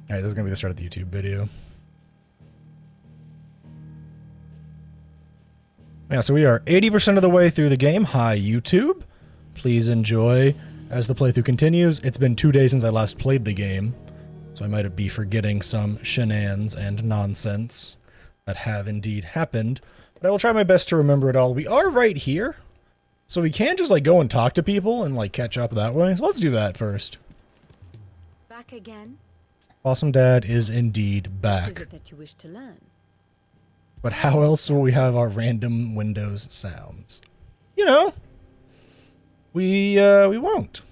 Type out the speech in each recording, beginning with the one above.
Alright, this is gonna be the start of the YouTube video. Yeah, so we are 80% of the way through the game. Hi, YouTube. Please enjoy as the playthrough continues. It's been 2 days since I last played the game, so I might be forgetting some shenanigans and nonsense that have indeed happened, but I will try my best to remember it all. We are right here, so we can just, like, go and talk to people and, like, catch up that way. So let's do that first. Back again? Awesome Dad is indeed back. What is it that you wish to learn? But how else will we have our random Windows sounds? You know, we won't.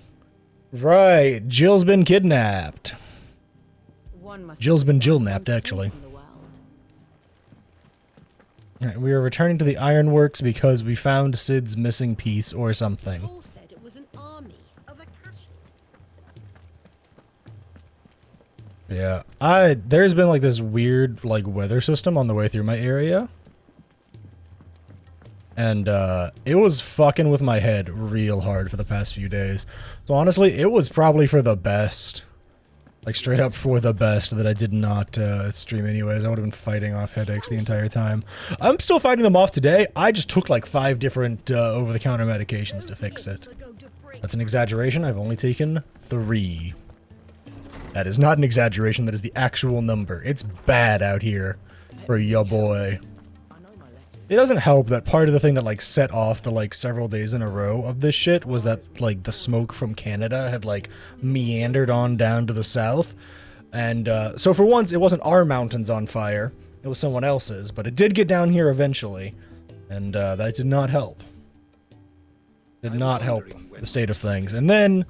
Right, Jill's been kidnapped. Jill's been Jill-napped, actually. Alright, we are returning to the ironworks because we found Sid's missing piece or something. Paul said it was an army of Akashi. Yeah, there's been like this weird like weather system on the way through my area. And it was fucking with my head real hard for the past few days. So honestly, it was probably for the best. Like straight up for the best that I did not stream anyways. I would have been fighting off headaches the entire time. I'm still fighting them off today. I just took like 5 different over-the-counter medications to fix it. That's an exaggeration. I've only taken 3. That is not an exaggeration. That is the actual number. It's bad out here for ya boy. It doesn't help that part of the thing that like set off the like several days in a row of this shit was that like the smoke from Canada had like meandered on down to the south. And so for once it wasn't our mountains on fire, it was someone else's, but it did get down here eventually. And that did not help. Did not help the state of things. And then,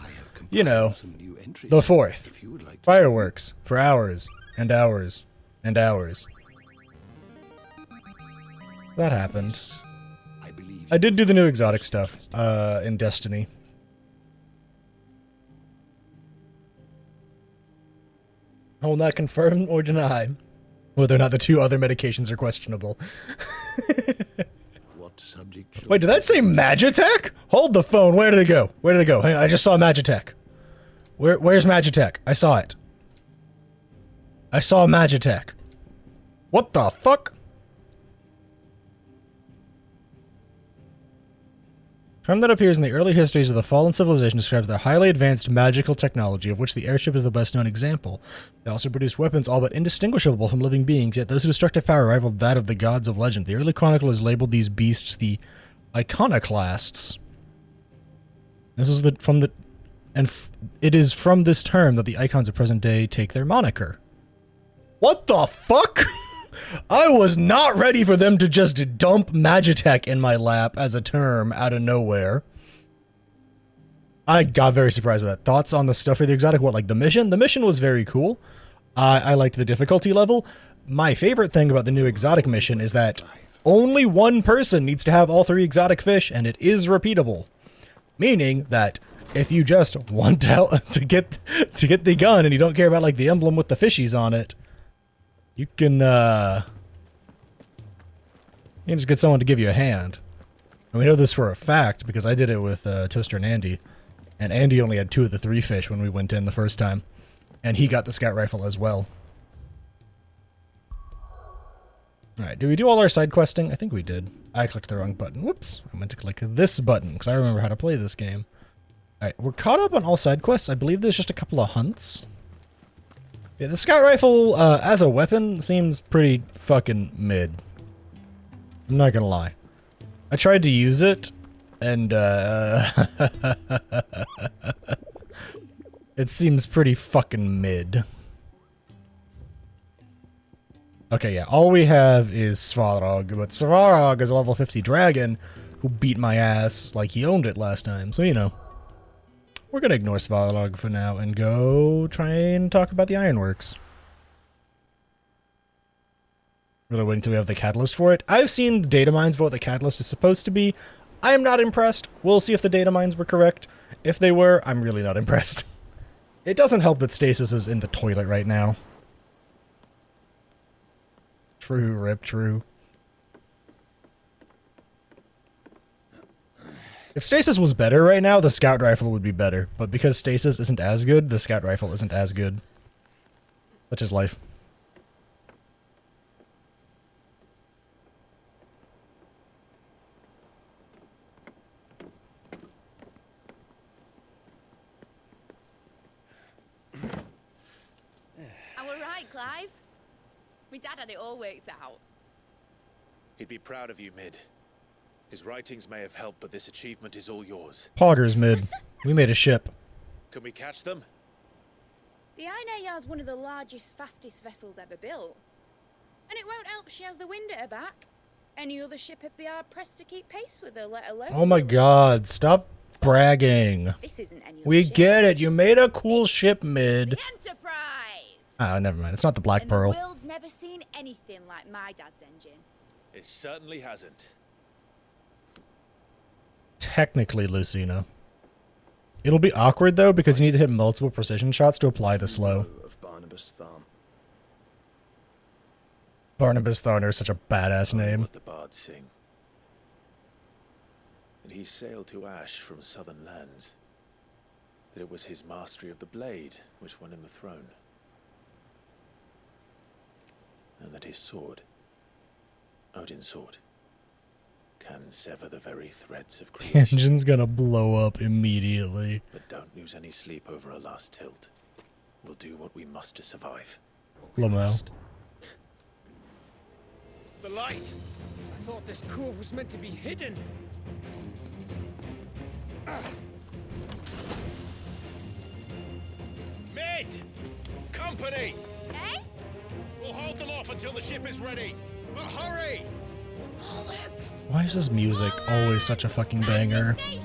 you know, the 4th. Fireworks for hours and hours and hours. That happened. I did do the new exotic stuff, in Destiny. I will not confirm or deny whether or not the 2 other medications are questionable. What subject? Wait, did that say Magitech? Hold the phone, where did it go? Where did it go? Hang on, I just saw Magitech. Where's Magitech? I saw it. I saw Magitech. What the fuck? A term that appears in the early histories of the fallen civilization describes their highly advanced magical technology, of which the airship is the best known example. They also produce weapons all but indistinguishable from living beings, yet those whose destructive power rivaled that of the gods of legend. The early chroniclers labeled these beasts the iconoclasts. This is it is from this term that the icons of present day take their moniker. What the fuck? I was not ready for them to just dump Magitech in my lap as a term out of nowhere. I got very surprised with that. Thoughts on the stuff for the exotic? What, like the mission? The mission was very cool. I liked the difficulty level. My favorite thing about the new exotic mission is that only one person needs to have all 3 exotic fish, and it is repeatable. Meaning that if you just want to get the gun and you don't care about like the emblem with the fishies on it, you can just get someone to give you a hand. And we know this for a fact because I did it with Toaster and Andy only had 2 of the 3 fish when we went in the first time, and he got the scout rifle as well. Alright, did we do all our side questing? I think we did. I clicked the wrong button. Whoops. I meant to click this button because I remember how to play this game. Alright, we're caught up on all side quests. I believe there's just a couple of hunts. Yeah, the scout rifle, as a weapon, seems pretty fucking mid. I'm not gonna lie. I tried to use it, and, it seems pretty fucking mid. Okay, yeah, all we have is Svarog, but Svarog is a level 50 dragon who beat my ass like he owned it last time, so you know. We're gonna ignore Svarog for now and go try and talk about the ironworks. Really waiting until we have the catalyst for it. I've seen the data mines for what the catalyst is supposed to be. I am not impressed. We'll see if the data mines were correct. If they were, I'm really not impressed. It doesn't help that Stasis is in the toilet right now. True, Rip, true. If Stasis was better right now, the Scout Rifle would be better. But because Stasis isn't as good, the Scout Rifle isn't as good. Such is life. I were right, Clive. My dad had it all worked out. He'd be proud of you, Mid. His writings may have helped, but this achievement is all yours. Poggers, Mid. We made a ship. Can we catch them? The Ainayar's one of the largest, fastest vessels ever built. And it won't help she has the wind at her back. Any other ship would be hard pressed to keep pace with her, let alone... Oh my god, stop bragging. This isn't any other We ship. get it. You made a cool ship, Mid. The Enterprise! Ah, never mind. It's not the Black And Pearl. the world's never seen anything like my dad's engine. It certainly hasn't. Technically, Lucina. It'll be awkward, though, because you need to hit multiple precision shots to apply the slow. Of Barnabas Thumb. Barnabas Tharner is such a badass name. What the bards sing. And he sailed to Ash from southern lands. That it was his mastery of the blade which won him the throne. And that his sword, Odin's sword, can sever the very threads of creation. Engine's gonna blow up immediately. But don't lose any sleep over a last tilt. We'll do what we must to survive. Lamau. The light! I thought this cove was meant to be hidden. Mid! Company! Eh? We'll hold them off until the ship is ready. But hurry! Bollocks! Why is this music always such a fucking banger? Stations!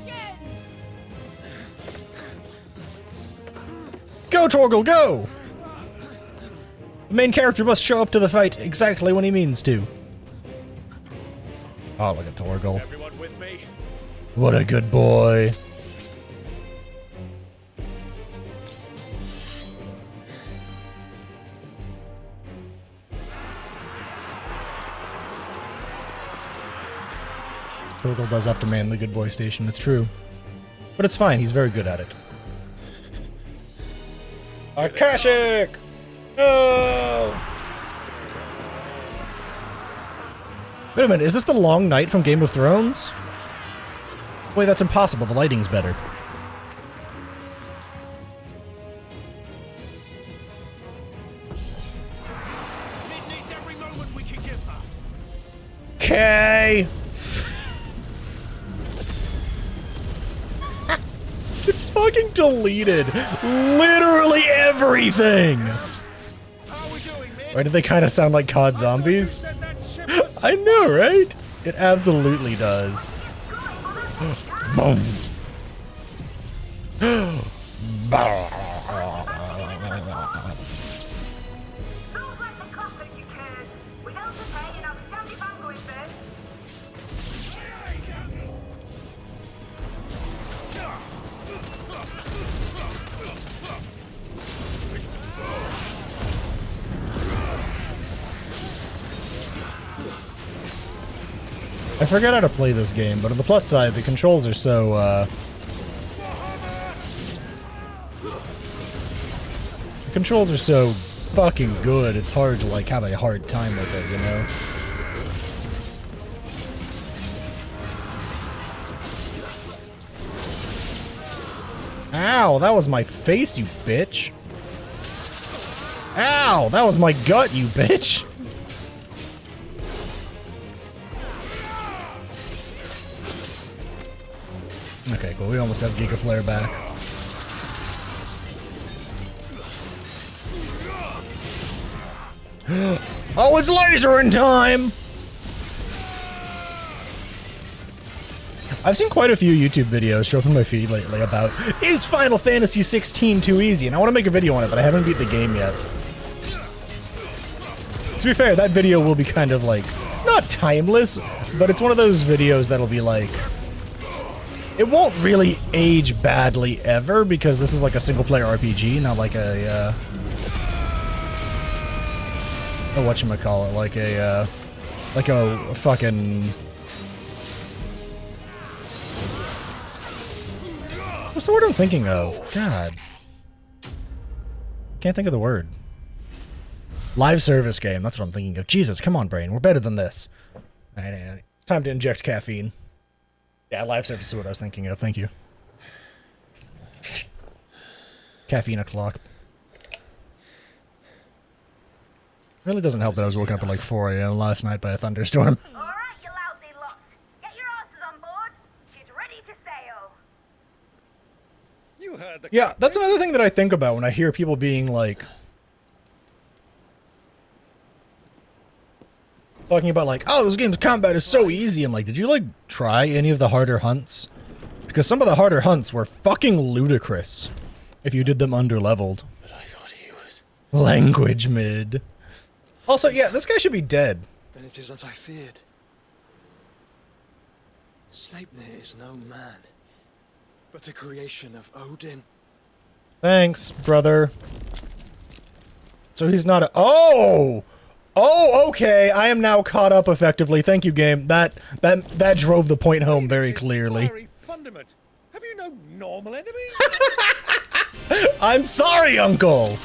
Go, Torgal, go! The main character must show up to the fight exactly when he means to. Oh, look at Torgal. Everyone with me? What a good boy. Torgal does have to man the good boy station, it's true. But it's fine, he's very good at it. Akashic! No! Wait a minute, is this the Long Night from Game of Thrones? Wait, that's impossible, the lighting's better. Mid needs every moment we can give her. Okay. It fucking deleted literally everything. How are we doing, Mid? Why did they kind of sound like COD zombies? I know, right? It absolutely does. Boom. I forget how to play this game, but on the plus side, the controls are so, the controls are so fucking good, it's hard to, like, have a hard time with it, you know? Ow, that was my face, you bitch. Ow, that was my gut, you bitch. Okay, cool. We almost have Giga Flare back. Oh, it's lasering time! I've seen quite a few YouTube videos show up in my feed lately about, is Final Fantasy 16 too easy? And I want to make a video on it, but I haven't beat the game yet. To be fair, that video will be kind of like, not timeless, but it's one of those videos that'll be like, it won't really age badly ever, because this is like a single-player RPG, not like a, whatchamacallit, like a fucking... What's the word I'm thinking of? God. Can't think of the word. Live service game. That's what I'm thinking of. Jesus, come on, brain. We're better than this. Alright, time to inject caffeine. Yeah, live service is what I was thinking of. Thank you. Caffeine o'clock. Really doesn't help that I was woken up at like 4 a.m. last night by a thunderstorm. Alright, you lousy lot. Get your asses on board. She's ready to sail. You heard the Yeah, that's another thing that I think about when I hear people being like... talking about like, oh, this game's combat is so easy. I'm like, did you like try any of the harder hunts? Because some of the harder hunts were fucking ludicrous if you did them under-leveled. But I thought he was... Language mid. Also, yeah, this guy should be dead. Then it is as I feared. Sleipnir is no man, but a creation of Odin. Thanks, brother. So he's not a- Oh! Oh, okay, I am now caught up effectively. Thank you, game. That drove the point home very clearly. Fundament. Have you no normal enemies? I'm sorry, Uncle!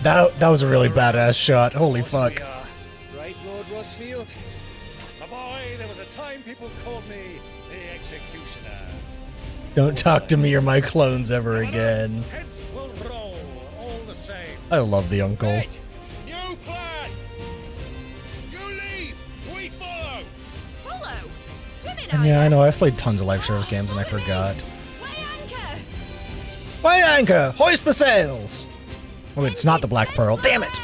That was a really badass shot. Holy fuck. Right, Lord Rossfield? My boy, there was a time people called me the Executioner. Don't talk to me or my clones ever again. Heads will roll, all the same. I love the uncle. Right, new plan! You leave, we follow! Follow? Swimming, And are yeah, ya? I know, I've played tons of live service games and I forgot. Weigh anchor! Weigh anchor! Hoist the sails! Oh, it's not the Black Pearl. Damn it!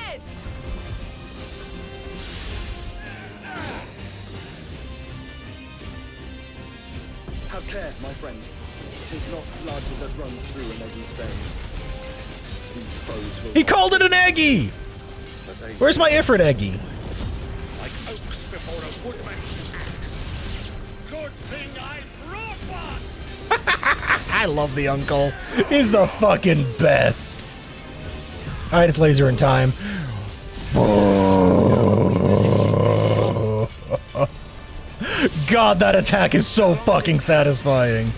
Have care, my friends. It is not blood that runs through an Eddie's veins. These foes will... He called it an Eggy! Where's my Ifrit Eggy? Like oaks before a woodman's axe. Good thing I brought one! I love the uncle. He's the fucking best. Alright, it's laser in time. God, that attack is so fucking satisfying.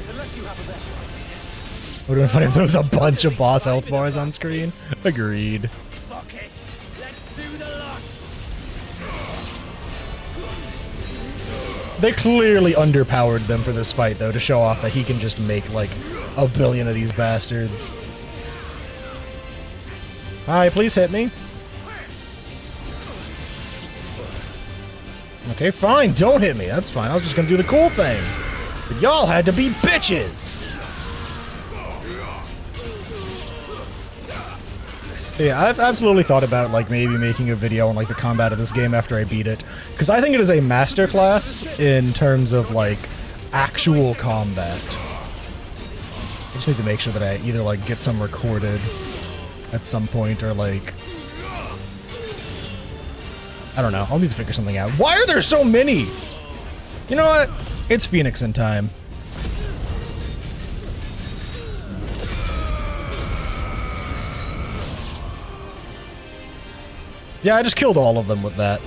Would have been funny if there was a bunch of boss health bars on screen. Agreed. Fuck it, let's do the lot! They clearly underpowered them for this fight, though, to show off that he can just make, like, a billion of these bastards. Hi, please hit me. Okay, fine, don't hit me. That's fine. I was just gonna do the cool thing. But y'all had to be bitches. Yeah, I've absolutely thought about, like, maybe making a video on, like, the combat of this game after I beat it. Because I think it is a masterclass in terms of, like, actual combat. I just need to make sure that I either, like, get some recorded at some point or, like... I don't know. I'll need to figure something out. Why are there so many? You know what? It's Phoenix in time. Yeah, I just killed all of them with that.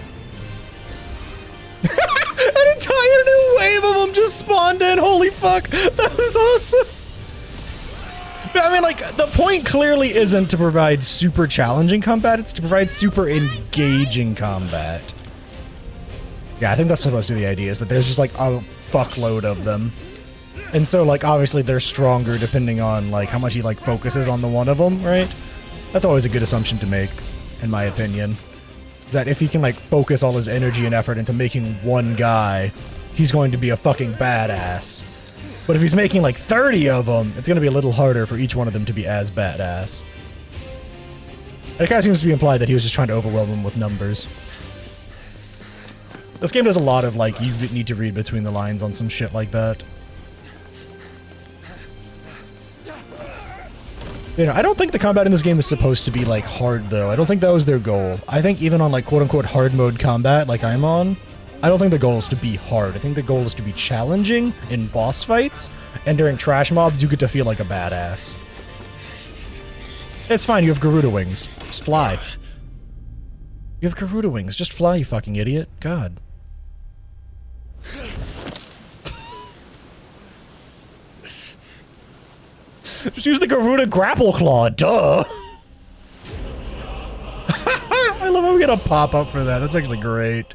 An entire new wave of them just spawned in. Holy fuck. That was awesome. But, I mean, like, the point clearly isn't to provide super challenging combat. It's to provide super engaging combat. Yeah, I think that's supposed to be the idea, is that there's just, like, a fuckload of them. And so, like, obviously they're stronger depending on, like, how much he, like, focuses on the one of them, right? That's always a good assumption to make, in my opinion. That if he can, like, focus all his energy and effort into making one guy, he's going to be a fucking badass. But if he's making, like, 30 of them, it's going to be a little harder for each one of them to be as badass. It kind of seems to be implied that he was just trying to overwhelm them with numbers. This game does a lot of, like, you need to read between the lines on some shit like that. You know, I don't think the combat in this game is supposed to be, like, hard, though. I don't think that was their goal. I think even on, like, quote-unquote hard mode combat, like I'm on, I don't think the goal is to be hard. I think the goal is to be challenging in boss fights, and during trash mobs, you get to feel like a badass. It's fine, you have Garuda wings. Just fly. You have Garuda wings. Just fly, you fucking idiot. God. Just use the Garuda grapple claw, duh! love how we get a pop-up for that. That's actually great.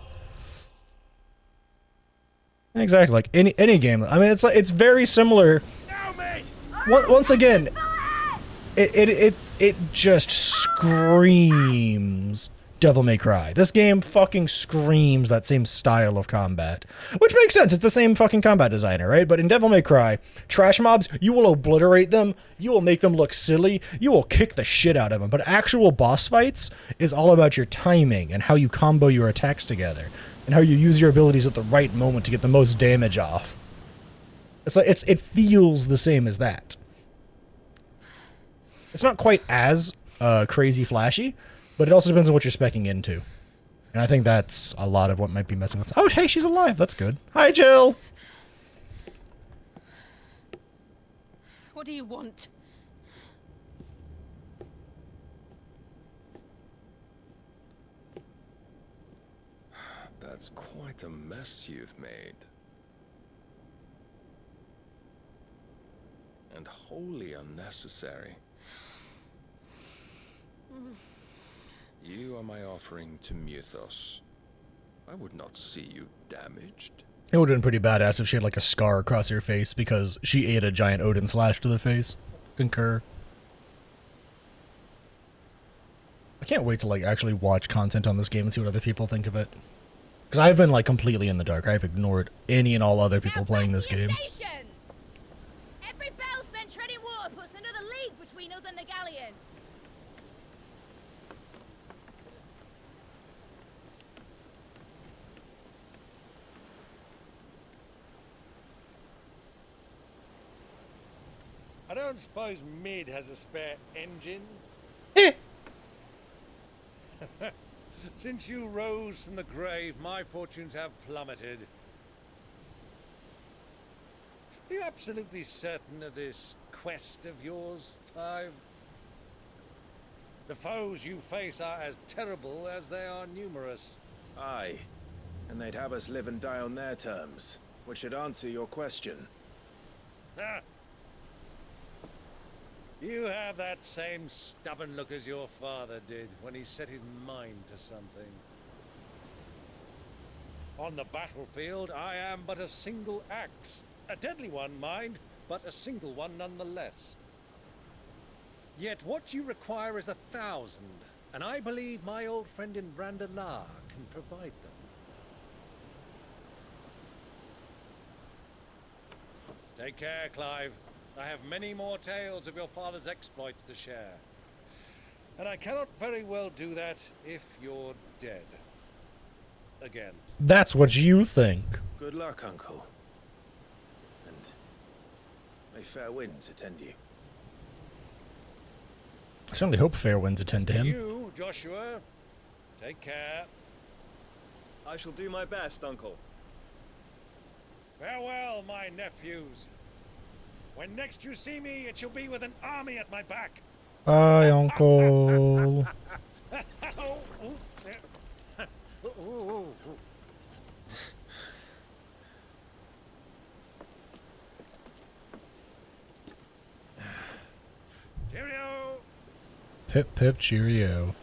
Exactly, like any game. I mean, it's very similar. Once again, it just screams Devil May Cry. This game fucking screams that same style of combat. Which makes sense, it's the same fucking combat designer, right? But in Devil May Cry, trash mobs, you will obliterate them, you will make them look silly, you will kick the shit out of them. But actual boss fights is all about your timing and how you combo your attacks together. And how you use your abilities at the right moment to get the most damage off. It's like it feels the same as that. It's not quite as crazy flashy, but it also depends on what you're speccing into. And I think that's a lot of what might be messing with. Oh, hey, she's alive. That's good. Hi, Jill. What do you want? That's quite a mess you've made. And wholly unnecessary. You are my offering to Mythos. I would not see you damaged. It would have been pretty badass if she had like a scar across her face because she ate a giant Odin slash to the face. Concur. I can't wait to like actually watch content on this game and see what other people think of it. Because I've been like completely in the dark. I've ignored any and all other people playing this game. Stations! Every bell spent treading water puts another league between us and the galleon. I don't suppose Mid has a spare engine? Since you rose from the grave, my fortunes have plummeted. Are you absolutely certain of this quest of yours, Clive? The foes you face are as terrible as they are numerous. Aye. And they'd have us live and die on their terms, which should answer your question. Ah. You have that same stubborn look as your father did when he set his mind to something. On the battlefield, I am but a single axe. A deadly one, mind, but a single one nonetheless. Yet what you require is 1,000, and I believe my old friend in Brandalar can provide them. Take care, Clive. I have many more tales of your father's exploits to share. And I cannot very well do that if you're dead. Again. That's what you think. Good luck, Uncle. And may fair winds attend you. I certainly hope fair winds attend to him. You, Joshua, take care. I shall do my best, Uncle. Farewell, my nephews. When next you see me, it shall be with an army at my back. Bye, Uncle. Cheerio. Pip pip cheerio.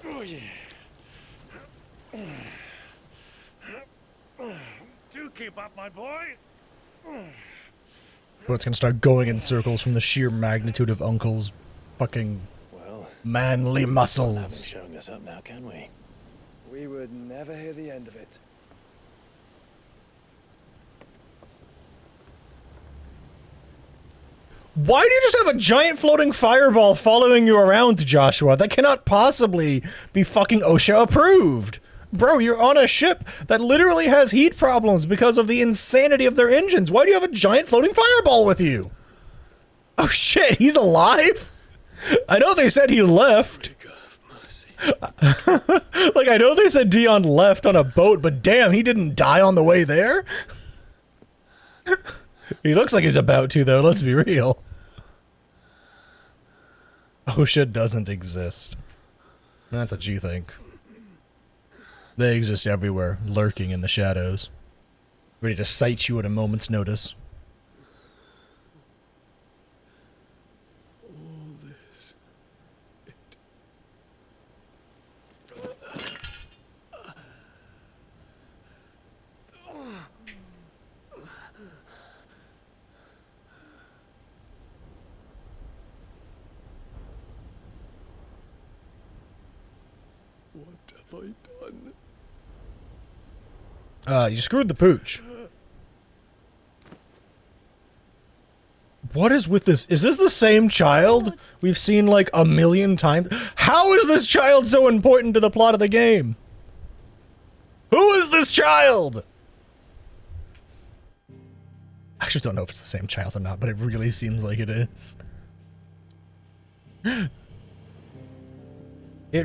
Oh, yeah. Do keep up, my boy. But it's gonna start going in circles from the sheer magnitude of Uncle's fucking Well, manly haven't muscles. showing us up now, can we? We would never hear the end of it. Why do you just have a giant floating fireball following you around, Joshua? That cannot possibly be fucking OSHA approved. Bro, you're on a ship that literally has heat problems because of the insanity of their engines. Why do you have a giant floating fireball with you? Oh shit, he's alive? I know they said he left. Like, I know they said Dion left on a boat, but damn, he didn't die on the way there? He looks like he's about to, though, let's be real. OSHA doesn't exist. That's what you think. They exist everywhere, lurking in the shadows. Ready to sight you at a moment's notice. All this have I done? You screwed the pooch. What is with this? Is this the same child we've seen like a million times? How is this child so important to the plot of the game? Who is this child? I actually don't know if it's the same child or not, but it really seems like it is. It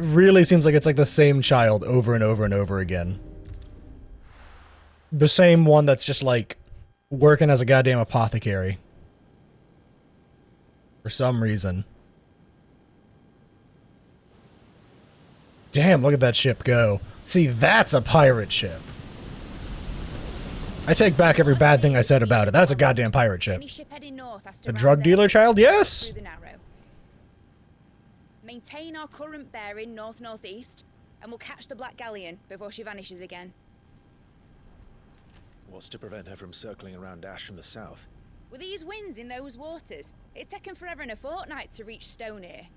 really seems like it's like the same child over and over and over again. The same one that's just like working as a goddamn apothecary. For some reason. Damn, look at that ship go. See, that's a pirate ship. I take back every bad thing I said about it. That's a goddamn pirate ship. Any ship heading north has to The rouse drug dealer out child? Yes! through the narrow. Maintain our current bearing north-northeast, and we'll catch the Black Galleon before she vanishes again. What's to prevent her from circling around Ash from the south? With these winds in those waters, it'd taken forever and a fortnight to reach Stonehenge.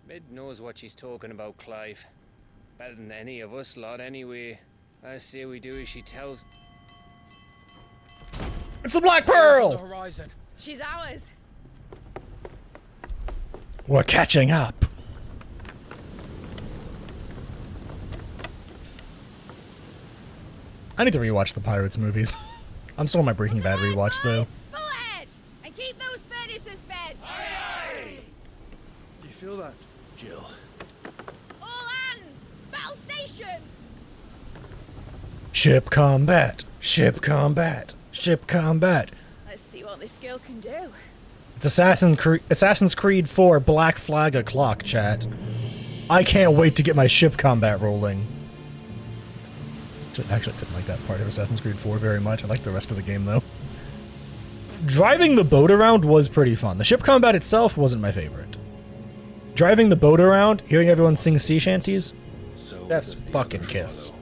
Mid knows what she's talking about, Clive. Better than any of us lot, anyway. I say we do as she tells. It's the Black Pearl! Horizon. She's ours. We're catching up. I need to rewatch the Pirates movies. I'm still on my Breaking Bad rewatch though. Full ahead! And keep those furnaces fed! Do you feel that? Jill. All hands! Battle stations! Ship combat! Ship combat! Ship combat! Let's see what this girl can do. It's Assassin's Creed 4 Black Flag o'clock, chat. I can't wait to get my ship combat rolling. Actually, I didn't like that part of Assassin's Creed 4 very much. I liked the rest of the game, though. Driving the boat around was pretty fun. The ship combat itself wasn't my favorite. Driving the boat around, hearing everyone sing sea shanties, So Jeff's does the fucking other kiss. follow.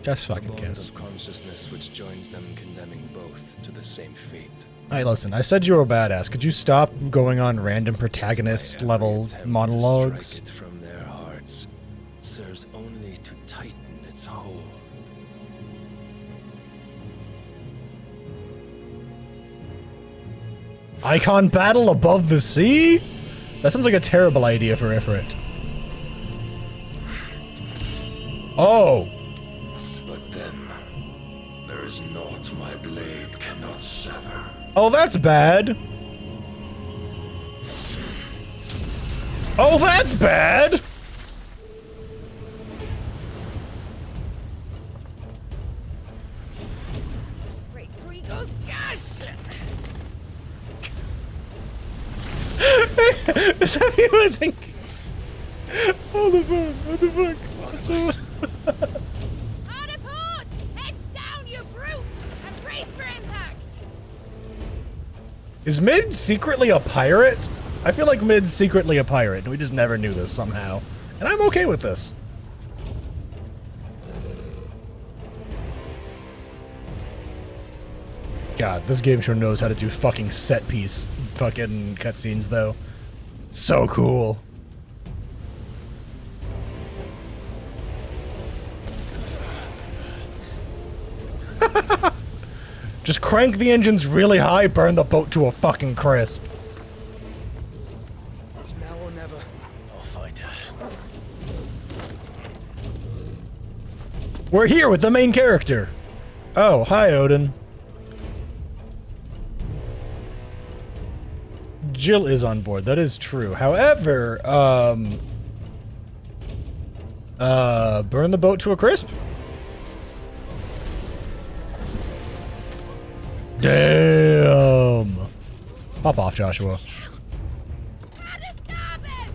Jeff's A fucking bond kiss. of consciousness which joins them, condemning both to the same fate. Hey, listen, I said you were a badass. Could you stop going on random protagonist level Every attempt monologues? To strike it from their hearts serves only to tighten its hold. Icon battle above the sea? That sounds like a terrible idea for Ifrit. Oh! But then, there is naught my blade cannot sever. Oh, that's bad. Oh, that's bad! Great Gregor's gosh! Is that what I think? What the fuck? What the fuck? What's up? Hard a port! Heads down, you brutes! And brace for impact! Is Mid secretly a pirate? I feel like Mid's secretly a pirate, and we just never knew this somehow. And I'm okay with this. God, this game sure knows how to do fucking set piece fucking cutscenes, though. So cool. Just crank the engines really high, burn the boat to a fucking crisp. It's now or never. I'll find her. We're here with the main character. Oh, hi, Odin. Jill is on board, that is true. However, burn the boat to a crisp? Damn. Pop off, Joshua. How to stop it!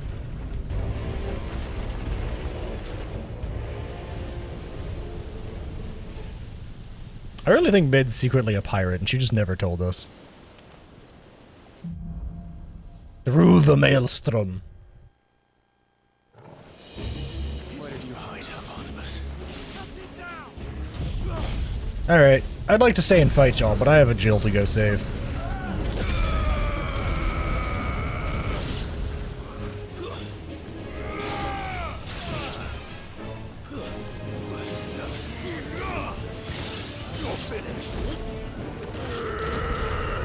I really think Mid's secretly a pirate, and she just never told us. Through the maelstrom. Where did you hide her, Barnabas? Alright, I'd like to stay and fight y'all, but I have a Jill to go save.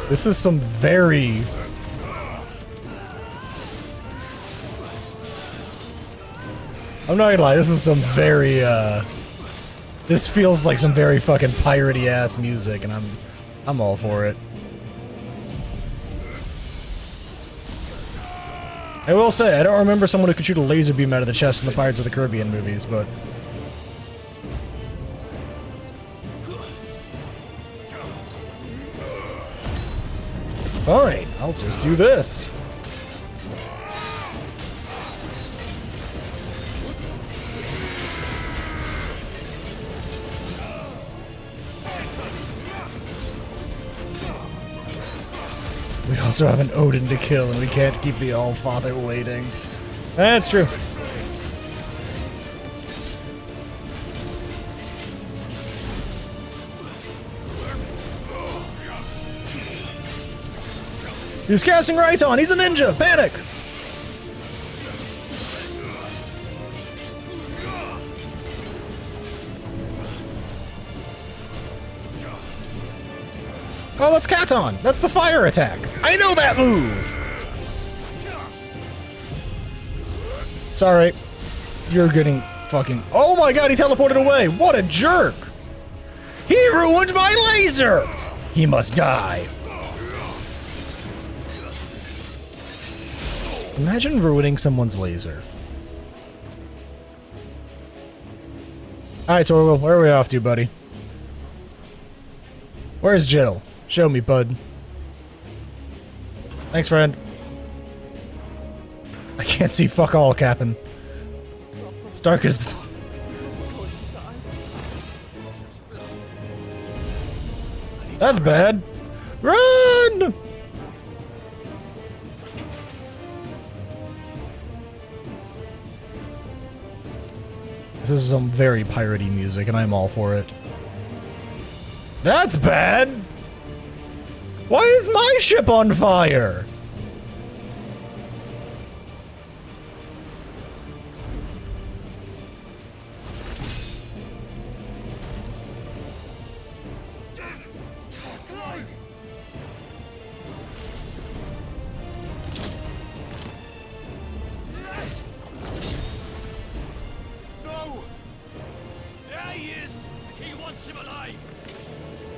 This is some very... I'm not gonna lie, this is some very, this feels like some very fucking piratey ass music, and I'm all for it. I will say, I don't remember someone who could shoot a laser beam out of the chest in the Pirates of the Caribbean movies, but... Fine, I'll just do this. We also have an Odin to kill, and we can't keep the All-Father waiting. That's true. He's casting Raiton! He's a ninja! Panic! Oh, that's Katon! That's the fire attack! I know that move! Sorry. You're getting fucking... Oh my god, he teleported away! What a jerk! He ruined my laser! He must die. Imagine ruining someone's laser. Alright, Torgal, where are we off to, buddy? Where's Jill? Show me, bud. Thanks, friend. I can't see fuck all, Captain. It's dark as... That's bad. Run! This is some very piratey music, and I'm all for it. That's bad! Why is my ship on fire?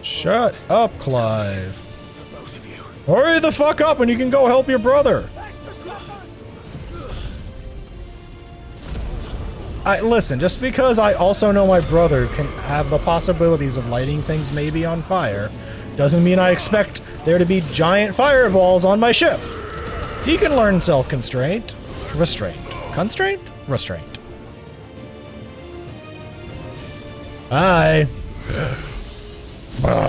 Shut up, Clive. Hurry the fuck up and you can go help your brother. Listen, just because I also know my brother can have the possibilities of lighting things maybe on fire, doesn't mean I expect there to be giant fireballs on my ship. He can learn self-constraint. Restraint. Constraint? Restraint. Hi. Man,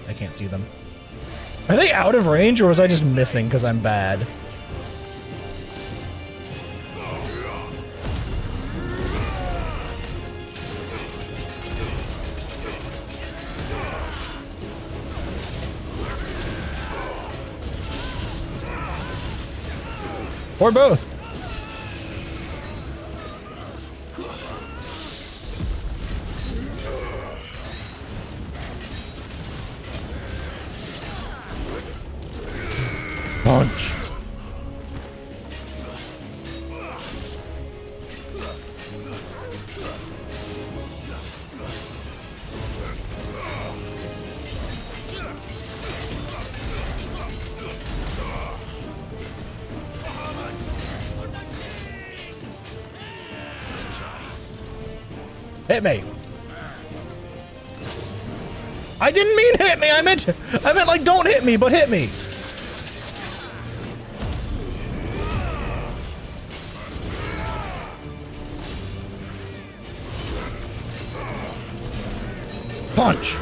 I can't see them. Are they out of range or was I just missing because I'm bad? Or both. Punch. Hit me. I didn't mean hit me. I meant like don't hit me, but hit me. Punch.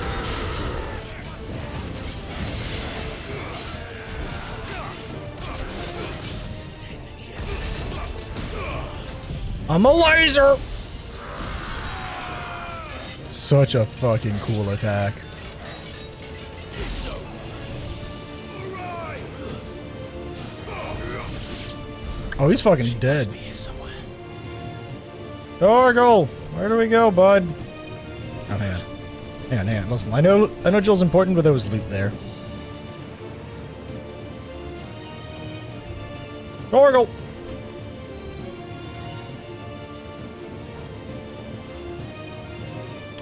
I'm a laser. Such a fucking cool attack. Oh, he's fucking dead. Torgal, where do we go, bud? Oh, hang on. Hang on. Listen, I know Jill's important, but there was loot there. Torgal!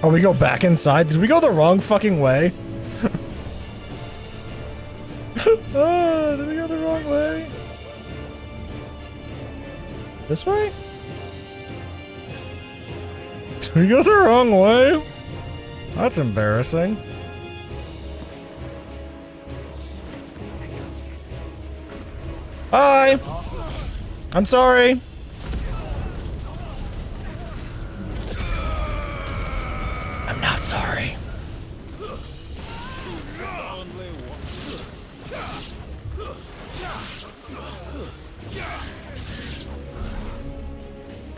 Oh, we go back inside? Did we go the wrong fucking way? Oh, did we go the wrong way? This way? Did we go the wrong way? That's embarrassing. Hi! I'm sorry. I'm not sorry.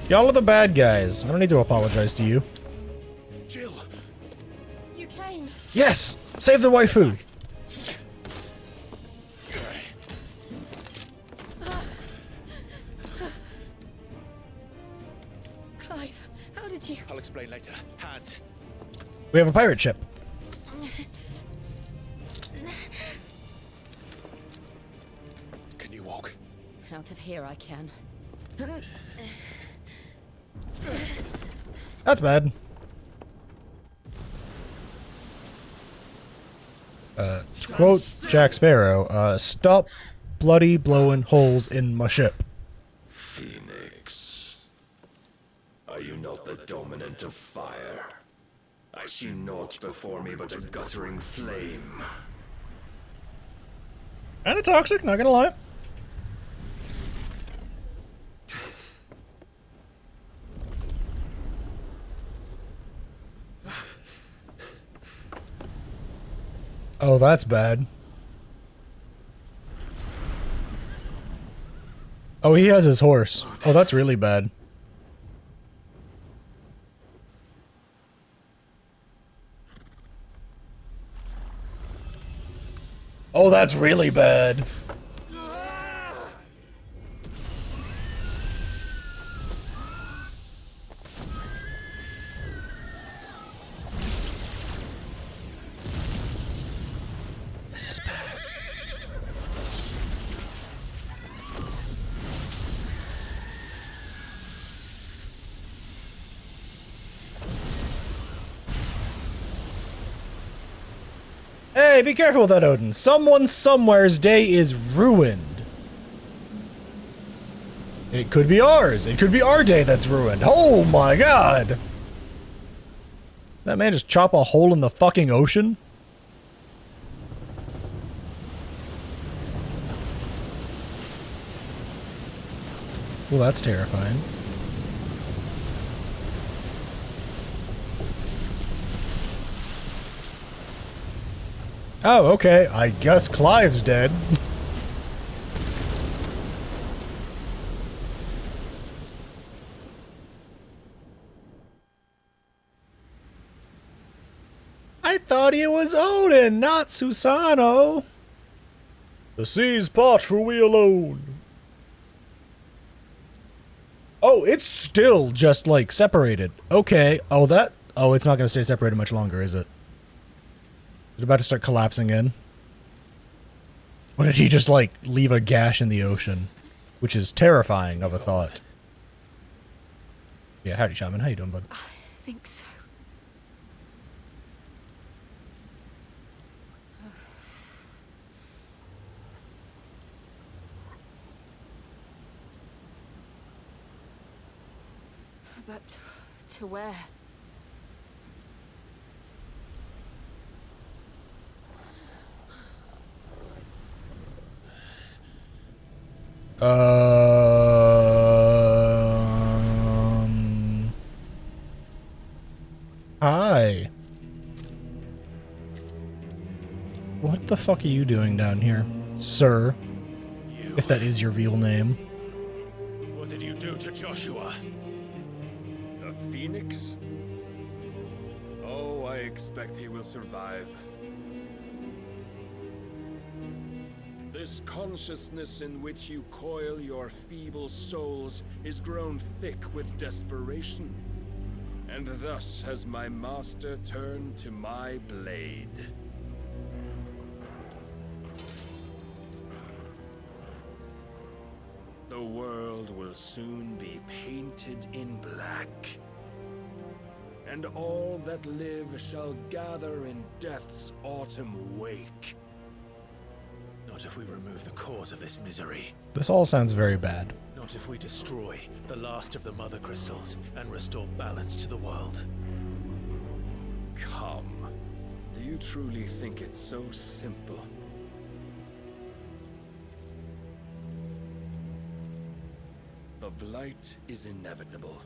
Y'all are the bad guys. I don't need to apologize to you. Jill! You came. Yes! Save the waifu! Clive, how did you... I'll explain later. Hands. We have a pirate ship. Can you walk? Out of here I can. That's bad. To quote Jack Sparrow, stop bloody blowing holes in my ship. Phoenix. Are you not the dominant of fire? I see naught before me but a guttering flame. Kinda toxic, not gonna lie. Oh, that's bad. Oh, he has his horse. Oh, that's really bad. Oh, that's really bad. This is bad. Hey, be careful with that, Odin. Someone somewhere's day is ruined. It could be ours. It could be our day that's ruined. Oh my god! That man just chop a hole in the fucking ocean? Well, that's terrifying. Oh, okay. I guess Clive's dead. I thought he was Odin, not Susano. The sea's part for we alone. Oh, it's still just, like, separated. Okay. Oh, that... Oh, it's not going to stay separated much longer, is it? Is it about to start collapsing in? Or did he just, like, leave a gash in the ocean? Which is terrifying of a thought. Yeah, howdy, Shaman. How you doing, bud? I think so. But to where? Hi. What the fuck are you doing down here, sir? If that is your real name. What did you do to Joshua? The Phoenix? Oh, I expect he will survive. This consciousness in which you coil your feeble souls is grown thick with desperation. And thus has my master turned to my blade. The world will soon be painted in black, and all that live shall gather in death's autumn wake. Not if we remove the cause of this misery. This all sounds very bad. Not if we destroy the last of the mother crystals and restore balance to the world. Come. Do you truly think it's so simple? The blight is inevitable.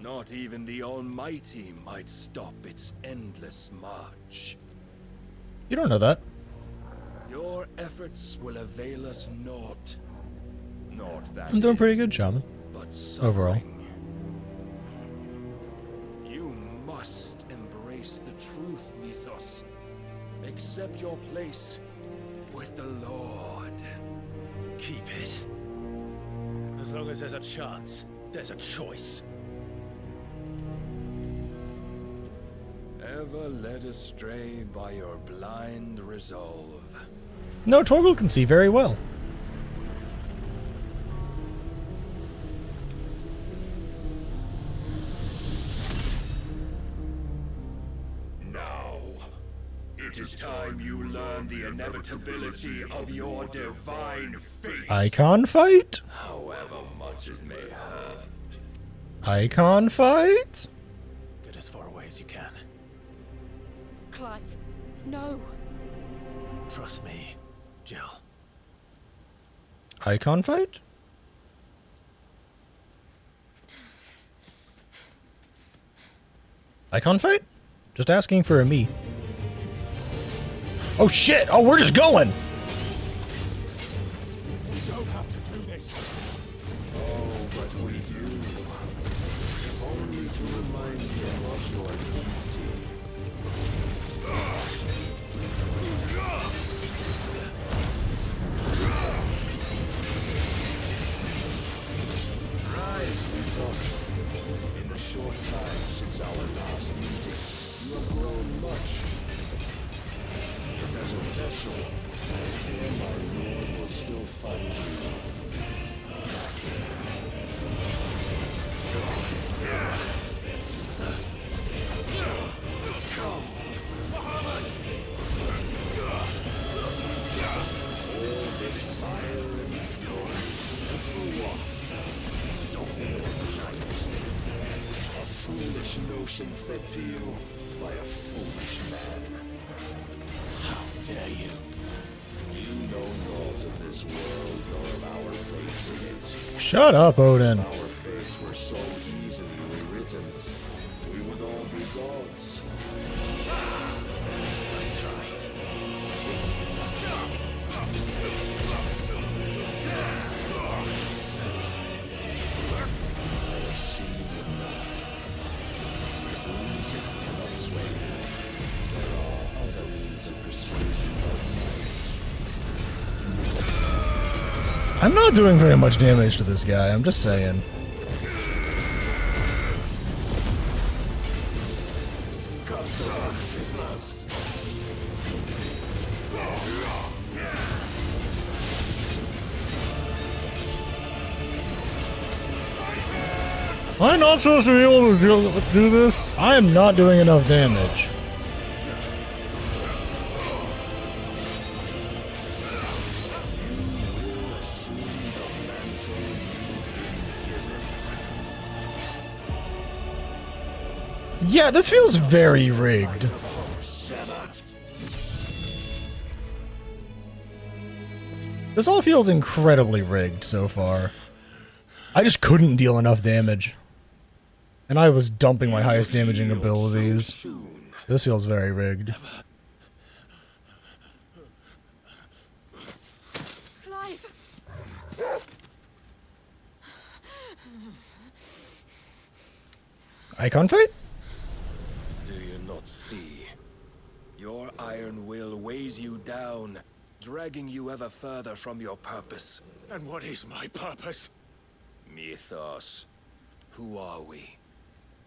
Not even the Almighty might stop its endless march. You don't know that. Your efforts will avail us naught. Not that I'm doing is, pretty good, Shaman. but Overall. suffering. You must embrace the truth, Mythos. Accept your place with the Lord. Keep it. As long as there's a chance, there's a choice. Ever led astray by your blind resolve. No, Torgal can see very well. Now, it is time you learn the inevitability of your divine fate. Icon fight? However much it may hurt. Icon fight? Get as far away as you can. Clive, no. Trust me, Jill. Icon fight? Icon fight? Just asking for a me. Oh shit! Oh, we're just going! We don't have to do this. Oh, but we do. If only to remind you of your duty. Rise, Mythos. In the short time since our last meeting, you have grown much. But as a vessel, I fear my lord will still find you. Come, Muhammad! All this fire and fury, and for what? Stopping overnight. A foolish notion fed to you by a foolish man. How dare you? You know naught of this world nor of our place in it. Shut up, Odin. Our fates were so easily rewritten. We would all be gods. Let's try. I have seen enough. If reason cannot sway me, there are other means of persuasion of might. I'm not doing very much damage to this guy, I'm just saying. Am I not supposed to be able to do this? I am not doing enough damage. Yeah, this feels very rigged. This all feels incredibly rigged so far. I just couldn't deal enough damage. And I was dumping my highest damaging abilities. This feels very rigged. Clive! Icon fight? Do you not see? Your iron will weighs you down, dragging you ever further from your purpose. And what is my purpose? Mythos. Who are we?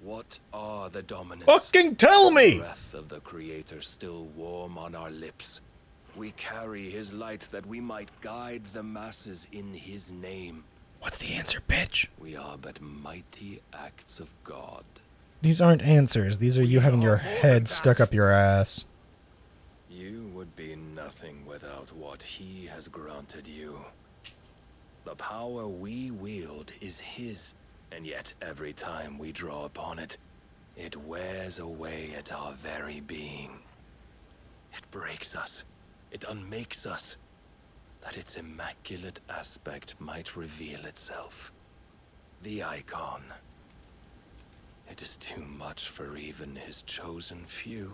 What are the dominants? Fucking tell me! The breath of the Creator still warm on our lips. We carry his light that we might guide the masses in his name. What's the answer, bitch? We are but mighty acts of God. These aren't answers. These are you having your head stuck up your ass. You would be nothing without what he has granted you. The power we wield is his, and yet every time we draw upon it, it wears away at our very being. It breaks us. It unmakes us, that its immaculate aspect might reveal itself. The icon. It is too much for even his chosen few.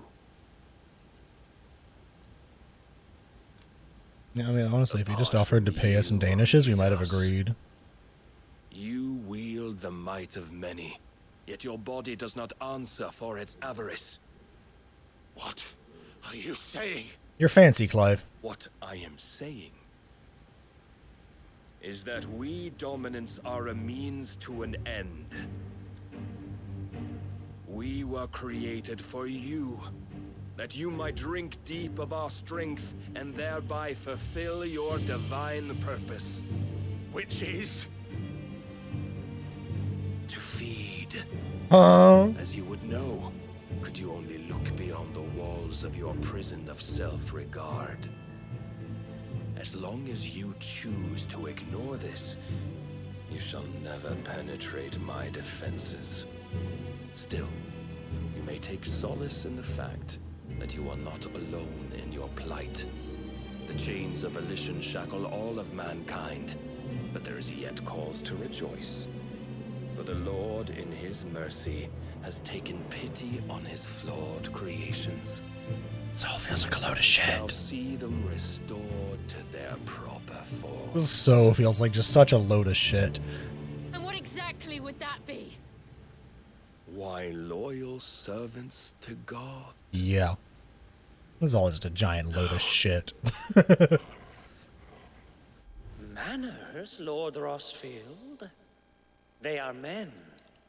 Yeah, I mean, honestly, if you just offered to pay us in Danishes, we might have agreed. You wield the might of many, yet your body does not answer for its avarice. What are you saying? You're fancy, Clive. What I am saying is that we dominants are a means to an end. We were created for you, that you might drink deep of our strength and thereby fulfill your divine purpose, which is to feed. As you would know, could you only look beyond the walls of your prison of self-regard. As long as you choose to ignore this, you shall never penetrate my defenses. Still, you may take solace in the fact that you are not alone in your plight. The chains of volition shackle all of mankind, but there is yet cause to rejoice. For the Lord, in his mercy, has taken pity on his flawed creations. This all feels like a load of Shall shit. see them restored to their proper form. This so feels like just such a load of shit. And what exactly would that be? Why, loyal servants to God. Yeah. This is all just a giant load of shit. Manners, Lord Rossfield? They are men,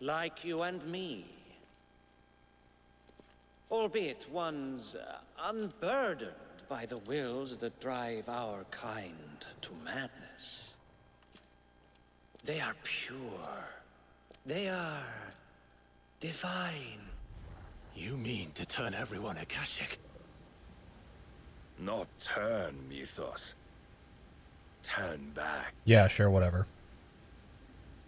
like you and me. Albeit ones unburdened by the wills that drive our kind to madness. They are pure. They are divine. You mean to turn everyone Akashic? Not turn, Mythos. Turn back. Yeah, sure, whatever.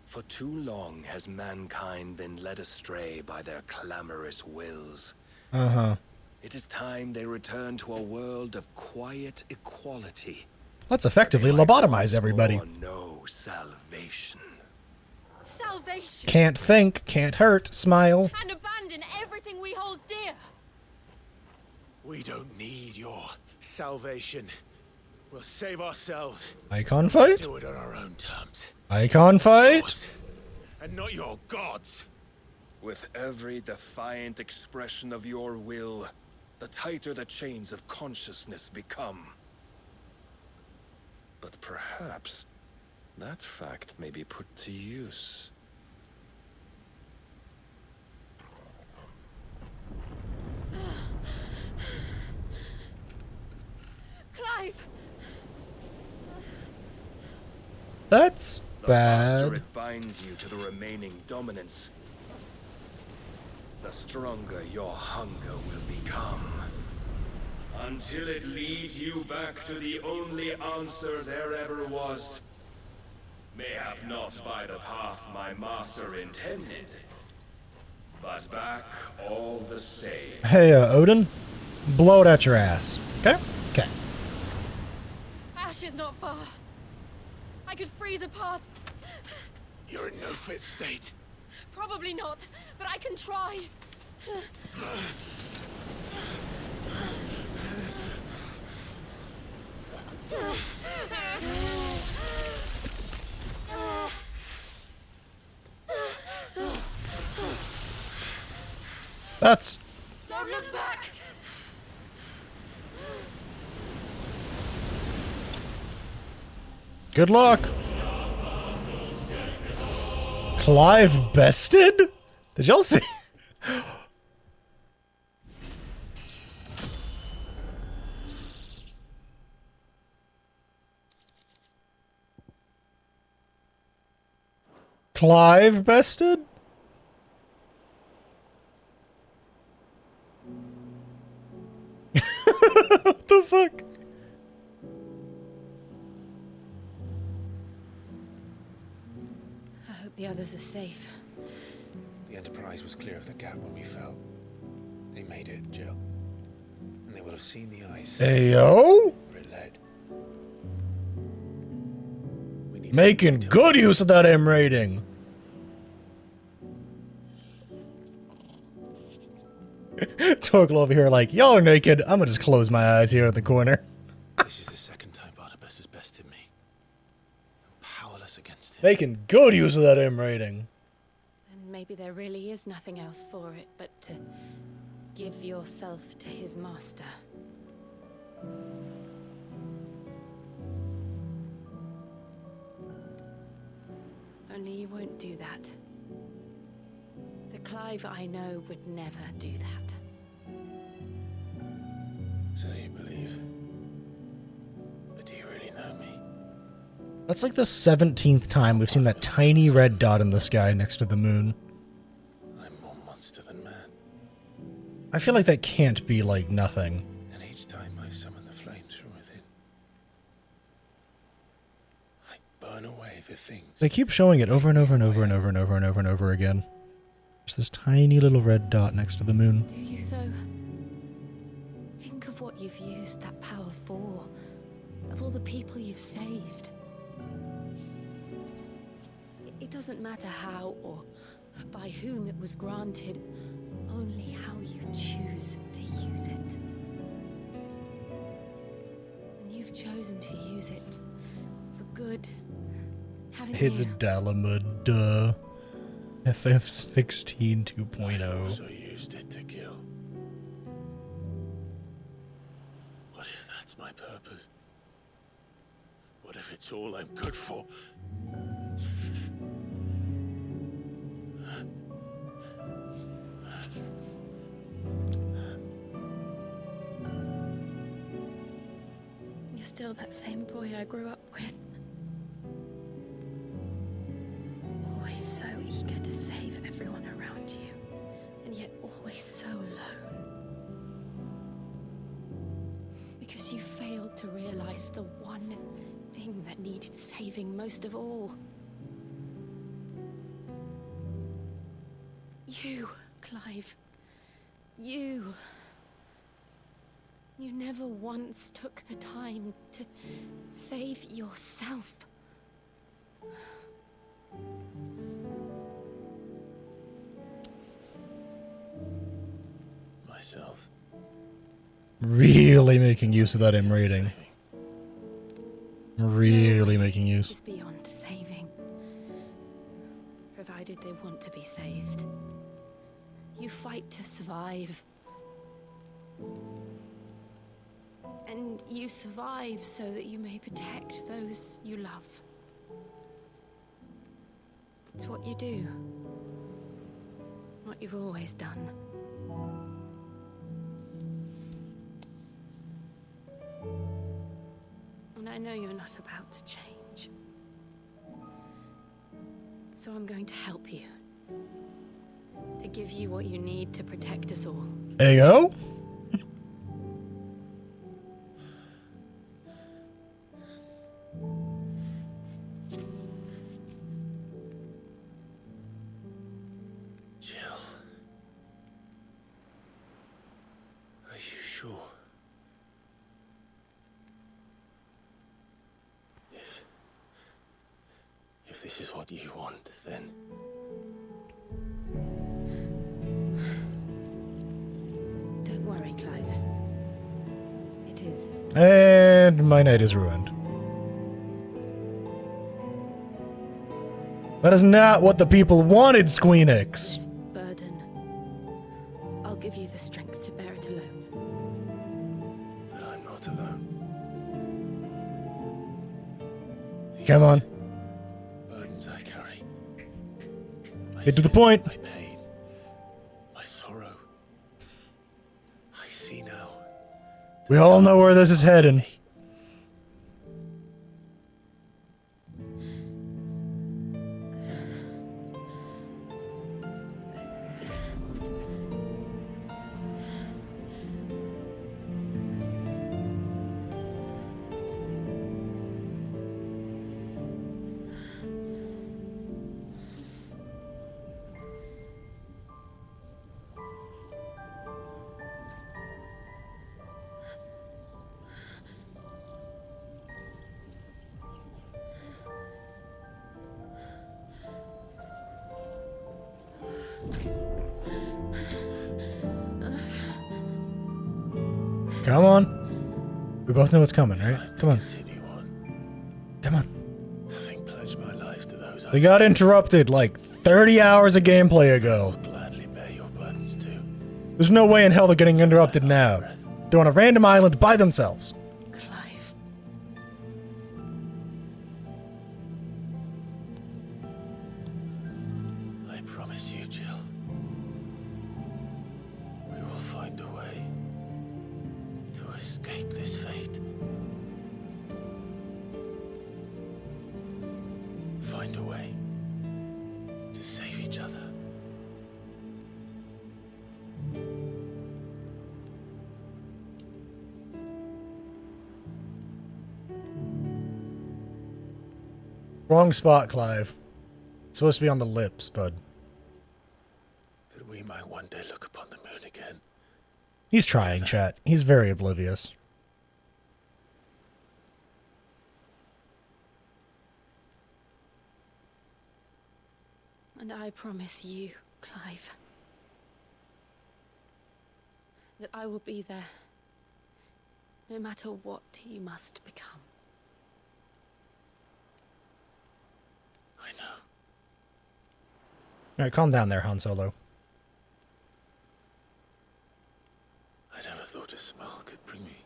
For too long has mankind been led astray by their clamorous wills. Uh-huh. It is time they return to a world of quiet equality. Let's effectively lobotomize everybody. For no salvation. Salvation. Can't think, can't hurt, smile. And abandon everything we hold dear. We don't need your salvation. We'll save ourselves. Icon fight? Do it on our own terms. Icon fight? And not your gods. With every defiant expression of your will, the tighter the chains of consciousness become. But perhaps that fact may be put to use. Clive! That's The faster bad. it binds you to the remaining dominance, the stronger your hunger will become. Until it leads you back to the only answer there ever was. Mayhap not by the path my master intended, but back all the same. Hey, Odin, blow it at your ass. Okay? Okay. Ash is not far. I could freeze a path. You're in no fit state. Probably not, but I can try. That's... Don't look back! Good luck. Clive bested? Did y'all see? Clive bested? What the fuck? I hope the others are safe. The Enterprise was clear of the gap when we fell. They made it, Jill. And they would have seen the ice. Ayo? Where it led. Making good use of that M rating. Torkel over here like, y'all are naked. I'm gonna just close my eyes here in the corner. This is the second time Barnabas has bested me. I'm powerless against him. Making good use of that M rating. And maybe there really is nothing else for it but to give yourself to his master. Only you won't do that. The Clive I know would never do that. So you believe? But do you really know me? That's like the 17th time we've seen that tiny red dot in the sky next to the moon. I'm more monster than man. I feel like that can't be like nothing. And each time I summon the flames from within, I burn away the things. They keep showing it over and over and over and over and over and over and over again. There's this tiny little red dot next to the moon. Do you, though? Think of what you've used that power for. Of all the people you've saved. It doesn't matter how or by whom it was granted, only how you choose to use it. And you've chosen to use it for good, haven't It's you? Dalamud, duh. FF16 I 2.0. also used it to kill. What if that's my purpose? What if it's all I'm good for? You're still that same boy I grew up with. Always so eager to save everyone around you, and yet always so alone. Because you failed to realize the one thing that needed saving most of all. You, Clive. You. You never once took the time to save yourself. Myself. Really making use of that M rating. Really making use. Is beyond saving. Provided they want to be saved. You fight to survive. And you survive so that you may protect those you love. It's what you do. What you've always done. And I know you're not about to change. So I'm going to help you. To give you what you need to protect us all. There you go. Jill. Are you sure? If this is what you want, then... Don't worry, Clive. It is. And my night is ruined. That is not what the people wanted, Squeenix. Burden. I'll give you the strength to bear it alone. But I'm not alone. Come on. Burdens I carry. Get to the point. My pain. My sorrow. I see now. We all know where this is heading. Come on. We both know what's coming, right? Come on. Come on. Having pledged my life to those We got interrupted like 30 hours of gameplay ago. gladly bear your burdens too. There's no way in hell they're getting interrupted now. They're on a random island by themselves. Clive. I promise you, Jill. We will find a way to escape this fate. Find a way to save each other. Wrong spot, Clive. It's supposed to be on the lips, bud. That we might one day look upon the moon again. He's trying, chat. He's very oblivious. And I promise you, Clive, that I will be there, no matter what you must become. I know. Alright, calm down there, Han Solo. I never thought a smile could bring me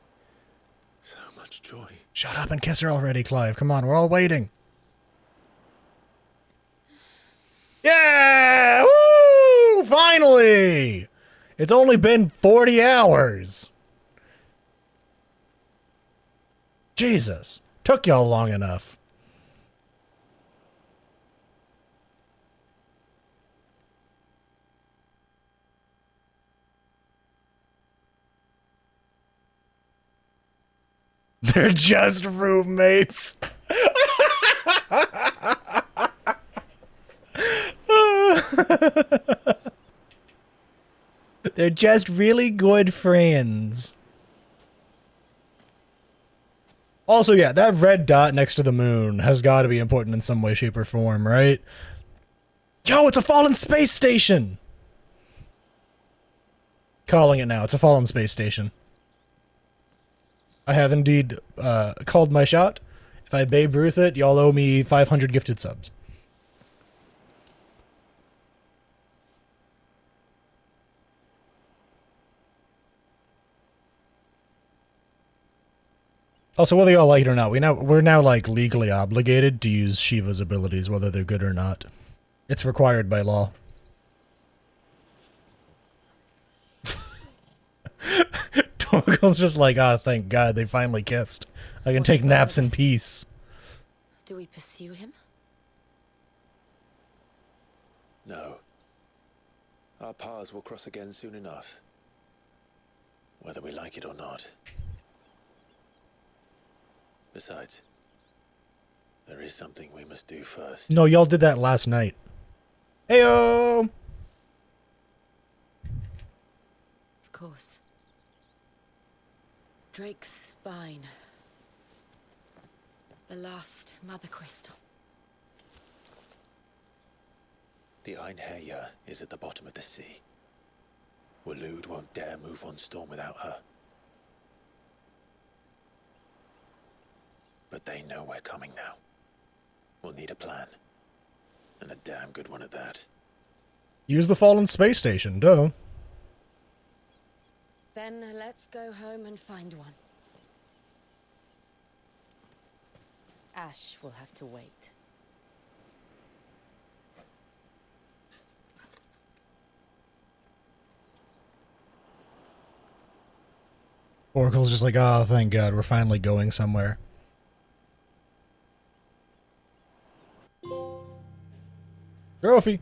so much joy. Shut up and kiss her already, Clive. Come on, we're all waiting. Yeah! Woo! Finally! It's only been 40 hours. Jesus. Took y'all long enough. They're just roommates. They're just really good friends. Also, yeah, that red dot next to the moon has got to be important in some way, shape, or form, right? Yo, it's a fallen space station! Calling it now. It's a fallen space station. I have indeed called my shot. If I Babe Ruth it, y'all owe me 500 gifted subs. Also, whether y'all like it or not, we're now like legally obligated to use Shiva's abilities, whether they're good or not. It's required by law. Torgal's just like, ah, thank God they finally kissed. I can take naps in peace. Do we pursue him? No. Our paths will cross again soon enough. Whether we like it or not. Besides, there is something we must do first. No, y'all did that last night. Heyo! Of course. Drake's spine. The last mother crystal. The Einherja is at the bottom of the sea. Waloed won't dare move on Storm without her. But they know we're coming now. We'll need a plan. And a damn good one at that. Use the fallen space station, duh. Then let's go home and find one. Ash will have to wait. Oracle's just like, oh, thank God, we're finally going somewhere. Trophy.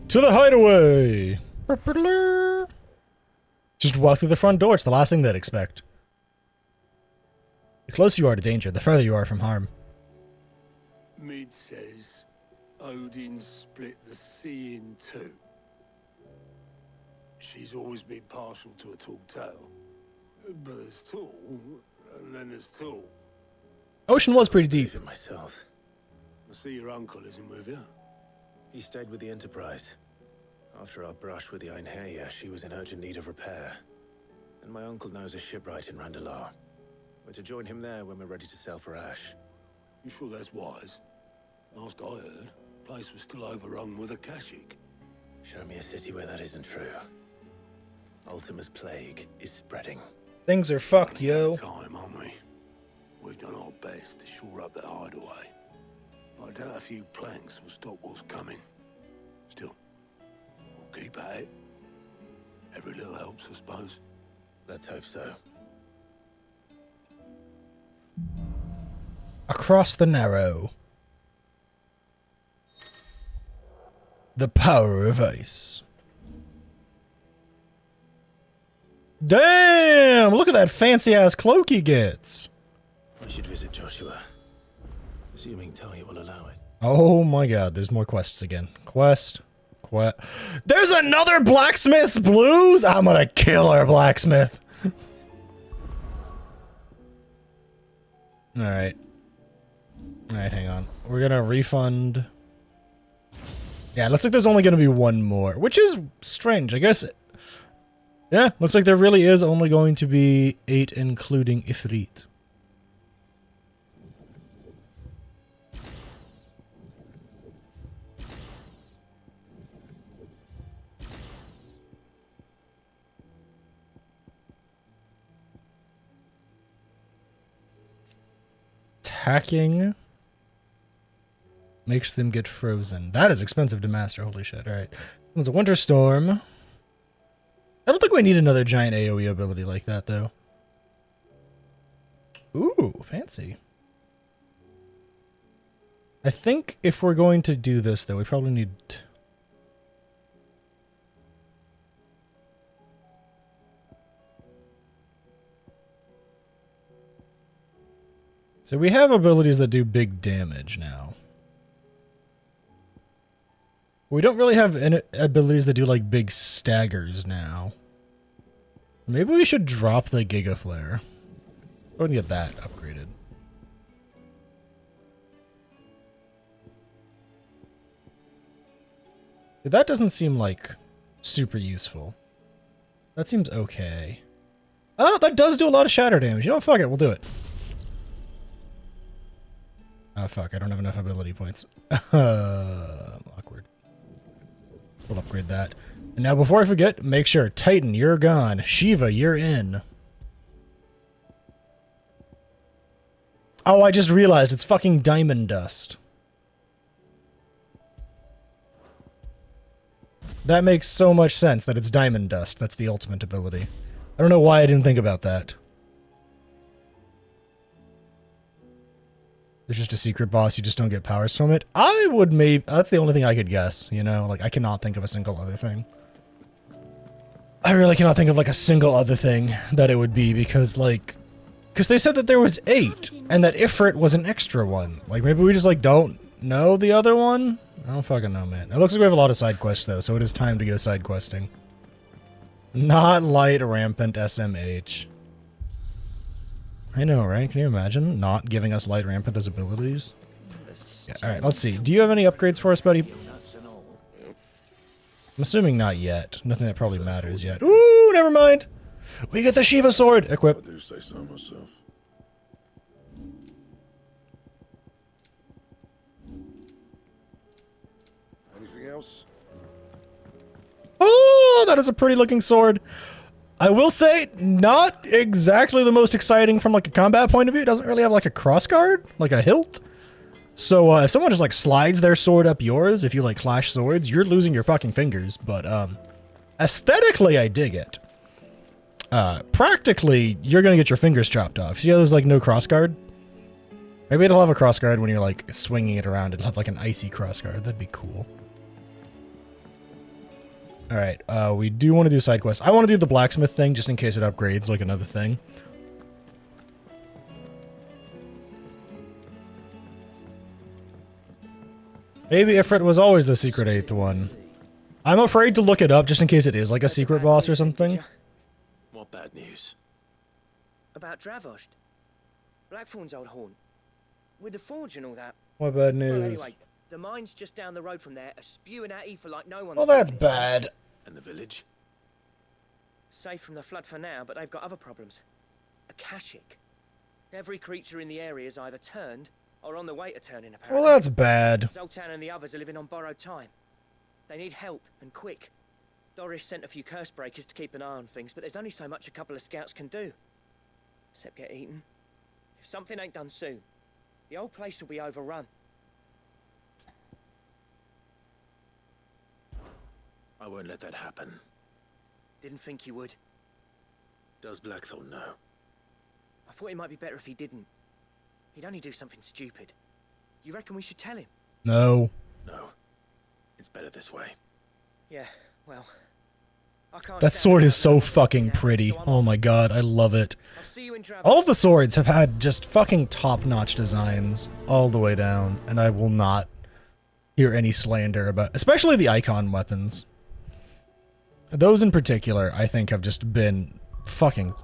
To the hideaway. Just walk through the front door. It's the last thing they'd expect. The closer you are to danger, the further you are from harm. Mid says Odin split the sea in two. She's always been partial to a tall tale. But there's tall, and then there's tall. Ocean was pretty deep. Myself. I see your uncle isn't with you. He stayed with the Enterprise. After our brush with the Einherja, she was in urgent need of repair. And my uncle knows a shipwright in Randalar. We're to join him there when we're ready to sail for Ash. You sure that's wise? Last I heard, the place was still overrun with Akashic. Show me a city where that isn't true. Ultima's plague is spreading. Things are fucked, yo. Time, aren't we? We've done our best to shore up that hideaway. I doubt a few planks will stop what's coming. Still, we'll keep at it. Every little helps, I suppose. Let's hope so. Across the Narrow. The power of ice. Damn! Look at that fancy-ass cloak he gets. I should visit Joshua. Assuming Talia will allow it. Oh my god, there's more quests again. Quest. There's another Blacksmith's Blues? I'm gonna kill our blacksmith. Alright. Alright, hang on. We're gonna refund. Yeah, it looks like there's only gonna be one more, which is strange, I guess. Yeah, looks like there really is only going to be 8, including Ifrit. Hacking makes them get frozen. That is expensive to master. Holy shit. All right. It's a winter storm. I don't think we need another giant AoE ability like that, though. Ooh, fancy. I think if we're going to do this, though, we probably need... So we have abilities that do big damage now. We don't really have any abilities that do like big staggers now. Maybe we should drop the Giga Flare. Go and get that upgraded. That doesn't seem like super useful. That seems okay. Oh, that does do a lot of shatter damage. You know what? Fuck it. We'll do it. Oh, fuck. I don't have enough ability points. Awkward. We'll upgrade that. And now, before I forget, make sure. Titan, you're gone. Shiva, you're in. Oh, I just realized it's fucking diamond dust. That makes so much sense that it's diamond dust. That's the ultimate ability. I don't know why I didn't think about that. There's just a secret boss, you just don't get powers from it. I would maybe... That's the only thing I could guess, you know? Like, I cannot think of a single other thing. I really cannot think of, like, a single other thing that it would be, because, like... Because they said that there was 8, and that Ifrit was an extra one. Like, maybe we just, like, don't know the other one? I don't fucking know, man. It looks like we have a lot of side quests, though, so it is time to go side questing. Not light rampant SMH. I know, right? Can you imagine not giving us light rampant as abilities? Yeah, alright, let's see. Do you have any upgrades for us, buddy? I'm assuming not yet. Nothing that probably matters yet. Ooh, never mind! We get the Shiva sword! Equip. I do say so myself. Anything else? Oh, that is a pretty looking sword. I will say, not exactly the most exciting from like a combat point of view. It doesn't really have like a crossguard, like a hilt. So if someone just like slides their sword up yours, if you like clash swords, you're losing your fucking fingers. But aesthetically, I dig it. Practically, you're gonna get your fingers chopped off. See how there's like no crossguard? Maybe it'll have a crossguard when you're like swinging it around. It'll have like an icy crossguard. That'd be cool. Alright, we do want to do side quests. I want to do the blacksmith thing just in case it upgrades like another thing. Maybe Ifrit was always the secret 8th one. I'm afraid to look it up just in case it is like a secret boss or something. What bad news? About Dravost. Blackthorn's old haunt. With the forge and all that. What bad news? Well, anyway, The mine's just down the road from there, spewing out ether like no one's Well, that's business. bad. And the village? Safe from the flood for now, but they've got other problems. Akashic. Every creature in the area is either turned or on the way to turning, apparently. Well, that's bad. Zoltan and the others are living on borrowed time. They need help, and quick. Doris sent a few curse breakers to keep an eye on things, but there's only so much a couple of scouts can do. Except get eaten. If something ain't done soon, the whole place will be overrun. I won't let that happen. Didn't think you would. Does Blackthorn know? I thought it might be better if he didn't. He'd only do something stupid. You reckon we should tell him? No. No. It's better this way. Yeah, well... I can't That stand sword it is so now, fucking so pretty. I'm Oh off. my god, I love it. I'll see you in Travis. All of the swords have had just fucking top-notch designs all the way down, and I will not hear any slander about, especially the icon weapons. Those in particular, I think, have just been fucking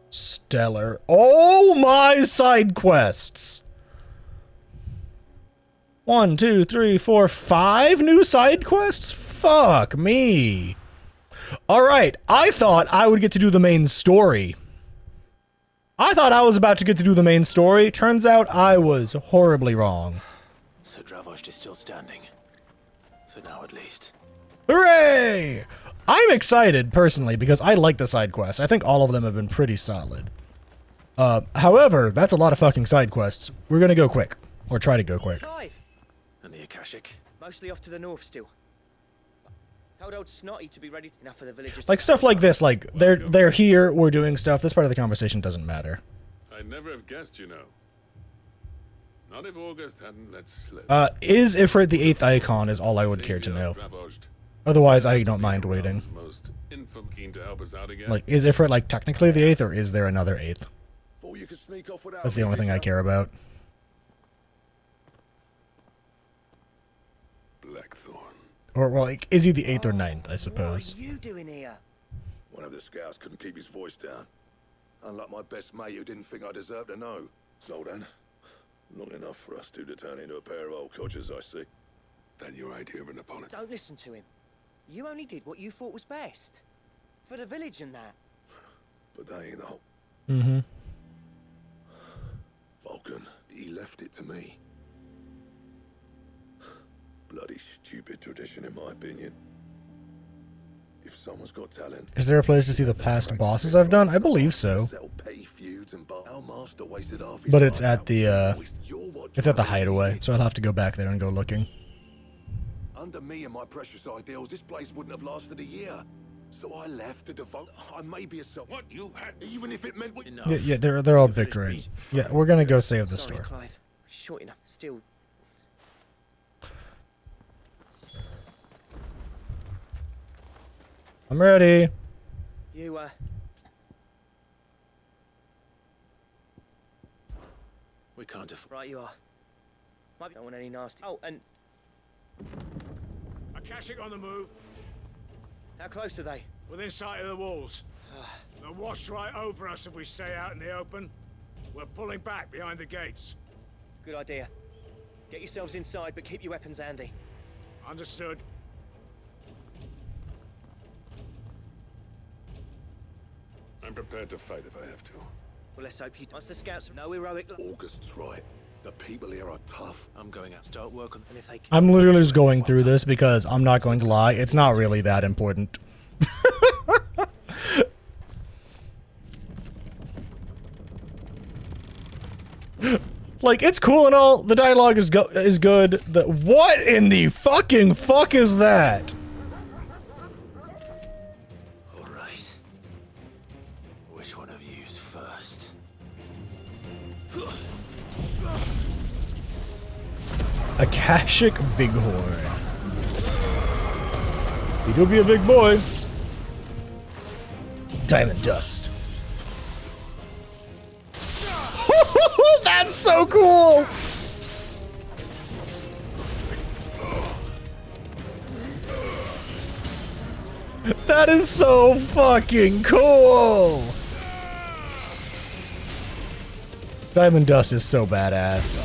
stellar. Oh my side quests! 1, 2, 3, 4, 5 new side quests? Fuck me. Alright, I thought I would get to do the main story. I thought I was about to get to do the main story. Turns out I was horribly wrong. So Dravost is still standing. For now, at least. Hooray! I'm excited, personally, because I like the side quests. I think all of them have been pretty solid. However, that's a lot of fucking side quests. We're gonna go quick. Or try to go quick. Clive! And the Akashic? Mostly off to the north still. Told old Snotty to be ready enough for the villagers. Like, stuff like this, like, they're here, we're doing stuff. This part of the conversation doesn't matter. I'd never have guessed, you know. Not if August hadn't let slip. Is Ifrit the 8th icon is all I would care to know. Otherwise, I don't mind waiting. Most keen to help us out again. Like, is Ifrit, like, technically the 8th, or is there another 8th? Thought you could sneak off without That's the only thing I care about. Blackthorn. Or, well, like, is he the 8th or 9th, I suppose? What are you doing here? One of the scouts couldn't keep his voice down. Unlike my best mate who didn't think I deserved to know. So then, not enough for us two to turn into a pair of old codgers, I see. Then your idea of an apology. Don't listen to him. You only did what you thought was best. For the village and that. But that ain't the whole... Mm-hmm. Vulcan, he left it to me. Bloody stupid tradition, in my opinion. If someone's got talent... Is there a place to see the past bosses I've done? I believe so. But it's at the, it's at the hideaway, so I'll have to go back there and go looking. Under me and my precious ideals, this place wouldn't have lasted a year. So I left to devote... I may be a self... What you had... Even if it meant... Yeah, they're all bickering. Yeah, we're gonna go save the store. Clive. Short enough. Still... I'm ready. You, We can't afford... Right, you are. Might be... Don't want any nasty... Oh, and... Akashic on the move. How close are they? Within sight of the walls. They'll wash right over us if we stay out in the open. We're pulling back behind the gates. Good idea. Get yourselves inside, but keep your weapons handy. Understood. I'm prepared to fight if I have to. Well, let's hope you... Once the scouts know heroic... August's right. The people here are tough. I'm going out. Start work on... And if they... I'm literally just going through this because I'm not going to lie, it's not really that important. Like, it's cool and all, the dialogue is good. What in the fucking fuck is that? Alright. Which one of you's first? Akashic Bighorn. He do be a big boy. Diamond Dust. That's so cool! That is so fucking cool! Diamond Dust is so badass.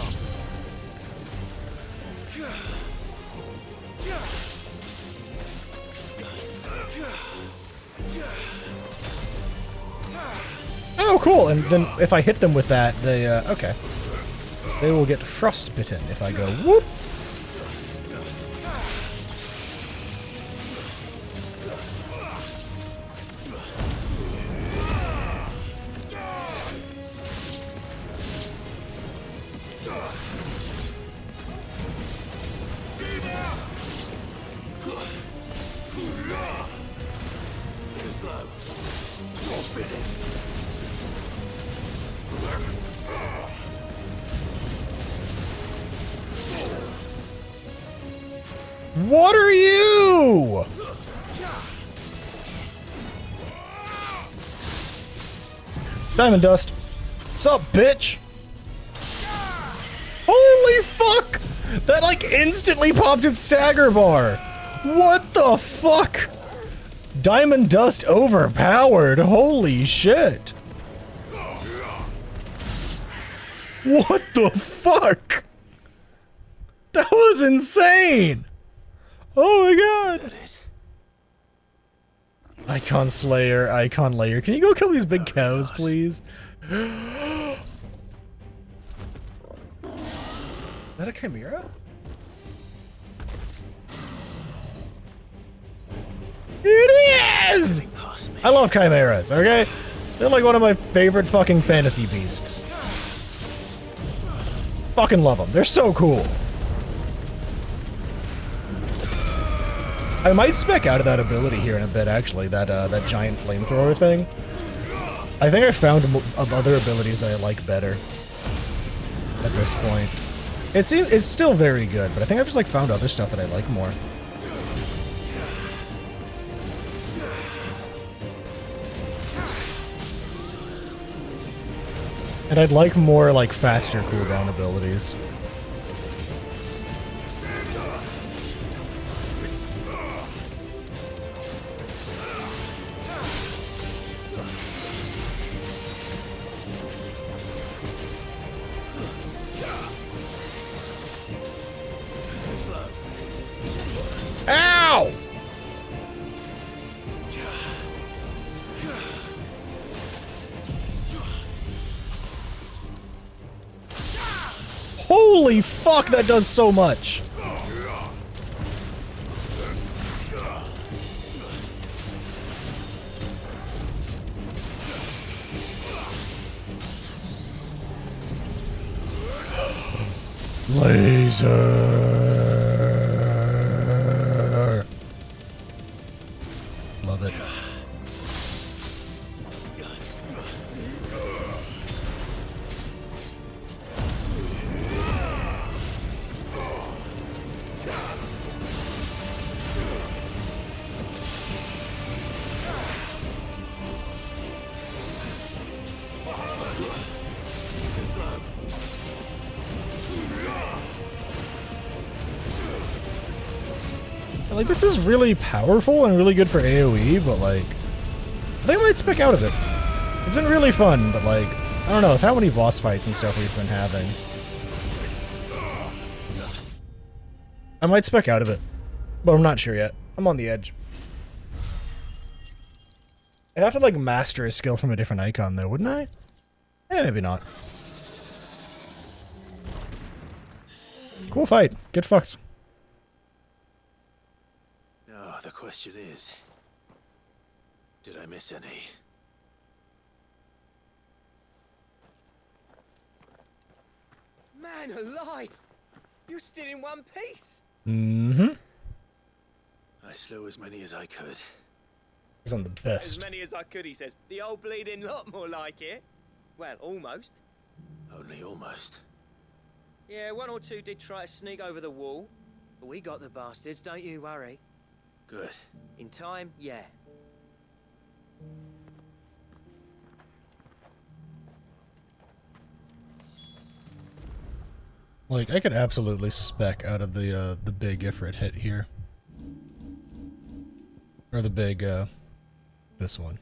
cool. And then if I hit them with that, they, okay. They will get frostbitten if I go whoop. What are you? Diamond Dust. Sup, bitch? Holy fuck! That like instantly popped its stagger bar. What the fuck? Diamond Dust overpowered. Holy shit. What the fuck? That was insane. Oh my god. Icon Slayer, Icon Layer. Can you go kill these big cows, please? Is that a chimera? It is! I love chimeras, okay? They're like one of my favorite fucking fantasy beasts. Fucking love them. They're so cool. I might spec out of that ability here in a bit, actually. That giant flamethrower thing. I think I found other abilities that I like better at this point. It's still very good, but I think I've just like found other stuff that I like more. And I'd like more like faster cooldown abilities. Ow! Holy fuck, that does so much. Laser. Love it. Like, this is really powerful and really good for AoE, but like, I think I might spec out of it. It's been really fun, but like, I don't know, with how many boss fights and stuff we've been having. I might spec out of it, but I'm not sure yet. I'm on the edge. I'd have to like master a skill from a different icon though, wouldn't I? Eh, maybe not. Cool fight. Get fucked. The question is, did I miss any? Man alive! You're still in one piece! Mm-hmm. I slew as many as I could. He's on the best. As many as I could, he says. The old bleeding lot, more like it. Well, almost. Only almost. Yeah, one or two did try to sneak over the wall. But we got the bastards, don't you worry. Good. In time, yeah. Like, I could absolutely spec out of the big Ifrit hit here. Or the big, this one.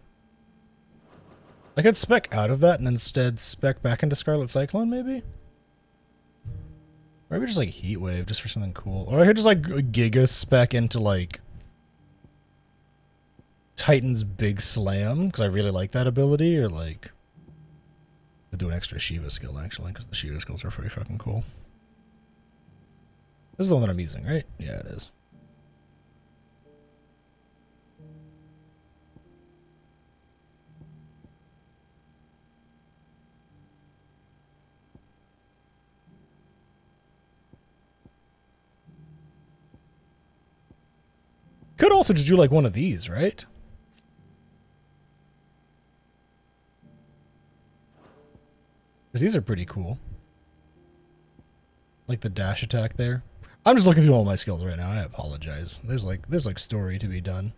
I could spec out of that and instead spec back into Scarlet Cyclone, maybe? Or maybe just, like, Heat Wave, just for something cool. Or I could just, like, Giga spec into, like, Titan's Big Slam, because I really like that ability, or, like, I'll do an extra Shiva skill, actually, because the Shiva skills are pretty fucking cool. This is the one that I'm using, right? Yeah, it is. Could also just do like one of these, right? Because these are pretty cool. Like the dash attack there. I'm just looking through all my skills right now. I apologize. There's like story to be done.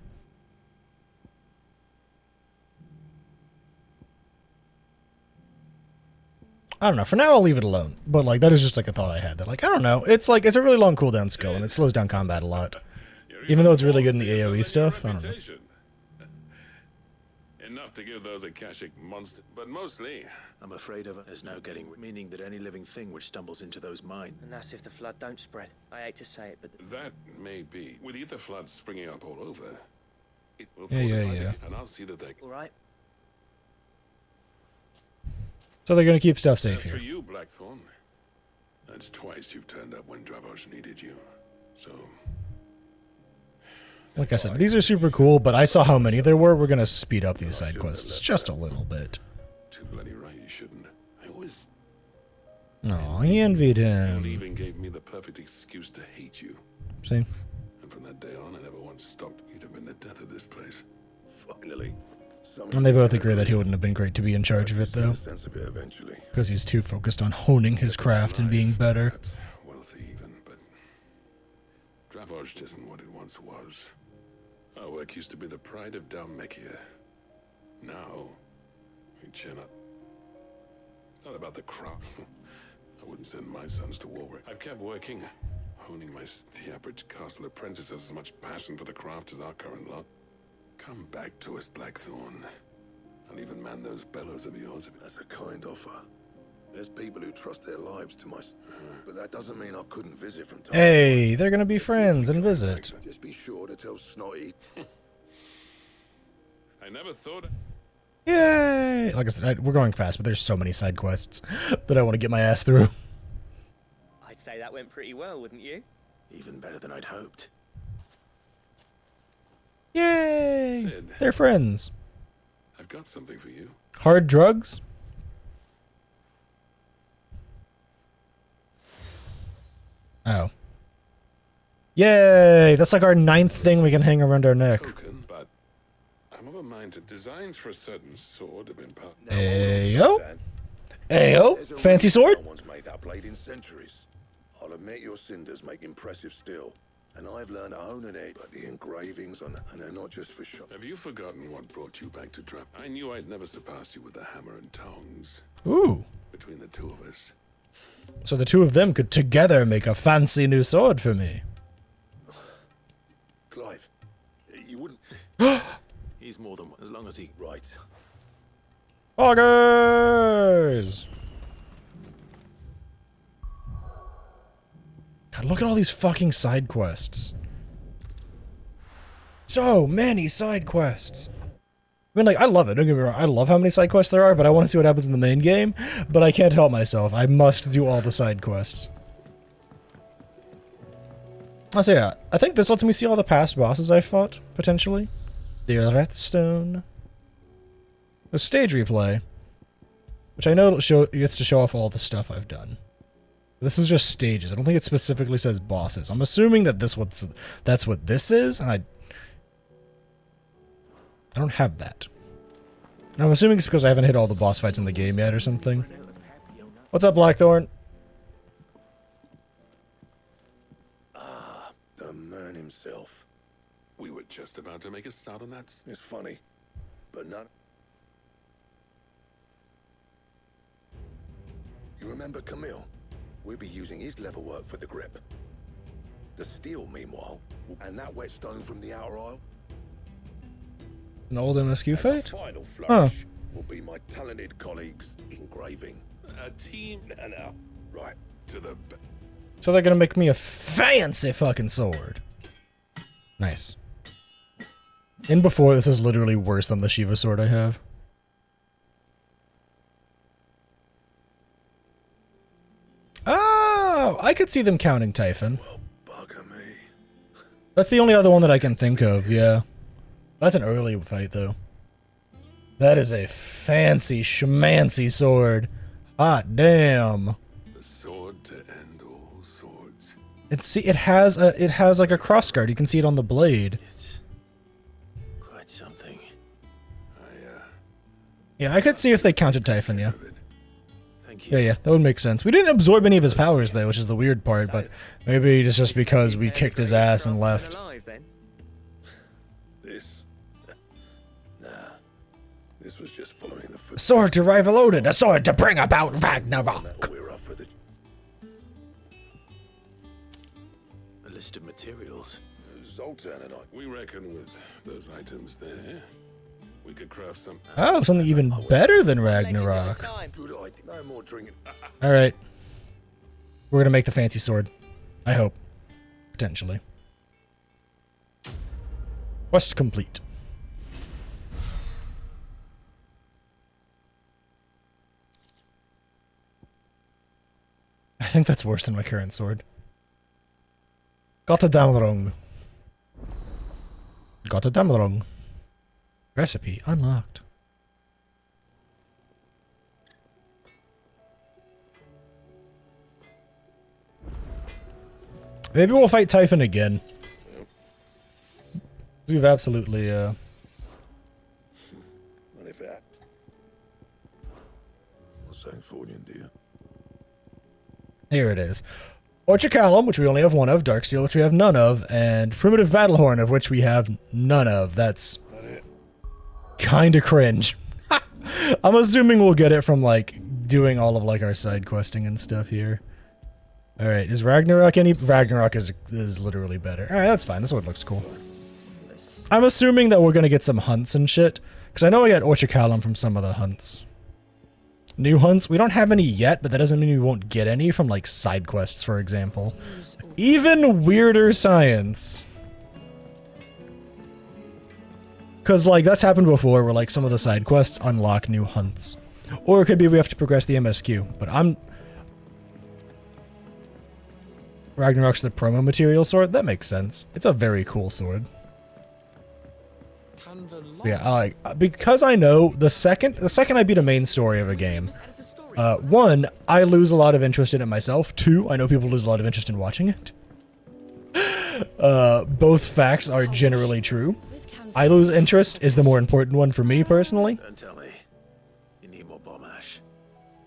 I don't know. For now, I'll leave it alone. But like that is just like a thought I had. That like I don't know. It's like it's a really long cooldown skill and it slows down combat a lot. Even though it's really good in the AoE stuff. I don't know. Enough to give those Akashic monster, but mostly, I'm afraid of it. There's no getting, meaning that any living thing which stumbles into those mines. And that's if the flood don't spread. I hate to say it, but that may be. With ether floods springing up all over, it will Yeah. and I'll see that they. all right. So they're gonna keep stuff safe As here. for you, Blackthorn, that's twice you've turned up when Dravosh needed you. So. Like I said, these are super cool, but I saw how many there were. We're gonna speed up these side quests just a little bit. Too bloody right you shouldn't. I always. No, he envied him. Leaving gave me the perfect excuse to hate you. See? And from that day on, I never once stopped. You'd have been the death of this place. Finally. And they both agree that he wouldn't have been great to be in charge of it, though. Because he's too focused on honing his craft and being better. Perhaps wealthy even, but Dravosh isn't what it once was. Our work used to be the pride of Dalmekia. Now, we cannot. It's not about the crop. I wouldn't send my sons to war. I've kept working, honing the average castle apprentice has as much passion for the craft as our current lot. Come back to us, Blackthorn. I'll even man those bellows of yours. That's a kind offer. There's people who trust their lives to my... But that doesn't mean I couldn't visit from time to time. Hey, they're gonna be friends and visit. Just be sure to tell Snotty. I never thought... Yay! Like I said, we're going fast, but there's so many side quests that I want to get my ass through. I'd say that went pretty well, wouldn't you? Even better than I'd hoped. Yay! Sid. They're friends. I've got something for you. Hard drugs? Oh. Yay! That's like our 9th thing we can hang around our neck. Token, but I'm of a mind that designs for a certain sword have been part. Ayo? Ayo? Fancy sword? No one's made that blade in centuries. I'll admit your cinders make impressive steel. And I've learned to hone an edge, but the engravings on and they're not just for show. Have you forgotten what brought you back to Drap? I knew I'd never surpass you with the hammer and tongs. Ooh. Between the two of us. So the two of them could together make a fancy new sword for me. Clive, you wouldn't... He's more than one, as long as he... Right. Augers! God, look at all these fucking side quests. So many side quests. I mean, like, I love it. Don't get me wrong. I love how many side quests there are, but I want to see what happens in the main game. But I can't help myself. I must do all the side quests. So yeah, I think this lets me see all the past bosses I fought, potentially. The Redstone. The stage replay. Which I know gets to show off all the stuff I've done. This is just stages. I don't think it specifically says bosses. I'm assuming that that's what this is, and I don't have that. And I'm assuming it's because I haven't hit all the boss fights in the game yet or something. What's up, Blackthorn? Ah, the man himself. We were just about to make a start on that. It's funny, but not... You remember Camille? We'll be using his leather work for the grip. The steel, meanwhile, and that whetstone from the outer aisle. An old MSQ fight? Final flourish will be my talented colleagues engraving. A team. No. Right. To the... So they're gonna make me a fancy fucking sword. Nice. In before, this is literally worse than the Shiva sword I have. I could see them counting Typhon. Bugger me. That's the only other one that I can think of, yeah. That's an early fight, though. That is a fancy schmancy sword. Hot damn. The sword to end all swords. And see, it has like a crossguard. You can see it on the blade. It's quite something. Yeah, I could see if they counted Typhon, yeah. Thank you. Yeah, that would make sense. We didn't absorb any of his powers, though, which is the weird part, but maybe it's just because we kicked his ass and left. This... Nah. This was just following the A foot. sword to rival Odin, a sword to bring about Ragnarok. We're off with it. A list of materials. Zoltan and I. We reckon with those items there, we could craft some. Oh, something even better than Ragnarok. Good idea. No more drinking. Alright. We're gonna make the fancy sword. I hope. Potentially. Quest complete. I think that's worse than my current sword. Got it down wrong. Got it down wrong. Recipe unlocked. Maybe we'll fight Typhon again. We've absolutely, What if that? What's Sancthornian, dear? Here it is. Orchicalum, which we only have one of, Darksteel, which we have none of, and Primitive Battlehorn, of which we have none of. That's kinda cringe. I'm assuming we'll get it from, like, doing all of, like, our side questing and stuff here. Alright, is Ragnarok any... Ragnarok is literally better. Alright, that's fine. This one looks cool. I'm assuming that we're gonna get some hunts and shit, because I know I got Orchicalum from some of the hunts. New hunts? We don't have any yet, but that doesn't mean we won't get any from, like, side quests, for example. Even weirder science. Because, like, that's happened before, where, like, some of the side quests unlock new hunts. Or it could be we have to progress the MSQ, but I'm... Ragnarok's the promo material sword? That makes sense. It's a very cool sword. Yeah, because I know the second I beat a main story of a game, one, I lose a lot of interest in it myself. Two, I know people lose a lot of interest in watching it. Both facts are generally true. I lose interest is the more important one for me personally. Don't tell me. You need more bomb ash.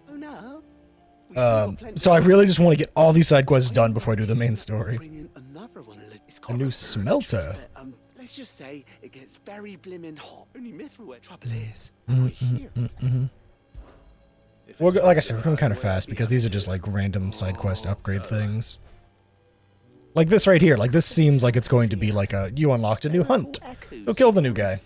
Oh no. So I really just want to get all these side quests done before I do the main story. Bring in another one. A new smelter. Let's just say it gets very blimmin' hot. Only Mithril trouble is. Well, like I said, we're going kind of fast because these are just like random side quest upgrade things. Like this right here, like this seems like it's going to be like a, you unlocked a new hunt. Go kill the new guy.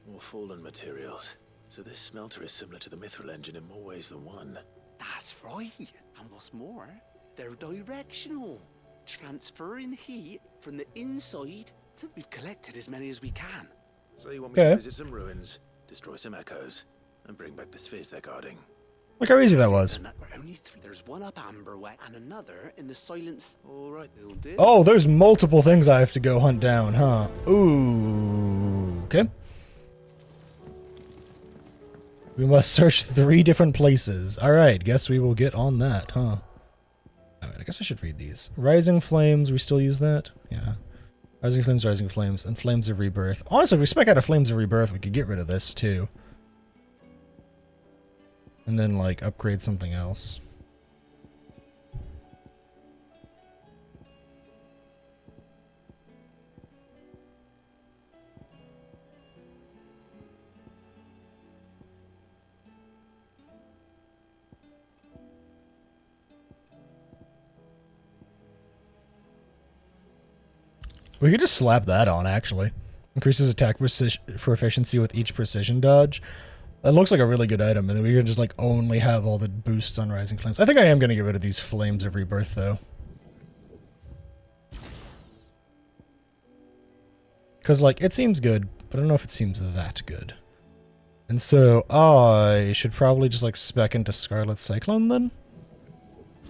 More fallen materials. So this smelter is similar to the Mithril engine in more ways than one. That's right. And what's more, they're directional. Transferring heat from the inside to... We've collected as many as we can. So you want me to visit some ruins, destroy some echoes, and bring back the spheres they're guarding? Look how easy that was. There's one up Amberway and another in the silence. All right, will do. Oh, there's multiple things I have to go hunt down, huh? Ooh, okay. We must search 3 different places. Alright, guess we will get on that, huh? Alright, I guess I should read these. Rising Flames, we still use that? Yeah. Rising Flames, and Flames of Rebirth. Honestly, if we spec out a Flames of Rebirth, we could get rid of this, too. And then, like, upgrade something else. We could just slap that on, actually. Increases attack for efficiency with each precision dodge. That looks like a really good item, and then we can just, like, only have all the boosts on Rising Flames. I think I am going to get rid of these Flames of Rebirth, though. Because, like, it seems good, but I don't know if it seems that good. And so, I should probably just, like, spec into Scarlet Cyclone, then?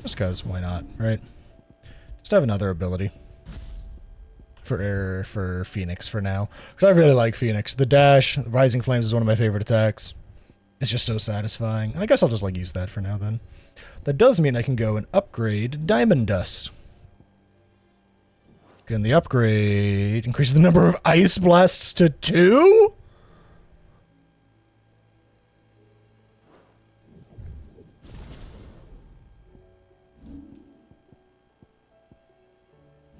Just because, why not, right? Just have another ability for Phoenix for now, because I really like Phoenix. The dash, Rising Flames is one of my favorite attacks. It's just so satisfying. And I guess I'll just like use that for now then. That does mean I can go and upgrade Diamond Dust. Again, the upgrade increases the number of Ice Blasts to 2?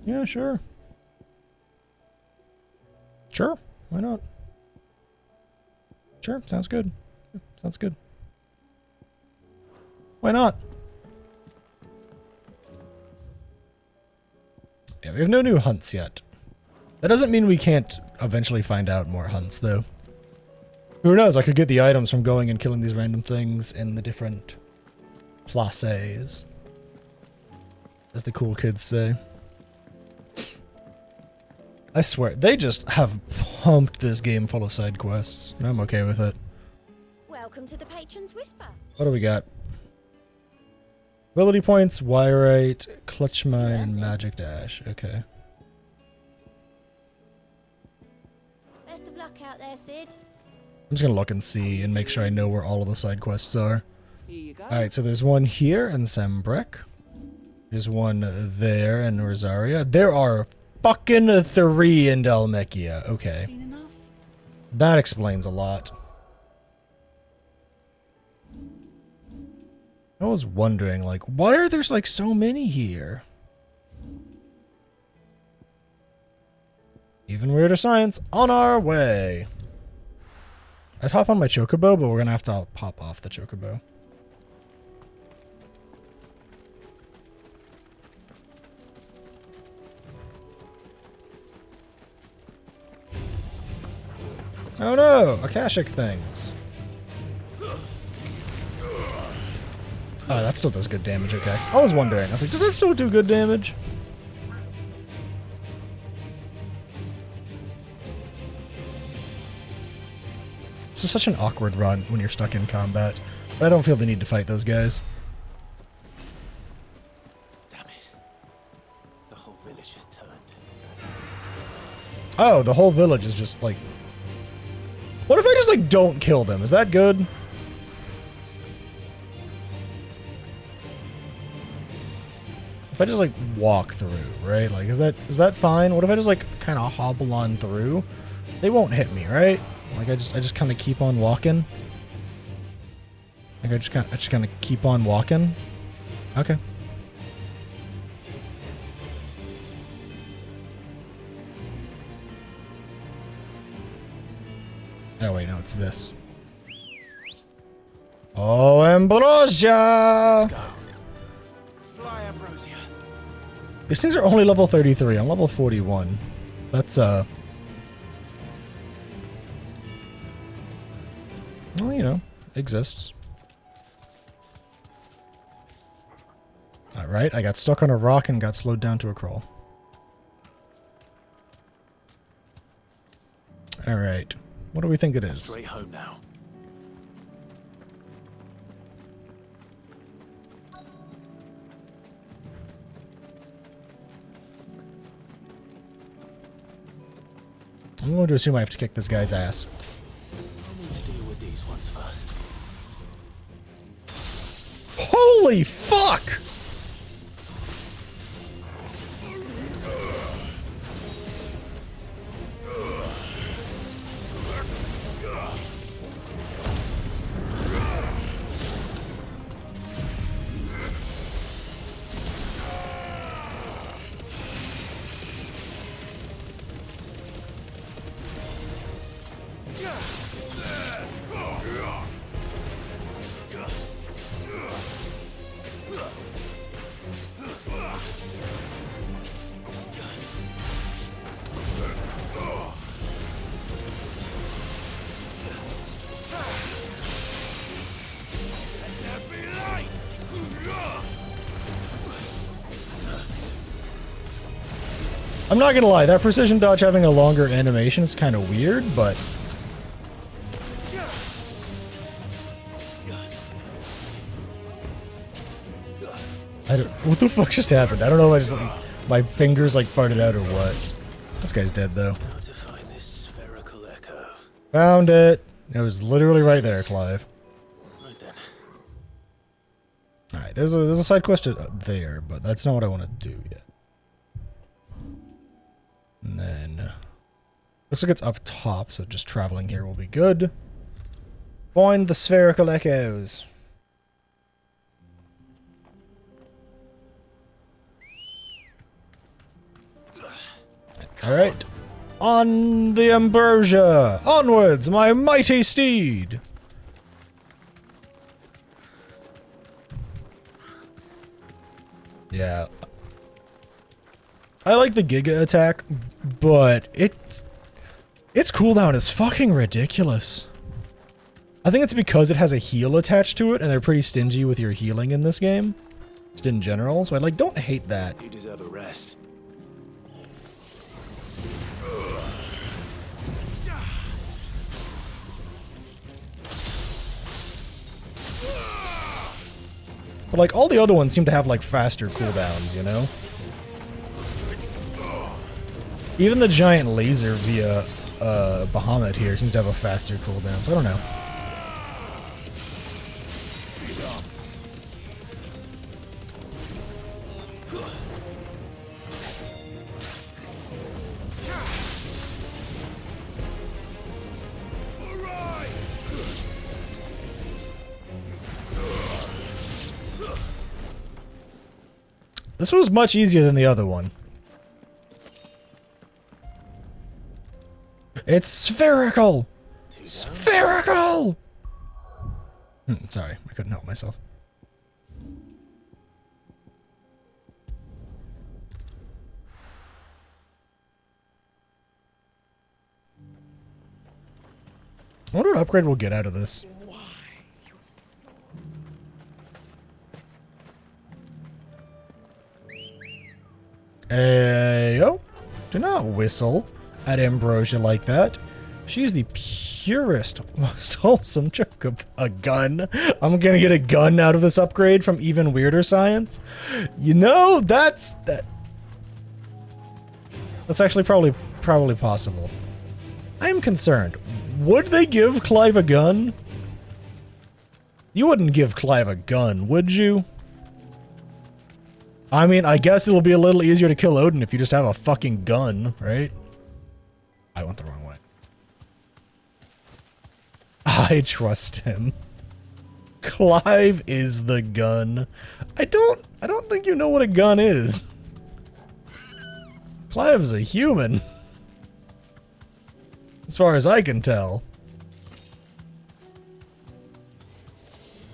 Yeah, sure. Sure, why not? Sure, sounds good. Sounds good. Why not? Yeah, we have no new hunts yet. That doesn't mean we can't eventually find out more hunts, though. Who knows, I could get the items from going and killing these random things in the different places, as the cool kids say. I swear, they just have pumped this game full of side quests, and I'm okay with it. Welcome to the Patron's Whisper. What do we got? Ability points, Wyrite, Clutch Mine, and Magic Dash. Okay. Best of luck out there, Sid. I'm just gonna look and see and make sure I know where all of the side quests are. Alright, so there's one here in Sambrek. There's one there in Rosaria. There are fucking 3 in Dhalmekia. Okay. That explains a lot. I was wondering, like, why are there, like, so many here? Even weirder science, on our way! I'd hop on my chocobo, but we're gonna have to pop off the chocobo. Oh no! Akashic things. Oh, that still does good damage, okay. I was wondering. I was like, does that still do good damage? This is such an awkward run when you're stuck in combat. But I don't feel the need to fight those guys. Damn it. The whole village has turned. Oh, the whole village is just like... What if I just like don't kill them? Is that good? If I just like walk through, right? Like, is that fine? What if I just like kind of hobble on through? They won't hit me, right? Like I just kind of keep on walking. Like I just kind of keep on walking. Okay. Oh wait, no, it's this. Oh, Ambrosia! Fly, Ambrosia. These things are only level 33. I'm level 41. That's, well, you know, exists. Alright, I got stuck on a rock and got slowed down to a crawl. Alright. What do we think it is? Straight home now. I'm going to assume I have to kick this guy's ass. I need to deal with these ones first. Holy fuck! I'm not gonna lie, that precision dodge having a longer animation is kind of weird, but... what the fuck just happened? I don't know if I just like, My fingers like farted out or what? This guy's dead though. How to find this spherical echo? Found it. It was literally right there, Clive. Right then. All right, there's a side quest there, but that's not what I want to do yet. And then looks like it's up top, so just traveling here will be good. Find the spherical echoes. Alright. On the ambrosia! Onwards, my mighty steed! Yeah. I like the Giga attack, but its cooldown is fucking ridiculous. I think it's because it has a heal attached to it, and they're pretty stingy with your healing in this game. Just in general, so I like don't hate that. You deserve a rest. But like all the other ones seem to have like faster cooldowns, you know? Even the giant laser via Bahamut here seems to have a faster cooldown, so I don't know. This was much easier than the other one. It's spherical! Spherical! Sorry, I couldn't help myself. I wonder what upgrade we'll get out of this. Ayo. Do not whistle at Ambrosia like that. She is the purest, most wholesome joke of a gun. I'm gonna get a gun out of this upgrade from even weirder science. You know, that's actually probably possible. I am concerned. Would they give Clive a gun? You wouldn't give Clive a gun, would you? I mean, I guess it'll be a little easier to kill Odin if you just have a fucking gun, right? I went the wrong way. I trust him. Clive is the gun. I don't think you know what a gun is. Clive is a human. As far as I can tell.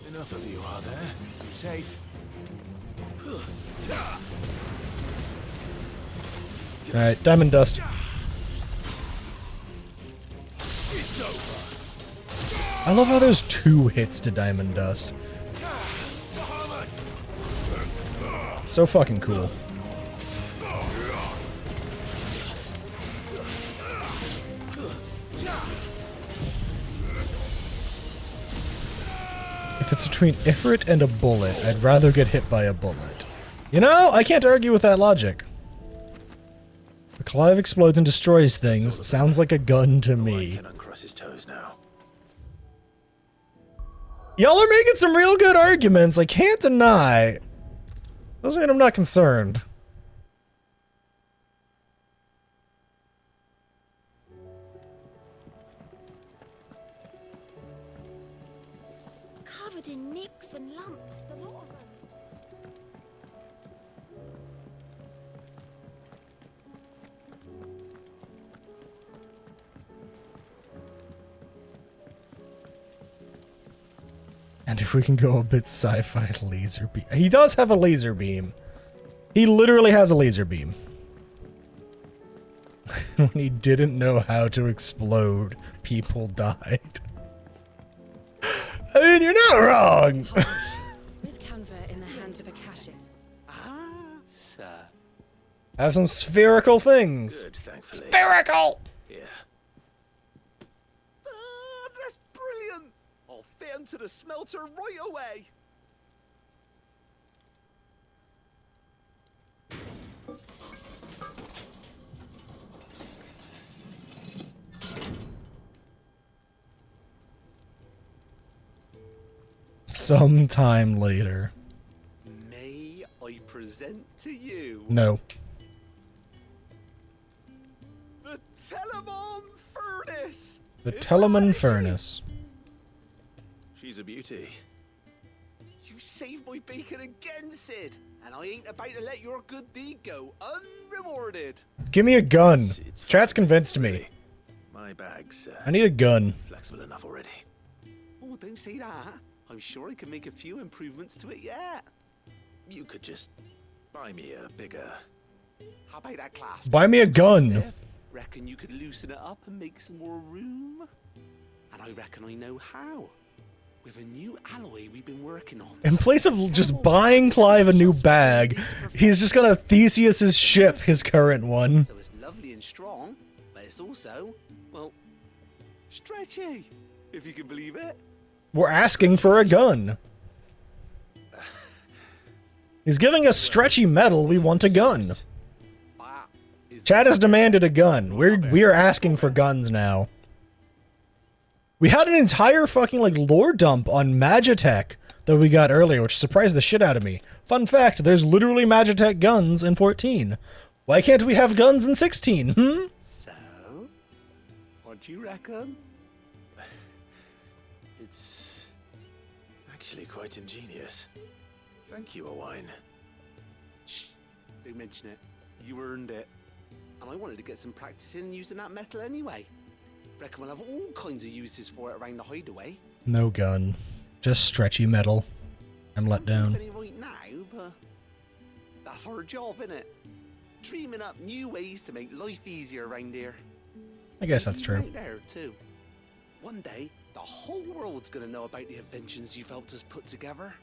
Enough of you, are there? Safe. Alright, Diamond Dust. I love how there's 2 hits to Diamond Dust. So fucking cool. If it's between Ifrit and a bullet, I'd rather get hit by a bullet. You know, I can't argue with that logic. The Clive explodes and destroys things. Sounds like a gun to me. Uncross his toes now. Y'all are making some real good arguments, I can't deny. Doesn't mean I'm not concerned. Covered in nicks and lumps, the lot of them. And if we can go a bit sci-fi, laser beam. He does have a laser beam. He literally has a laser beam. When he didn't know how to explode, people died. I mean, you're not wrong. With Canva in the hands of a cashier. Sir. Have some spherical things. Good, thankfully. Spherical! Yeah. That's brilliant! I'll fit him to the smelter right away. sometime later. May I present to you No. the Telemon Furnace? The Telemon Furnace. She's a beauty. You saved my bacon again, Sid, and I ain't about to let your good deed go unrewarded. Give me a gun. Chat's convinced me. My bag's I need a gun. flexible enough already. Oh, don't say that. I'm sure I can make a few improvements to it yet. You could just buy me a bigger... How about that class? Buy me a gun. Reckon you could loosen it up and make some more room? And I reckon I know how. With a new alloy we've been working on. In place of just buying Clive a new bag, he's just gonna Theseus his ship, his current one. So it's lovely and strong, but it's also, well, stretchy, if you can believe it. We're asking for a gun. He's giving us stretchy metal, we want a gun. Chad has demanded a gun. We are asking for guns now. We had an entire fucking like lore dump on Magitech that we got earlier, which surprised the shit out of me. Fun fact, there's literally Magitech guns in 14. Why can't we have guns in 16, So, what do you reckon? It's actually quite ingenious. Thank you, Owain. Shh, don't mention it. You earned it. And I wanted to get some practice in using that metal anyway. Reckon we'll have all kinds of uses for it around the hideaway. No gun. Just stretchy metal. I'm let down. Any right now, but that's our job, innit? Dreaming up new ways to make life easier around here. I guess that's Maybe true. right there too. One day, the whole world's gonna know about the inventions you've helped us put together.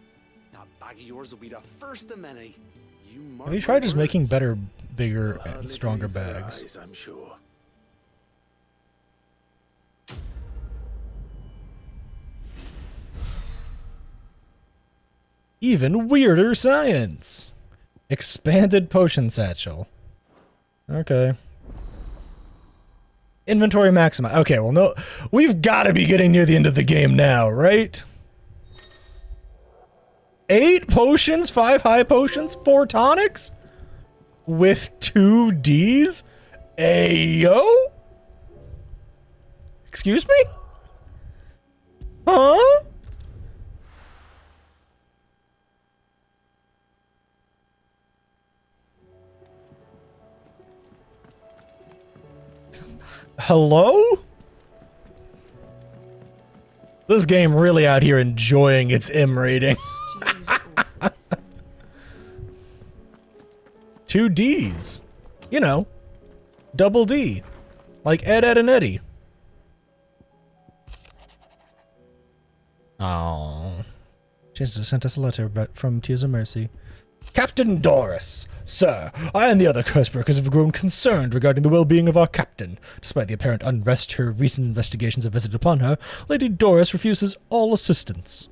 That bag of yours will be the first of many. You mark Have you my tried just making words. better, bigger, Hardly and stronger believe their bags? eyes, I'm sure. Even weirder science. Expanded potion satchel. Okay. Inventory maxima. Okay, well, no, we've got to be getting near the end of the game now, right? 8 potions, 5 high potions, 4 tonics? With 2 Ds? Ayo? Excuse me? Huh? Hello? This game really out here enjoying its M rating. 2 Ds. You know, double D. Like Ed, Ed, and Eddie. Oh. She just sent us a letter from Tears of Mercy. Captain Doris. Sir, I and the other Cursebrokers have grown concerned regarding the well-being of our captain. Despite the apparent unrest her recent investigations have visited upon her, Lady Doris refuses all assistance.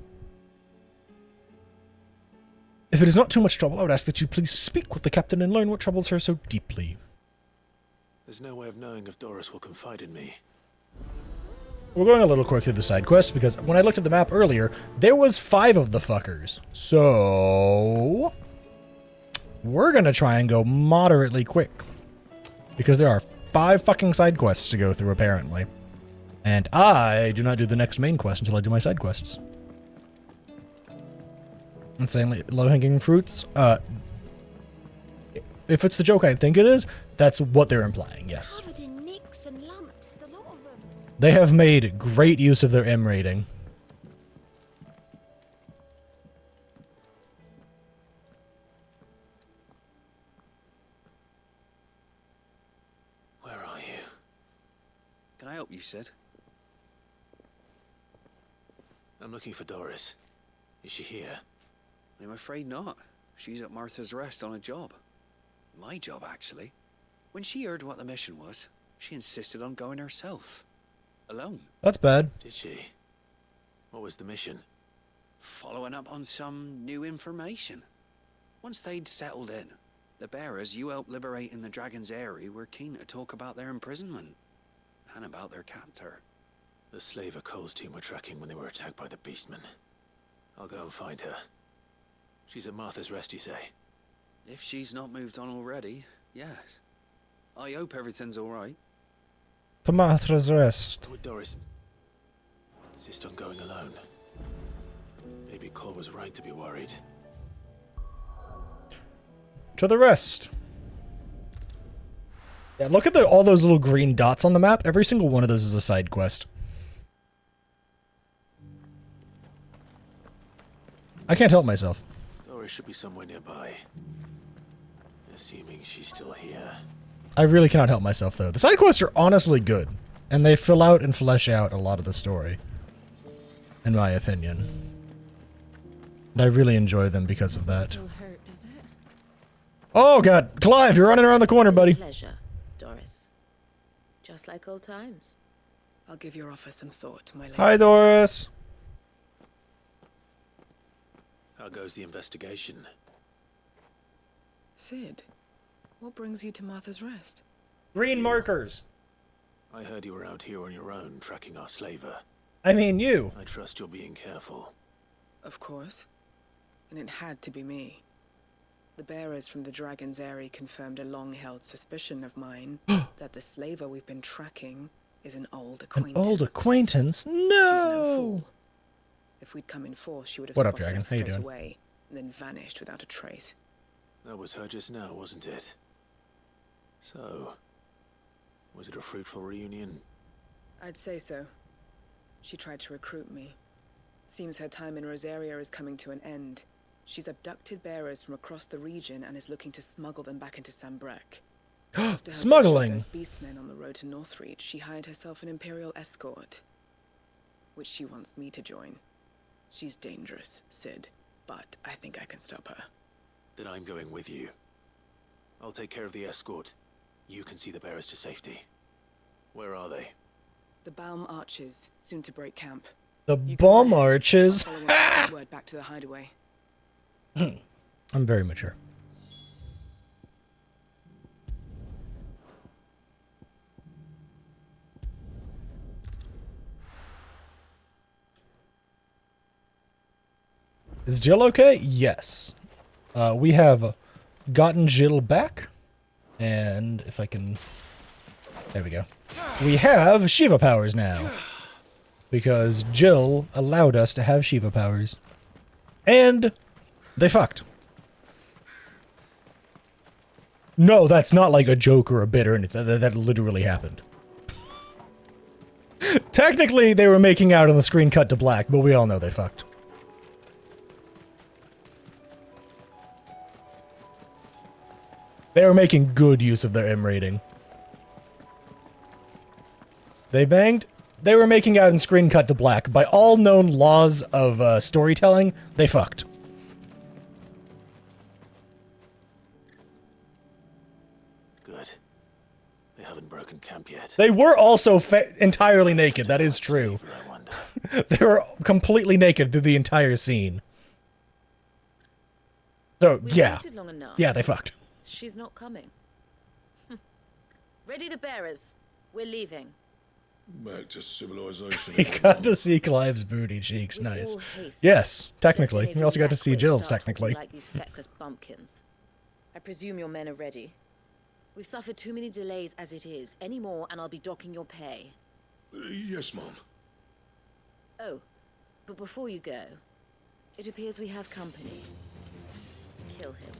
If it is not too much trouble, I would ask that you please speak with the captain and learn what troubles her so deeply. There's no way of knowing if Doris will confide in me. We're going a little quick through the side quest because when I looked at the map earlier, there was 5 of the fuckers. So we're gonna try and go moderately quick because there are 5 fucking side quests to go through apparently, and I do not do the next main quest until I do my side quests. Insanely low-hanging fruits. If it's the joke I think it is, that's what they're implying. Yes. Covered in nicks and lumps, the lot of them. They have made great use of their M rating. Where are you? Can I help you, Sid? I'm looking for Doris. Is she here? I'm afraid not. She's at Martha's Rest on a job. My job, actually. When she heard what the mission was, she insisted on going herself. Alone. That's bad. Did she? What was the mission? Following up on some new information. Once they'd settled in, the bearers you helped liberate in the Dragon's Eyrie were keen to talk about their imprisonment. And about their captor. The slaver Cole's team were tracking when they were attacked by the Beastmen. I'll go and find her. She's at Martha's Rest, you say? If she's not moved on already, yes. I hope everything's all right. To Martha's Rest. Would Doris insist on going alone? Maybe Cole was right to be worried. To the rest. Yeah, look at all those little green dots on the map. Every single one of those is a side quest. I can't help myself. Doris should be somewhere nearby. Assuming she's still here. I really cannot help myself, though. The side quests are honestly good, and they fill out and flesh out a lot of the story, in my opinion. And I really enjoy them because of that. Still hurt, does it? Oh god, Clive, you're running around the corner, buddy. Pleasure, Doris. Just like old times. I'll give your offer some thought, my lady. Hi, Doris. How goes the investigation? Sid, what brings you to Martha's Rest? Green markers. I heard you were out here on your own, tracking our slaver. I mean you. I trust you're being careful. Of course. And it had to be me. The bearers from the Dragon's Eyrie confirmed a long-held suspicion of mine that the slaver we've been tracking is an old acquaintance. An old acquaintance? No! She's no fool. If we'd come in force, she would have What up, spotted Dragon? us How you straight doing? away, and then vanished without a trace. That was her just now, wasn't it? So, was it a fruitful reunion? I'd say so. She tried to recruit me. Seems her time in Rosaria is coming to an end. She's abducted bearers from across the region and is looking to smuggle them back into Sambrek. After her Smuggling! those beastmen on the road to Northreach, she hired herself an Imperial escort, which she wants me to join. She's dangerous, Sid, but I think I can stop her. Then I'm going with you. I'll take care of the escort. You can see the bearers to safety. Where are they? The Baum Archers, soon to break camp. The bomb arches. Word back to the hideaway. I'm very mature. Is Jill okay? Yes. We have gotten Jill back. And if I can... There we go. We have Shiva powers now. Because Jill allowed us to have Shiva powers. And they fucked. No, that's not like a joke or a bit or anything. That literally happened. Technically, they were making out on the screen cut to black, but we all know they fucked. They were making good use of their M rating. They banged. They were making out in screen cut to black. By all known laws of storytelling, they fucked. Good. They haven't broken camp yet. They were also entirely naked. That is true. They were completely naked through the entire scene. So, yeah. Waited long enough. Yeah, they fucked. She's not coming. Ready the bearers. We're leaving. Back to civilization. We got to see Clive's booty cheeks. Nice. haste. Yes, technically. We also got to see Jill's, technically. Like these feckless bumpkins. I presume your men are ready. We've suffered too many delays as it is. Any more and I'll be docking your pay. Yes, Mom. Oh, but before you go, it appears we have company. Kill him.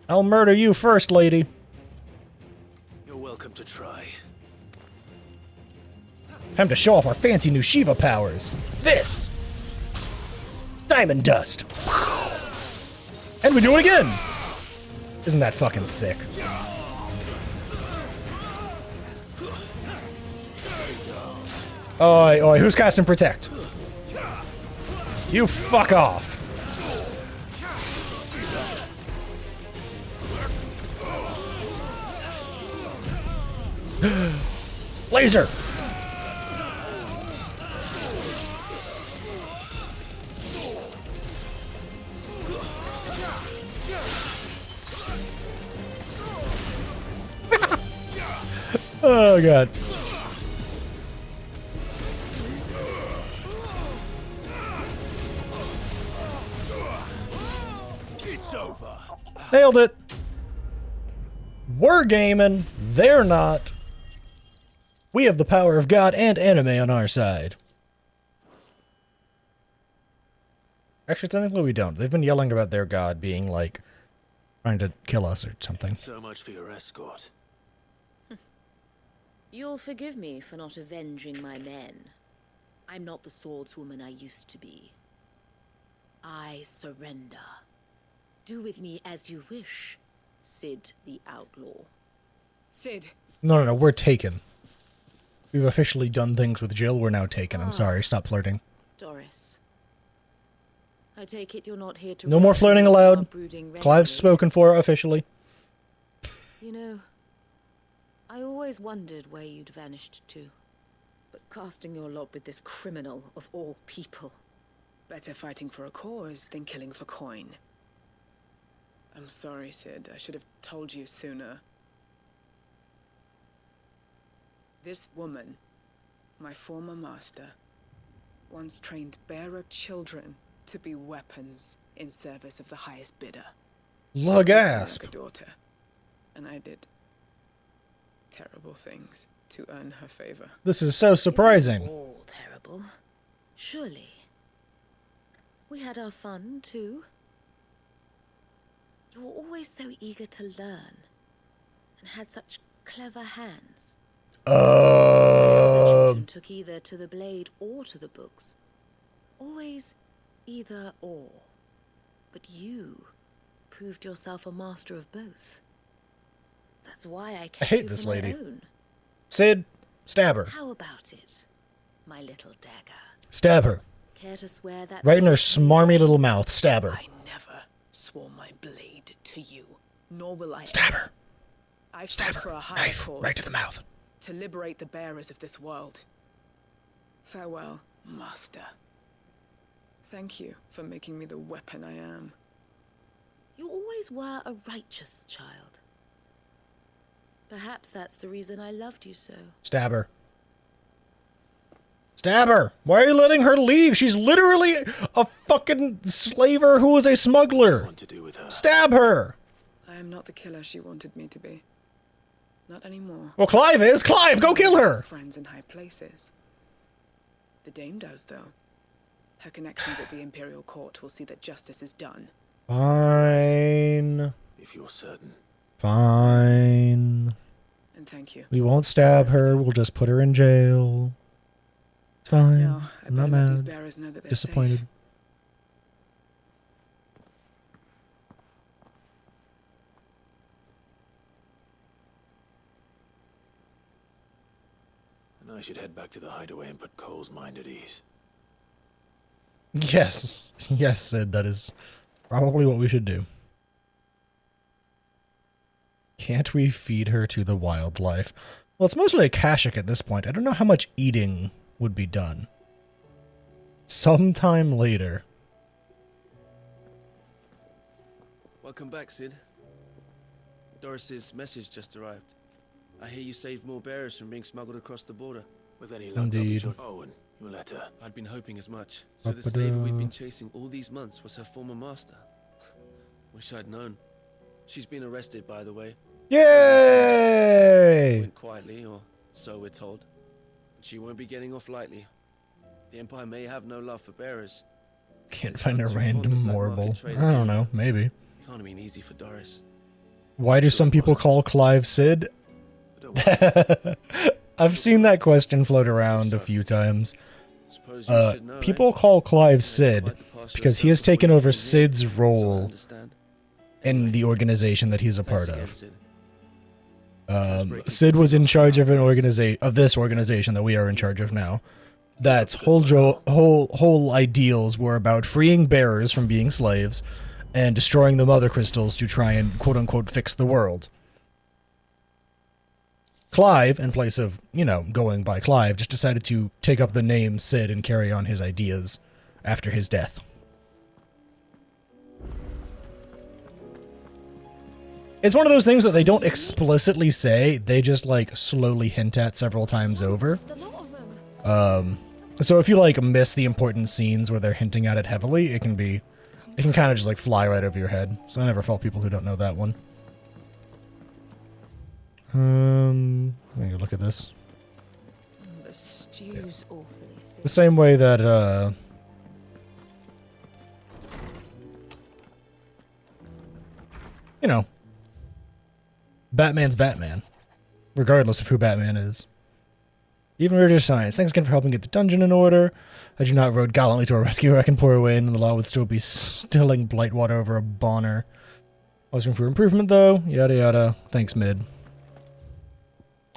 I'll murder you first, lady. You're welcome to try. Time to show off our fancy new Shiva powers. This! Diamond Dust. And we do it again! Isn't that fucking sick? Oi, oi, who's casting Protect? You fuck off. Laser! Oh god. It's over. Nailed it. We're gaming. They're not. We have the power of God and anime on our side. Actually, technically we don't. They've been yelling about their god being, like, trying to kill us or something. So much for your escort. You'll forgive me for not avenging my men. I'm not the swordswoman I used to be. I surrender. Do with me as you wish, Sid the Outlaw. Sid. No, we're taken. We've officially done things with Jill. We're now taken. I'm sorry. Stop flirting. Doris. I take it you're not here to... No more flirting allowed. Clive's spoken for officially. You know, I always wondered where you'd vanished to. But casting your lot with this criminal of all people... Better fighting for a cause than killing for coin. I'm sorry, Sid. I should have told you sooner. This woman, my former master, once trained bearer children to be weapons in service of the highest bidder. Lagasp. Like a daughter, and I did terrible things to earn her favor. This is so surprising. All terrible. Surely. We had our fun, too. You were always so eager to learn, and had such clever hands. Took either to the blade or to the books. Always either or. But you proved yourself a master of both. That's why I kept hate you this for my lady. own. Sid, stab her. How about it, my little dagger? Stab her. Care to swear that Right in her smarmy little mouth. Stab her. I never swore my blade to you, nor will I. Stab her. I Stab fought her. for a higher Knife cause, right to the mouth. to liberate the bearers of this world. Farewell, Master. Thank you for making me the weapon I am. You always were a righteous child. Perhaps that's the reason I loved you so. Stab her. Stab her! Why are you letting her leave? She's literally a fucking slaver who was a smuggler. What to do with her? Stab her! I am not the killer she wanted me to be. Not anymore. Well, Clive is. Clive, go kill her! Friends in high places. The Dame does, though. Her connections at the Imperial Court will see that justice is done. Fine. If you're certain. Fine. And thank you. We won't stab her. We'll just put her in jail. It's fine. No, I'm not let these mad. bearers know that they're Disappointed. safe. And I should head back to the hideaway and put Cole's mind at ease. Yes. Yes, Sid, that is probably what we should do. Can't we feed her to the wildlife? Well, it's mostly a Kashik at this point. I don't know how much eating would be done. Sometime later. Welcome back, Sid. Doris's message just arrived. I hear you saved more bearers from being smuggled across the border. With any luck, Indeed. John Owen, your letter. I'd been hoping as much. So the slaver we'd been chasing all these months was her former master. Wish I'd known. She's been arrested, by the way. Yay! Went quietly, or so we're told. She won't be getting off lightly. The Empire may have no love for bearers. Can't find a random marble. I don't know, maybe. Can't have been easy for Doris. Why do some people call Clive Sid? I've seen that question float around a few times. People call Clive Sid because he has taken over Sid's role in the organization that he's a part of. Sid was in charge of this organization that we are in charge of now. That's whole ideals were about freeing bearers from being slaves and destroying the mother crystals to try and quote unquote fix the world. Clive, in place of, going by Clive, just decided to take up the name Sid and carry on his ideas after his death. It's one of those things that they don't explicitly say, they just, slowly hint at several times over. So if you, miss the important scenes where they're hinting at it heavily, it can be It can kind of just like fly right over your head. So I never fault people who don't know that one. Let me look at this. The stew's awfully thick. The same way that, you know, Batman's Batman, regardless of who Batman is. Even Murder Science, thanks again for helping get the dungeon in order. Had you not rode gallantly to our rescue, I can pour away and the law would still be stilling Blightwater over a bonner. Always room for improvement, though. Yada yada. Thanks, Mid.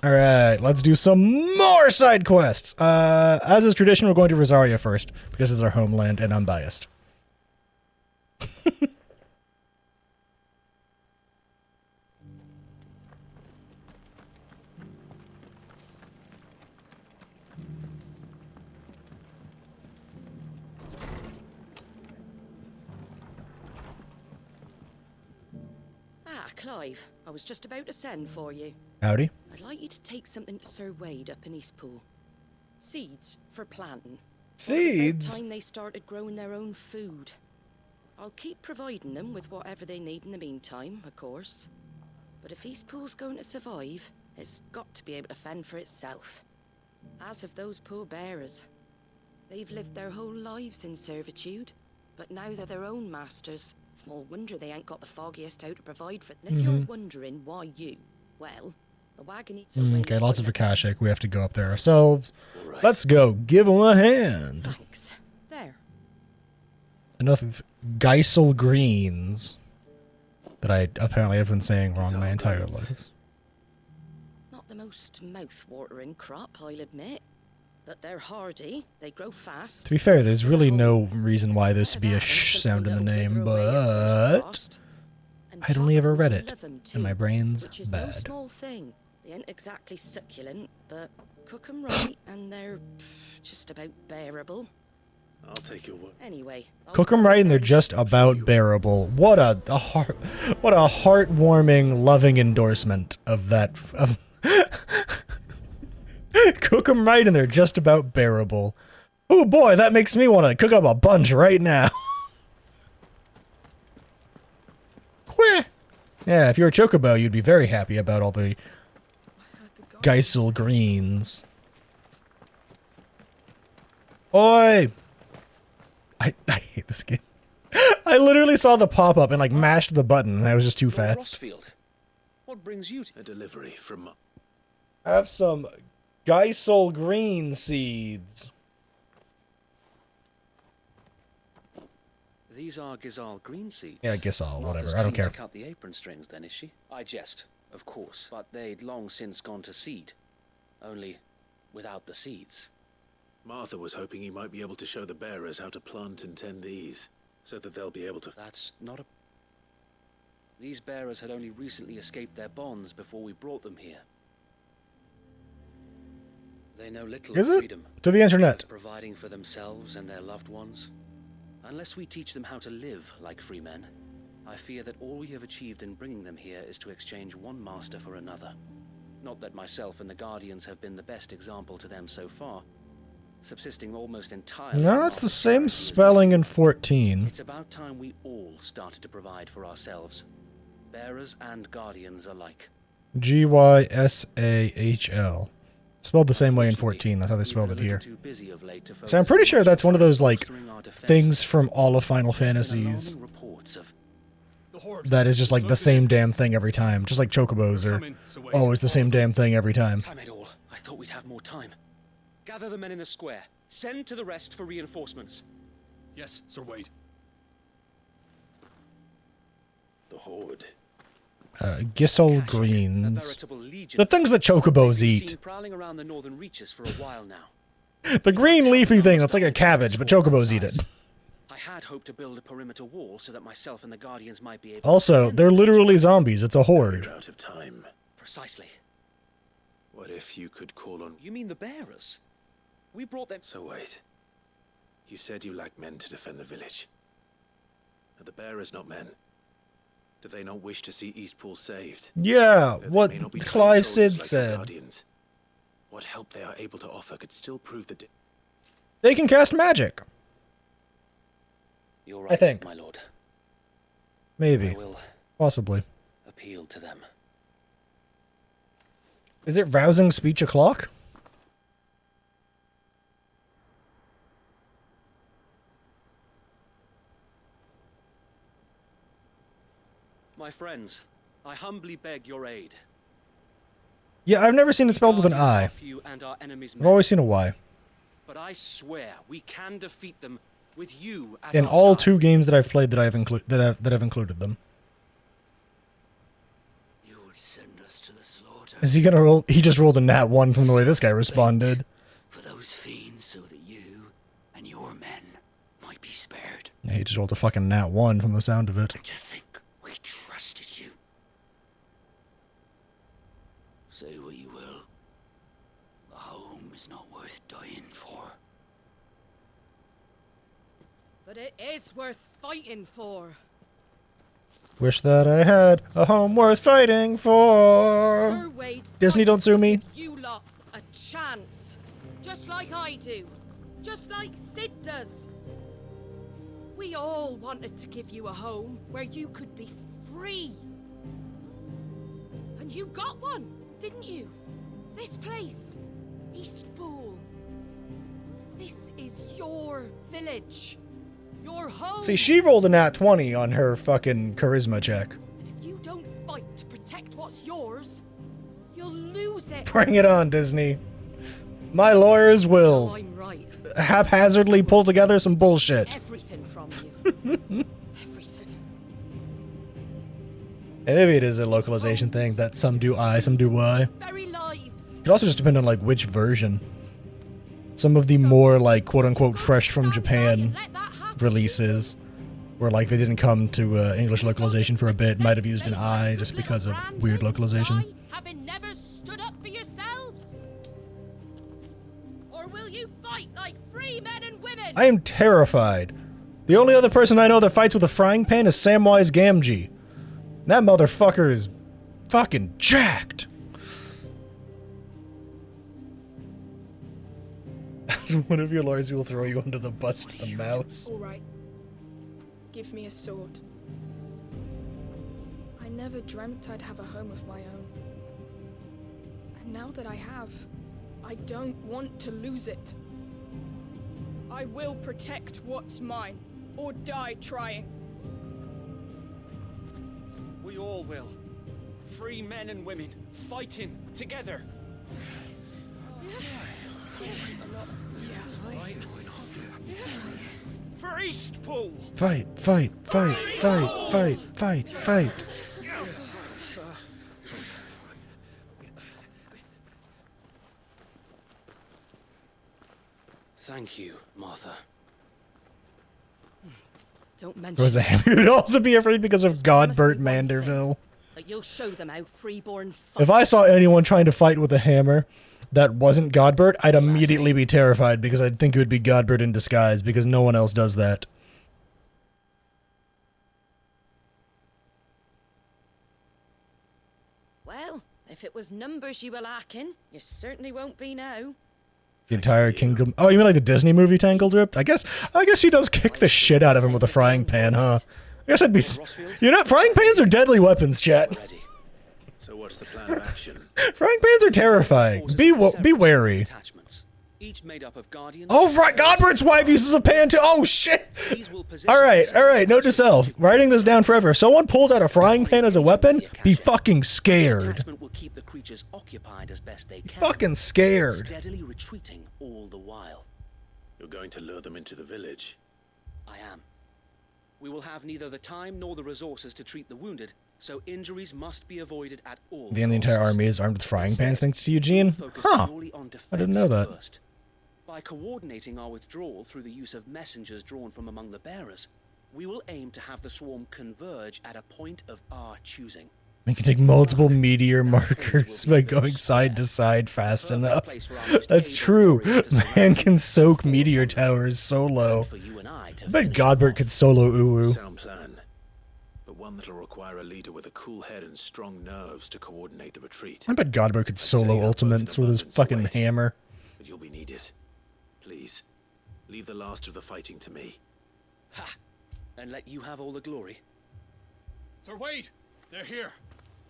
Alright, let's do some more side quests! As is tradition, we're going to Rosaria first, because it's our homeland and I'm biased. Ah, Clive, I was just about to send for you. Howdy. I'd like you to take something to Sir Wade up in Eastpool. Seeds for planting. Seeds? It's about time they started growing their own food. I'll keep providing them with whatever they need in the meantime, of course. But if Eastpool's going to survive, it's got to be able to fend for itself. As have those poor bearers. They've lived their whole lives in servitude, but now they're their own masters. Small wonder they ain't got the foggiest how to provide for them. And if you're wondering why you, well, the wagon eats away. Okay, lots of Akashic. We have to go up there ourselves. Right. Let's go. Give them a hand. Thanks. There. Enough of Geisel greens that I apparently have been saying wrong my entire life. Not the most mouth-watering crop, I'll admit. But they're hardy, they grow fast. To be fair, there's really no reason why there should be a sh sound in the name, but I'd only ever read it, and my brain's which is bad. No small thing. They ain't exactly succulent, but cook 'em right, and they're just about bearable. I'll take your word. Anyway, Cook 'em right, and they're just about bearable. What a heartwarming, loving endorsement of that. Cook 'em right, and they're just about bearable. Oh boy, that makes me want to cook up a bunch right now. Queh. Yeah, if you're a chocobo, you'd be very happy about all the Geisel greens. Oi! I hate this game. I literally saw the pop-up and like mashed the button and I was just too fast. Frostfield, what brings you to a delivery from? Have some Geisel green seeds. These are Gizal green seeds. Yeah, Gizal, whatever. Martha's I don't keen care. To cut the apron strings, then, is she? I jest, of course, but they'd long since gone to seed. Only without the seeds. Martha was hoping he might be able to show the bearers how to plant and tend these, so that they'll be able to. That's not a. These bearers had only recently escaped their bonds before we brought them here. They know little Is of it? freedom. To the internet. Providing for themselves and their loved ones. Unless we teach them how to live like free men, I fear that all we have achieved in bringing them here is to exchange one master for another. Not that myself and the Guardians have been the best example to them so far, subsisting almost entirely. No, it's the same spelling in 14. It's about time we all started to provide for ourselves, bearers and Guardians alike. Gysahl. Spelled the same way in 14. That's how they spelled it here. So I'm pretty sure that's one of those like things from all of Final Fantasies that is just like the same damn thing every time. Just like chocobos are always the same damn thing every time. Time it all. I thought we'd have more time. Gather the men in the square. Send to the rest for reinforcements. Yes, Sir Wade. The Horde. Gisel greens. The things that chocobos eat. Prowling around the northern reaches for a while now. The green leafy thing that's like a cabbage, but chocobos eat it. I had hoped to build a perimeter wall so that myself and the Guardians might be able. Also, they're literally zombies. It's a horde. Out of time. Precisely. What if you could call on? You mean the bearers? We brought them. So wait. You said you lacked men to defend the village. Are the bearers not men? Do they not wish to see Eastpool saved? Yeah, what Clive Sid said. What help they are able to offer could still prove the. They can cast magic. You're I right, think. my lord. Maybe. I will Possibly. appeal to them. Is it rousing speech o'clock? My friends, I humbly beg your aid. Yeah, I've never seen it spelled with an I. You and our enemies' I've always seen a Y. But I swear we can defeat them with you at In our all side. 2 games that I've played that I've included them. You would send us to the slaughter. Is he gonna roll? He just rolled a nat 1 from the way this guy responded. For those fiends so that you and your men might be spared. Yeah, he just rolled a fucking nat 1 from the sound of it. To think we trusted you. Say what you will. A home is not worth dying for. But it is worth fighting for. Wish that I had a home worth fighting for. Sir Wade Disney, don't sue me. you lot a chance. Just like I do. Just like Sid does. We all wanted to give you a home where you could be free. And you got one, didn't you? This place, Eastpool. This is your village. Your home. See, she rolled a nat 20 on her fucking charisma check. If you don't fight to protect what's yours, you'll lose it. Bring it on, Disney. My lawyers will I'm right. haphazardly pull together some bullshit. Everything from you. Everything. And maybe it is a localization thing that some do I, some do Y. Very lives. It could also just depend on like which version. Some of the more like quote unquote fresh from Japan releases, where like they didn't come to English localization for a bit, might have used an I just because of weird localization. Having never stood up for yourselves? Or will you fight like free men and women? I am terrified. The only other person I know that fights with a frying pan is Samwise Gamgee. That motherfucker is fucking jacked. One of your lawyers will throw you under the bus with a mouse. All right. Give me a sword. I never dreamt I'd have a home of my own. And now that I have, I don't want to lose it. I will protect what's mine, or die trying. We all will. Free men and women, fighting together. For Eastpool! Fight, fight, fight, fight, fight, fight, fight. Thank you, Martha. Don't There mention was a hammer. He would also be afraid because of Godbert Manderville. But you'll show them how freeborn If I saw anyone trying to fight with a hammer that wasn't Godbert, I'd immediately be terrified because I'd think it would be Godbert in disguise because no one else does that. Well, if it was numbers you were lacking, you certainly won't be now. The entire kingdom. Oh, you mean like the Disney movie Tangled Ripped? I guess she does kick the shit out of him with a frying pan, huh? I guess I'd be. You know, frying pans are deadly weapons, chat. So what's the plan of action? Frying pans are terrifying. Be wary. Each made up of guardians. Oh, right. Godbert's wife uses a pan too. Oh, shit. All right. Note to self. Writing this down forever. If someone pulls out a frying pan as a weapon, be fucking scared. Will keep the creatures occupied as best they can. Fucking scared. Steadily retreating all the while. You're going to lure them into the village. I am. We will have neither the time nor the resources to treat the wounded, so injuries must be avoided at all. The entire army is armed with frying pans thanks to Eugene? Huh. I didn't know that. First. By coordinating our withdrawal through the use of messengers drawn from among the bearers, we will aim to have the swarm converge at a point of our choosing. We can take multiple meteor markers by going side to side fast enough. That's true. Man can soak meteor towers solo. I bet Godbert could solo Uwu. Sound plan, but one that'll require a leader with a cool head and strong nerves to coordinate the retreat. I bet Godbert could solo ultimates with his fucking hammer. But you'll be needed. Please, leave the last of the fighting to me. Ha! and let you have all the glory? Sir Wade, they're here.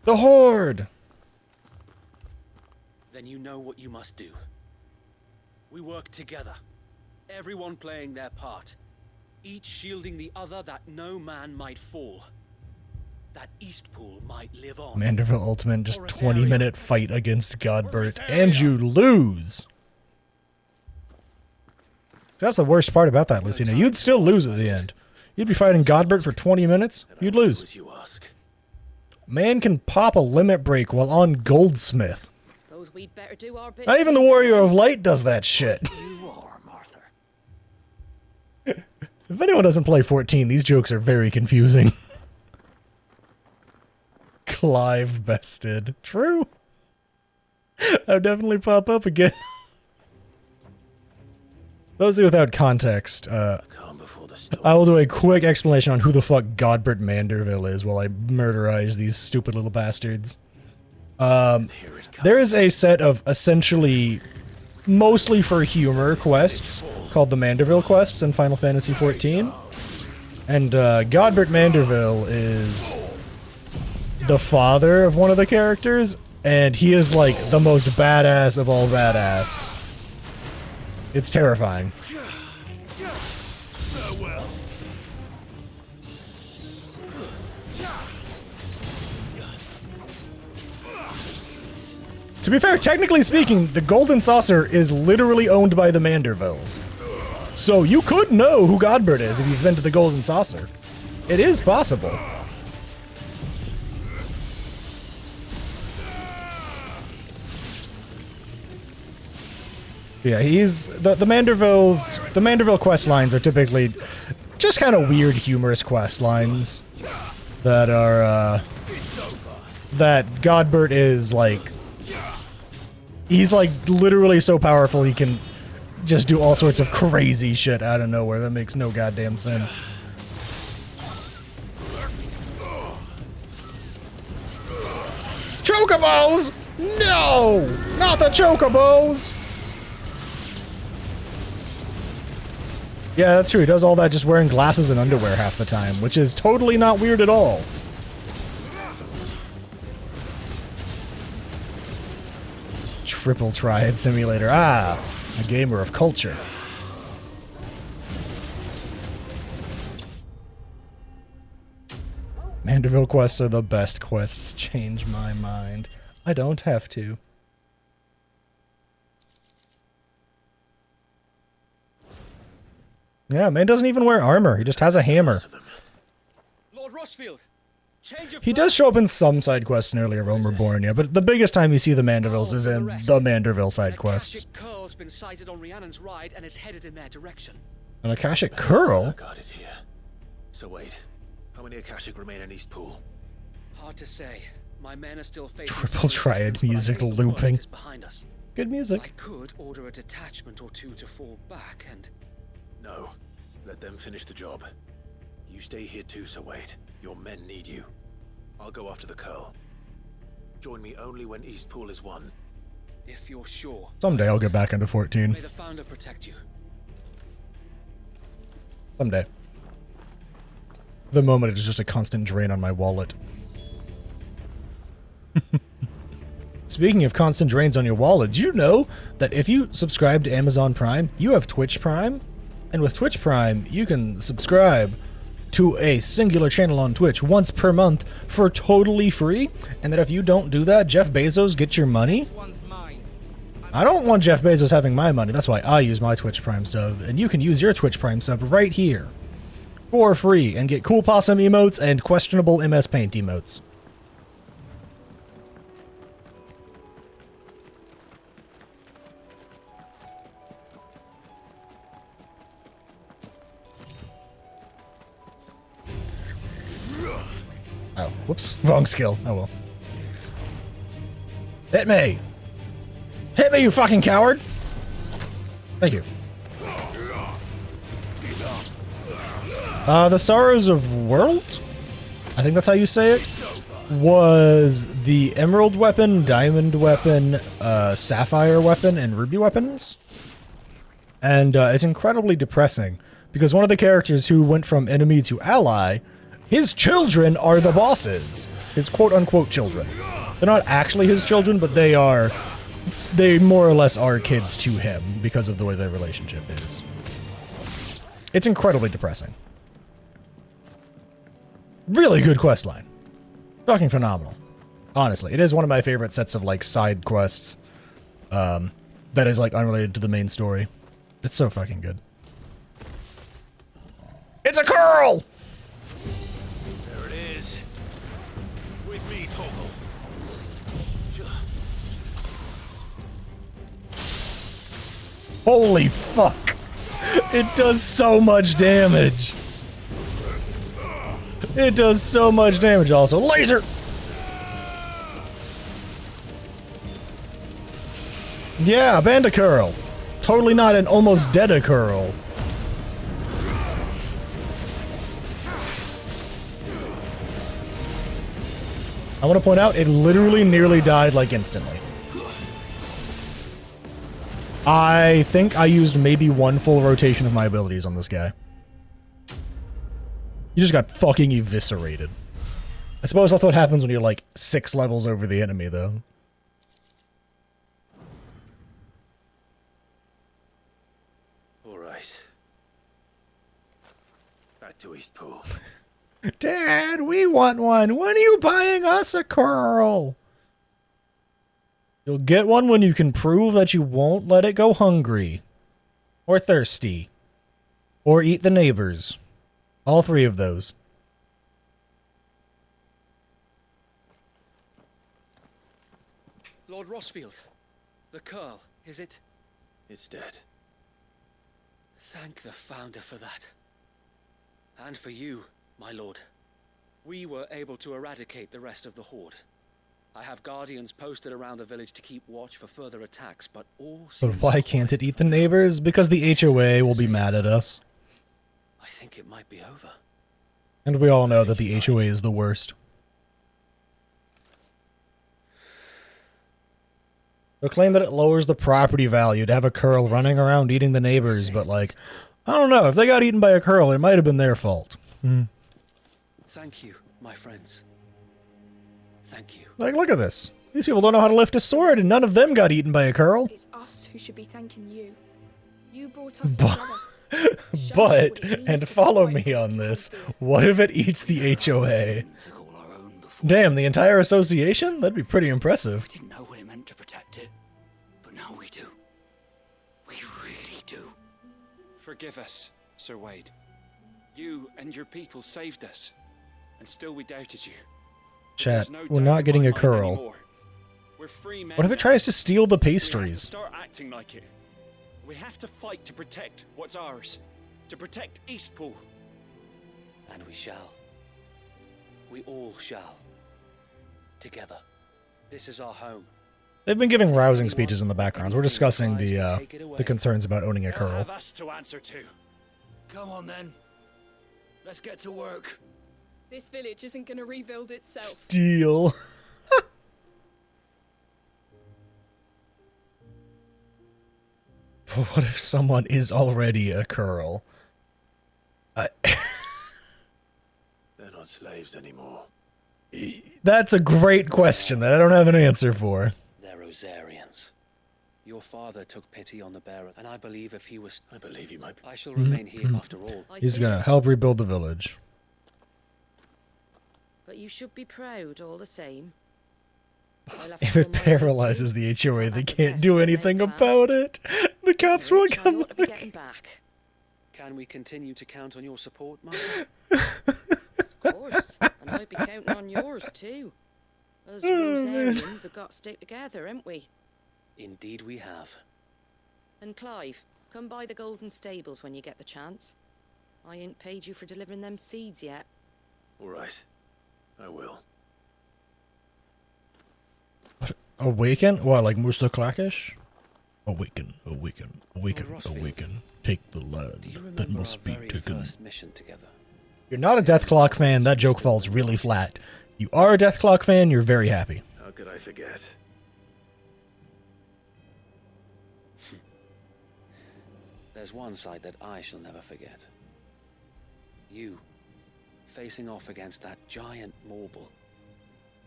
The Horde! Then you know what you must do. We work together, everyone playing their part, each shielding the other that no man might fall, that Eastpool might live on. Manderville Ultimate, just 20-minute fight against Godbert, and you lose! That's the worst part about that, Lucina. You'd still lose at the end. You'd be fighting Godbert for 20 minutes, you'd lose. Man can pop a limit break while on Goldsmith. Suppose we'd better do our bit. Not even the Warrior of Light does that shit. You are, Martha. If anyone doesn't play 14, these jokes are very confusing. Clive bested. True. I'll definitely pop up again. Those without context, I will do a quick explanation on who the fuck Godbert Manderville is while I murderize these stupid little bastards. There is a set of essentially mostly for humor quests called the Manderville quests in Final Fantasy XIV. And Godbert Manderville is the father of one of the characters, and he is like the most badass of all badass. It's terrifying. To be fair, technically speaking, the Golden Saucer is literally owned by the Mandervilles. So you could know who Godbert is if you've been to the Golden Saucer. It is possible. Yeah, he's the Mandervilles. The Manderville quest lines are typically just kind of weird, humorous quest lines that are that Godbert is like. He's like literally so powerful he can just do all sorts of crazy shit out of nowhere that makes no goddamn sense. Chocobos! No! Not the Chocobos! Yeah, that's true. He does all that just wearing glasses and underwear half the time, which is totally not weird at all. Triple Triad Simulator. Ah, a gamer of culture. Manderville quests are the best quests. Change my mind. I don't have to. Yeah, man doesn't even wear armor. He just has a hammer. Lord Rossfield, he does show up in some side quests in earlier Realm Reborn, yeah, but the biggest time you see the Mandervilles is in the Manderville side quests. Curl's been sighted on Rhiannon's ride and is headed in their direction. An Akashic Curl? God is here. So wait, how many Akashic remain in Eastpool? Hard to say. My men are still facing Triple Triad music looping. Behind us. Good music. I could order a detachment or two to fall back and... No. Let them finish the job. You stay here too, Sir Wade. Your men need you. I'll go after the Curl. Join me only when Eastpool is won. If you're sure. Someday I'll get back into 14. May the Founder protect you. Someday. The moment it is just a constant drain on my wallet. Speaking of constant drains on your wallet, do you know that if you subscribe to Amazon Prime, you have Twitch Prime? And with Twitch Prime, you can subscribe to a singular channel on Twitch once per month for totally free, and that if you don't do that, Jeff Bezos gets your money? I don't want Jeff Bezos having my money, that's why I use my Twitch Prime sub, and you can use your Twitch Prime sub right here for free and get cool possum emotes and questionable MS Paint emotes. Oh, whoops. Wrong skill. Oh well. Hit me! Hit me, you fucking coward! Thank you. The Sorrows of World? I think that's how you say it. Was the Emerald weapon, Diamond weapon, Sapphire weapon, and Ruby weapons. And it's incredibly depressing because one of the characters who went from enemy to ally, his children are the bosses. His quote-unquote children. They're not actually his children, but they more or less are kids to him because of the way their relationship is. It's incredibly depressing. Really good questline. Fucking phenomenal. Honestly, it is one of my favorite sets of, like, side quests that is, like, unrelated to the main story. It's so fucking good. It's a curl! There it is. With me, Toggle. Holy fuck! It does so much damage! It does so much damage also. Laser! Yeah, Bandicurl. Totally not an almost dead curl. I want to point out, it literally nearly died like instantly. I think I used maybe one full rotation of my abilities on this guy. You just got fucking eviscerated. I suppose that's what happens when you're like 6 levels over the enemy, though. All right. Back to Eastpool. Dad, we want one. When are you buying us a curl? You'll get one when you can prove that you won't let it go hungry. Or thirsty. Or eat the neighbors. All 3 of those. Lord Rossfield, the curl, is it? It's dead. Thank the Founder for that. And for you, my lord. We were able to eradicate the rest of the Horde. I have guardians posted around the village to keep watch for further attacks, but all But why can't it eat the neighbors? Because the HOA will be mad at us. I think it might be over. And we all know that the HOA is the worst. They'll claim that it lowers the property value to have a curl running around eating the neighbors, but like, I don't know, if they got eaten by a curl, it might have been their fault. Thank you, my friends. Thank you. Like, look at this. These people don't know how to lift a sword, and none of them got eaten by a curl. It's us who should be thanking you. You brought us together. But, and follow me on this, what if it eats the HOA? Damn, the entire association? That'd be pretty impressive. We didn't know what it meant to protect it, but now we do. We really do. Forgive us, Sir Wade. You and your people saved us, and still we doubted you. Chat, we're not getting a curl. We're free men. What if it tries to steal the We have to pastries? start acting like it. We have to fight to protect what's ours, to protect Eastpool. And we shall. We all shall. Together. This is our home. They've been giving rousing speeches in the backgrounds. We're discussing the concerns about owning a They'll curl. have us to answer to. Come on then. Let's get to work. This village isn't going to rebuild itself. Deal. But what if someone is already a curl? They're not slaves anymore. That's a great question that I don't have an answer for. They're Rosarians. Your father took pity on the bearer, and I believe if he was... I believe you might... I shall remain here after all. He's gonna help rebuild the village. But you should be proud all the same. If it paralyzes the HOA, they can't do anything about it. The cops won't come ought to be getting back. Can we continue to count on your support, Mother? Of course. And I'd be counting on yours too. Us Rosarians have got to stick together, haven't we? Indeed we have. And Clive, come by the Golden Stables when you get the chance. I ain't paid you for delivering them seeds yet. All right. I will. Awaken? What, like Musta Klakish? Awaken, awaken, awaken, awaken. Take the land that must be taken. Mission together. You're not a Death Clock fan, that joke falls really flat. You are a Death Clock fan, you're very happy. How could I forget? There's one side that I shall never forget. You, facing off against that giant Morble.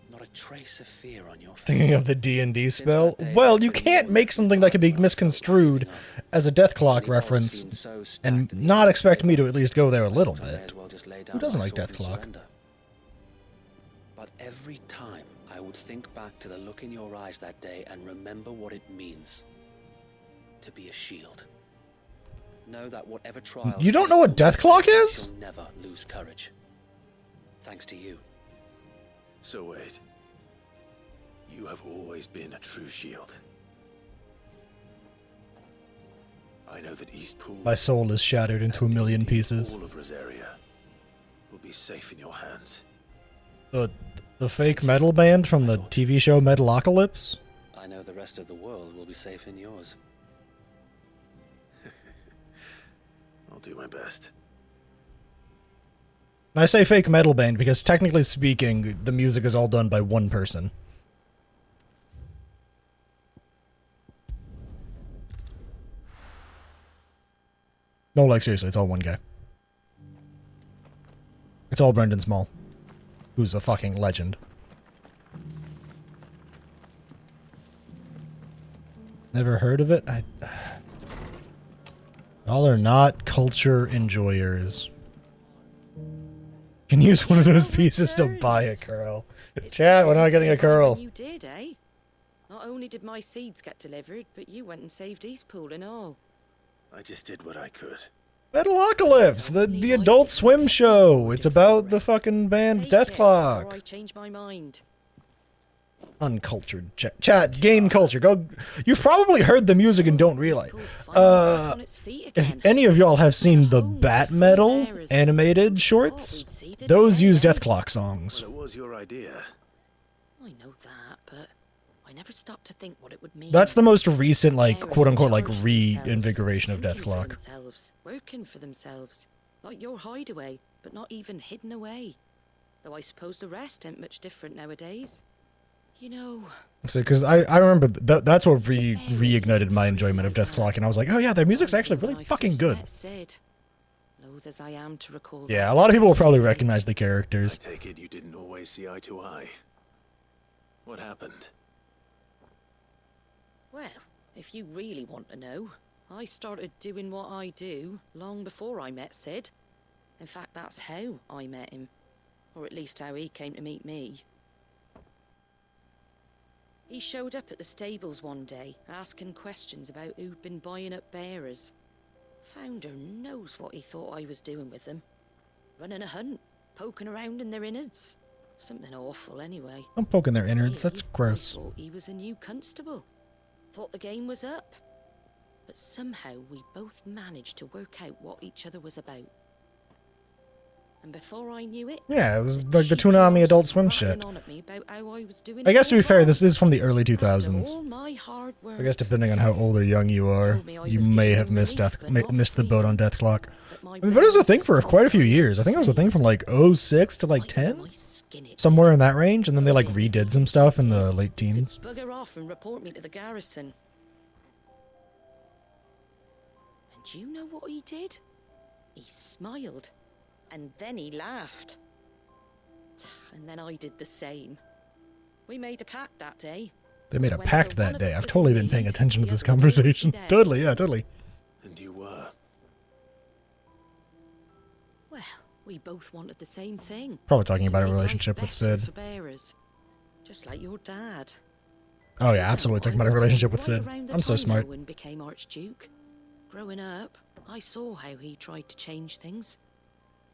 Not a trace of fear on your face. Thinking of the D&D spell? Well, you can't make something that can be misconstrued as a Deathclock reference and not expect me to at least go there a little bit. Who doesn't like Deathclock? But every time I would think back to the look in your eyes that day and remember what it means to be a shield. Know that whatever trials You don't know what Deathclock is? you'll never lose courage. Thanks to you. So Wade, you have always been a true shield. I know that Eastpool, My soul is shattered into a million pieces. all of Rosaria, will be safe in your hands. The fake metal band from the TV show Metalocalypse? I know the rest of the world will be safe in yours. I'll do my best. And I say fake metal band because technically speaking, the music is all done by one person. No, like seriously, it's all one guy. It's all Brendan Small, who's a fucking legend. Never heard of it? Y'all are not culture enjoyers. Can use one of those pieces to buy a curl. Chat, we're not getting a curl. You did, eh? Not only did my seeds get delivered, but you went and saved Eastpool and all. I just did what I could. Metalocalypse, the Adult Swim show. It's about the fucking band Deathclock. I changed my mind. Uncultured chat, gain culture. Go. You've probably heard the music and don't realize. If any of y'all have seen the Bat Metal animated shorts, those use Deathclock songs. Well, it was your idea. I know that, but I never stopped to think what it would mean. That's the most recent, like, quote-unquote, like, reinvigoration of Deathclock. Working for themselves. Like your hideaway, but not even hidden away. Though I suppose the rest ain't much different nowadays. You know... So, because I remember that's what reignited my enjoyment of Deathclock, and I was like, oh yeah, their music's actually really fucking good. Loath as I am to recall Yeah, a lot of people will probably recognize the characters. I take it you didn't always see eye to eye. What happened? Well, if you really want to know, I started doing what I do long before I met Sid. In fact, that's how I met him. Or at least how he came to meet me. He showed up at the stables one day, asking questions about who'd been buying up bearers. Founder knows what he thought I was doing with them. Running a hunt, poking around in their innards. Something awful, anyway. I'm poking their innards, that's gross. I thought he was a new constable. Thought the game was up. But somehow we both managed to work out what each other was about. And before I knew it... Yeah, it was like the Toonami Adult Swim shit. I guess to be fair, this is from the early 2000s. I guess depending on how old or young you are, you may have missed the boat on Deathclock. I mean, but it was a thing for quite a few years. I think it was a thing from like 06 to like 10? Somewhere in that range, and then they like redid some stuff in the late teens. Bugger off and report me to the garrison. And you know what he did? He smiled. And then he laughed. And then I did the same. We made a pact that day. They made a pact that day. I've totally been paying attention to this conversation. Totally, yeah, totally. And you were? Well, we both wanted the same thing. Probably talking about a relationship with Sid. Just like your dad. Oh yeah, absolutely talking about a relationship with Sid. I'm so smart. Owen became Archduke. Growing up, I saw how he tried to change things.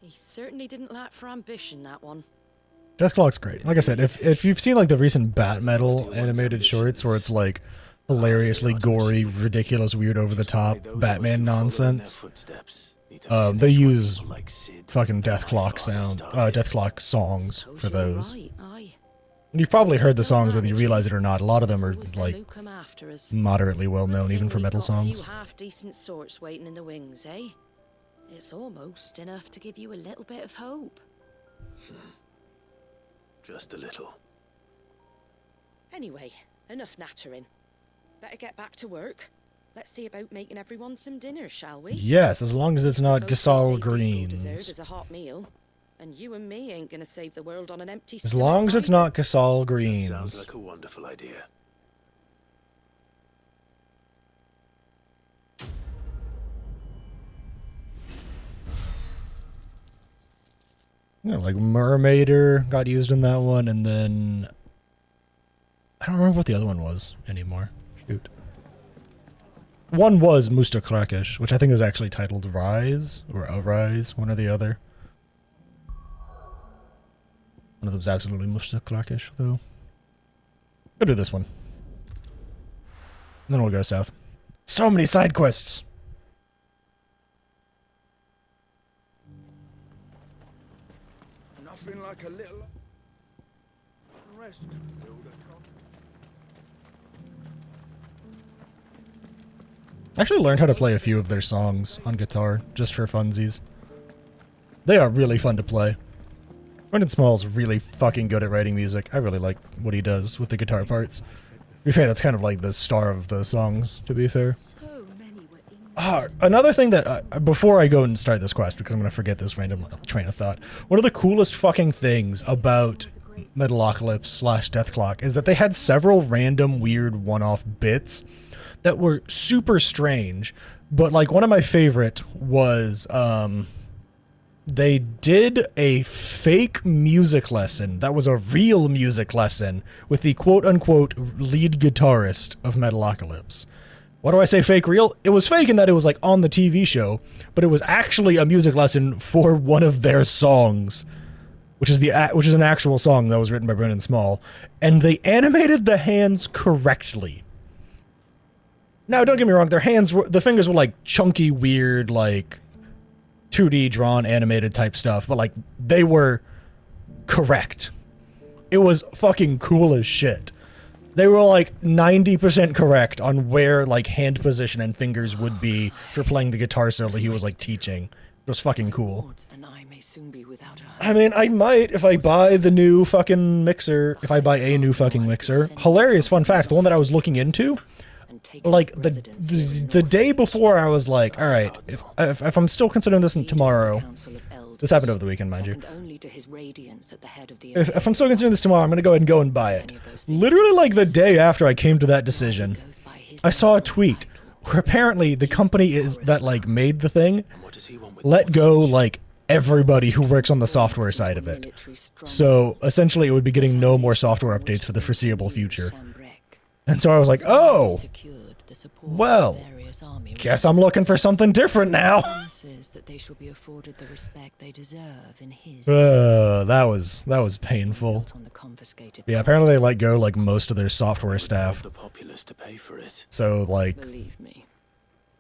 He certainly didn't lack for ambition, that one. Deathclock's great. Like I said, if you've seen like the recent Bat Metal animated shorts where it's like hilariously gory, ridiculous, weird, over the top Batman nonsense, they use fucking Deathclock songs for those. And you've probably heard the songs whether you realize it or not. A lot of them are like moderately well known, even for metal songs. A few half-decent sorts waiting in the wings, eh? It's almost enough to give you a little bit of hope. Just a little. Anyway, enough nattering. Better get back to work. Let's see about making everyone some dinner, shall we? Yes, as long as it's not The folks Gasol who saved Eastpool deserve Greens. is a hot meal, and you and me ain't gonna save the world on an empty As stomach. long as it's either. not Gasol Sounds Greens. like a wonderful idea. You know, like Mermaider got used in that one, and then I don't remember what the other one was anymore. Shoot. One was Musta Krakesh, which I think is actually titled Rise, or Arise, one or the other. One of them's absolutely Musta Krakesh, though. Go do this one. And then we'll go south. So many side quests! Nothing like a little rest to fill the cup. I actually learned how to play a few of their songs on guitar, just for funsies. They are really fun to play. Brendan Small's really fucking good at writing music. I really like what he does with the guitar parts. To be fair, that's kind of like the star of the songs, to be fair. Another thing that, before I go and start this quest, because I'm going to forget this random train of thought, one of the coolest fucking things about Metalocalypse / Deathclock is that they had several random weird one-off bits that were super strange, but like one of my favorite was, they did a fake music lesson that was a real music lesson with the quote-unquote lead guitarist of Metalocalypse. Why do I say fake real? It was fake in that it was like on the TV show, but it was actually a music lesson for one of their songs, which is an actual song that was written by Brendan Small, and they animated the hands correctly. Now, don't get me wrong, the fingers were like chunky, weird, like 2D drawn, animated type stuff, but like they were correct. It was fucking cool as shit. They were like 90% correct on where like hand position and fingers would be for playing the guitar solo he was like teaching. It was fucking cool. I mean, I might if I buy the new fucking mixer, if I buy a new fucking mixer. Hilarious fun fact, the one that I was looking into, like the day before I was like, all right, if I'm still considering this tomorrow, this happened over the weekend, mind you. If I'm still considering this tomorrow, I'm going to go ahead and go and buy it. Literally like the day after I came to that decision, I saw a tweet where apparently the company that like made the thing let go like everybody who works on the software side of it. So essentially it would be getting no more software updates for the foreseeable future. And so I was like, oh, well, guess I'm looking for something different now. That they shall be afforded the respect they deserve in his. That was painful. Yeah, apparently they let go like most of their software staff. The populace to pay for it. So like,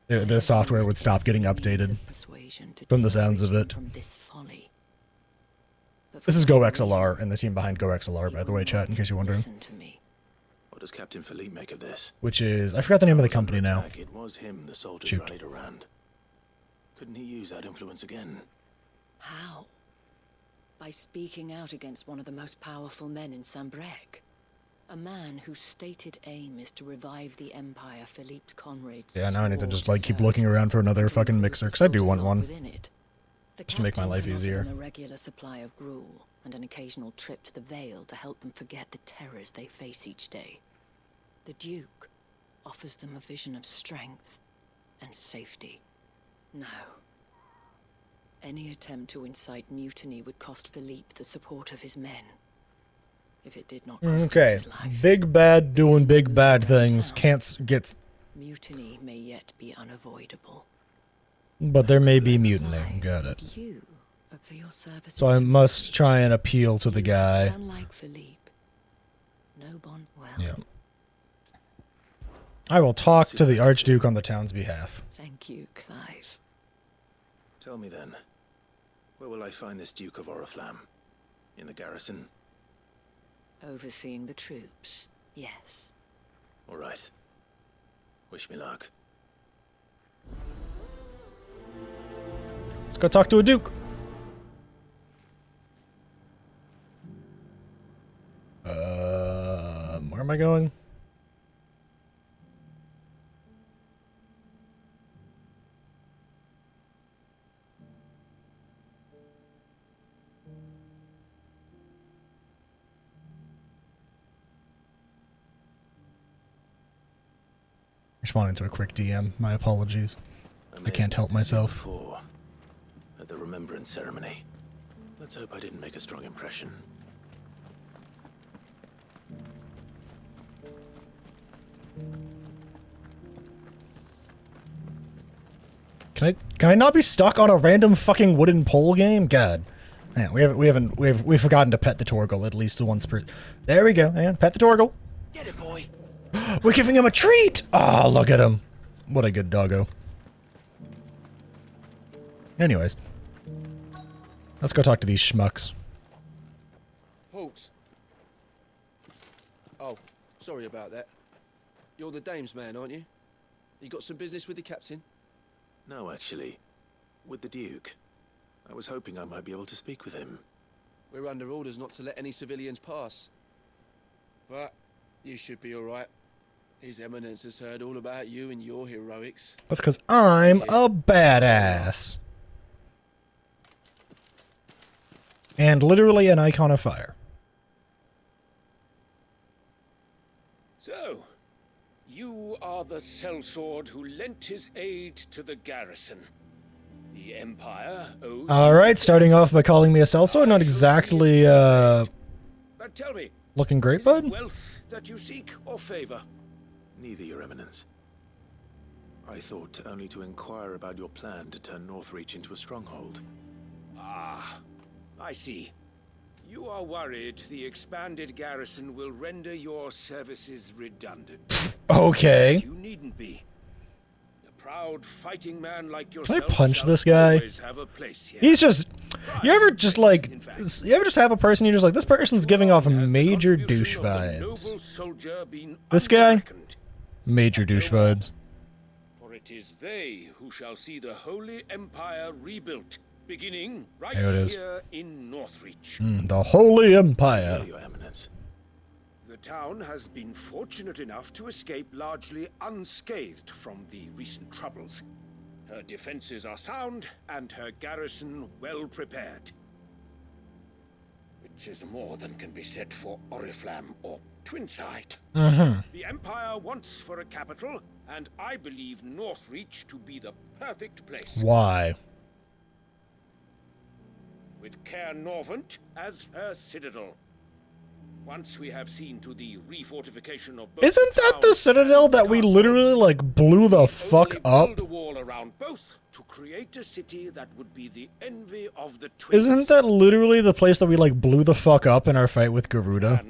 the software would stop getting updated. From the sounds of it. This is GoXLR and the team behind GoXLR, by the way, chat, in case you're wondering. What does Captain Philippe make of this? Which is, I forgot the name of the company now. It was him the soldiers Shoot. rallied around. Couldn't he use that influence again? How? By speaking out against one of the most powerful men in Sambrec. A man whose stated aim is to revive the Empire Philippe's comrades. Yeah, now I need to just like keep looking around for another fucking mixer, because I do want one. Just to make my life easier. A regular supply of gruel and an occasional trip to the Vale to help them forget the terrors they face each day. The Duke offers them a vision of strength and safety. No. Any attempt to incite mutiny would cost Philippe the support of his men. If it did not cost Okay, his life, big bad doing big bad things can't get. mutiny may yet be unavoidable. But there may be mutiny. Got it. So I must try and appeal to the guy. Unlike Philippe, no bond well. Yeah. I will talk to the Archduke on the town's behalf. Thank you, Clive. Tell me then, where will I find this Duke of Oriflamme? In the garrison? Overseeing the troops, yes. All right. Wish me luck. Let's go talk to a duke. Where am I going? Responding to a quick DM. My apologies. I can't help myself. Before, at the remembrance ceremony. Let's hope I didn't make a strong impression. Can I not be stuck on a random fucking wooden pole game? God. Man, we've forgotten to pet the Torgal at least once per. There we go, man. Pet the Torgal. Get it, boy. We're giving him a treat. Oh, look at him. What a good doggo. Anyways, let's go talk to these schmucks. Halt. Oh, sorry about that. You're the dame's man, aren't you? You got some business with the captain? No, actually. With the Duke. I was hoping I might be able to speak with him. We're under orders not to let any civilians pass. But you should be alright. His Eminence has heard all about you and your heroics. That's because I'm a badass. And literally an icon of fire. So, you are the sellsword who lent his aid to the garrison. The Empire owes... Alright, starting off by calling me a sellsword, not exactly, But tell me, looking great, bud? wealth that you seek or favor? Neither, Your Eminence. I thought only to inquire about your plan to turn Northreach into a stronghold. Ah, I see. You are worried the expanded garrison will render your services redundant. Okay. But you needn't be. A proud fighting man like Can yourself I punch shall this guy? always have a place here. He's just... You ever just have a person you're just like, this person's giving off major douche vibes. Noble soldier been This guy? unreckoned. Major douche vibes. For it is they who shall see the Holy Empire rebuilt, beginning right There it is. here in Northreach. The Holy Empire. Your Eminence. The town has been fortunate enough to escape largely unscathed from the recent troubles. Her defenses are sound, and her garrison well prepared. Which is more than can be said for Oriflamme or Twinside. The Empire wants for a capital, and I believe Northreach to be the perfect place. Why? With Caer Norvent as her citadel. Once we have seen to the refortification of both Isn't that the citadel that we literally, like, blew the fuck up? build a wall around both to create a city that would be the envy of the twins. Isn't that literally the place that we, like, blew the fuck up in our fight with Garuda?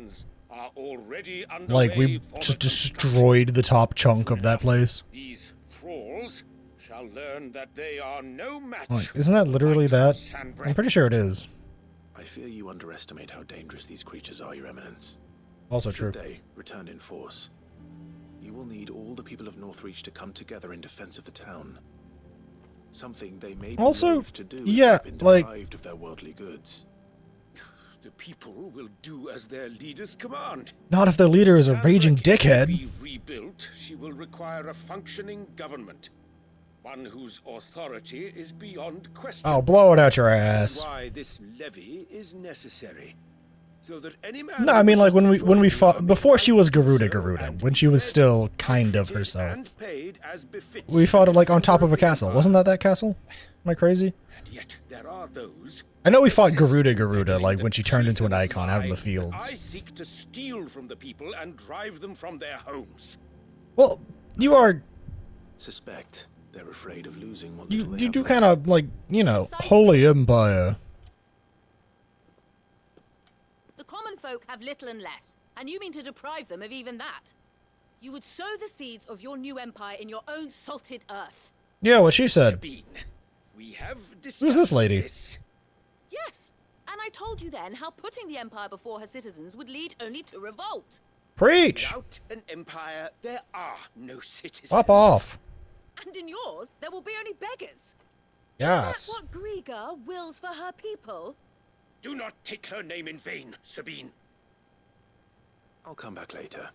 Are already underway Like, we for just the destroyed the top chunk of that place. These thralls shall learn that they are no match. Like, isn't that literally that? I'm pretty sure it is. I fear you underestimate how dangerous these creatures are, Your Eminence. Also Should true. they return in force, you will need all the people of Northreach to come together in defense of the town. Something they may be Also, loath to do if yeah, they've been like- deprived of their worldly goods. The people will do as their leaders command. Not if their leader is a raging To dickhead. be rebuilt, she will require a functioning government. One whose authority is beyond question. Oh, blow it out your That's ass. why this levy is necessary. So that any man No, I mean, like, when we fought... Before she was Garuda, when she was still kind of herself. paid as befits. We fought it, like, on top of a castle. Wasn't that castle? Am I crazy? And yet there are those I know we fought Garuda, like, when she turned into an icon out in the fields. I seek to steal from the people and drive them from their homes. Well, you are... Suspect they're afraid of losing what You little they have do left. kind of, like, you know, Holy Empire. The common folk have little and less, and you mean to deprive them of even that. You would sow the seeds of your new empire in your own salted earth. Yeah, what she said. Sabine, we have Who's this lady? Yes, and I told you then how putting the empire before her citizens would lead only to revolt. Preach! Without an empire, there are no citizens. Pop off. And in yours, there will be only beggars. Yes. Is that what Griga wills for her people? Do not take her name in vain, Sabine. I'll come back later.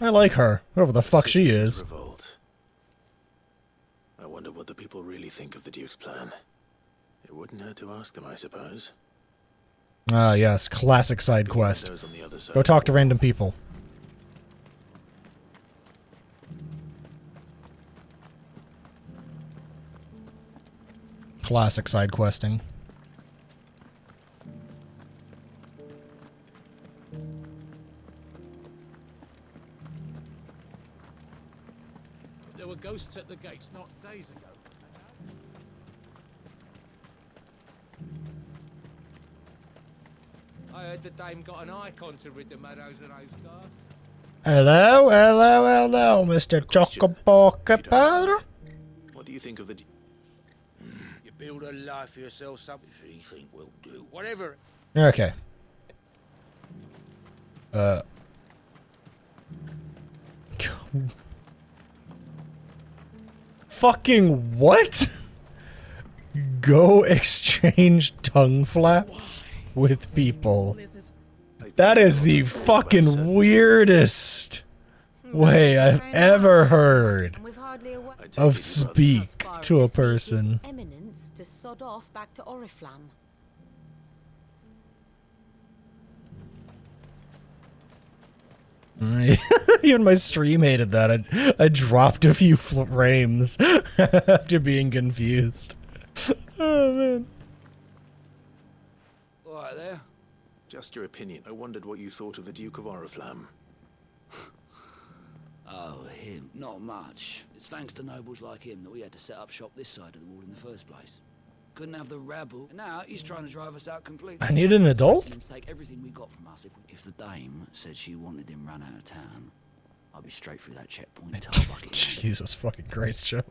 I like her, whoever the fuck she is. Revolt. I wonder what the people really think of the Duke's plan. It wouldn't hurt to ask them, I suppose. Ah, yes, classic side quest. Those on the other side. Go talk to random people. Classic side questing. There were ghosts at the gates not days ago. I heard the dame got an icon to rid the meadows of those guards. Hello, hello, hello, Mr. Chocobo Caparo. What do you think of the... You build a life for yourself, something you think will do. Whatever. Okay. Fucking what? Go exchange tongue flaps with people. That is the fucking weirdest way I've ever heard of speak to a person. Eminence to sod off back to Oriflamme. Even my stream hated that. I dropped a few frames after being confused. Oh man. Right there. Just your opinion. I wondered what you thought of the Duke of Oriflamme. Oh, him. Not much. It's thanks to nobles like him that we had to set up shop this side of the wall in the first place. Couldn't have the rabble. And now he's trying to drive us out completely. I need an adult? Take everything we got from us. If the dame said she wanted him run out of town, I'd be straight through that checkpoint. Jesus fucking Christ, Joe.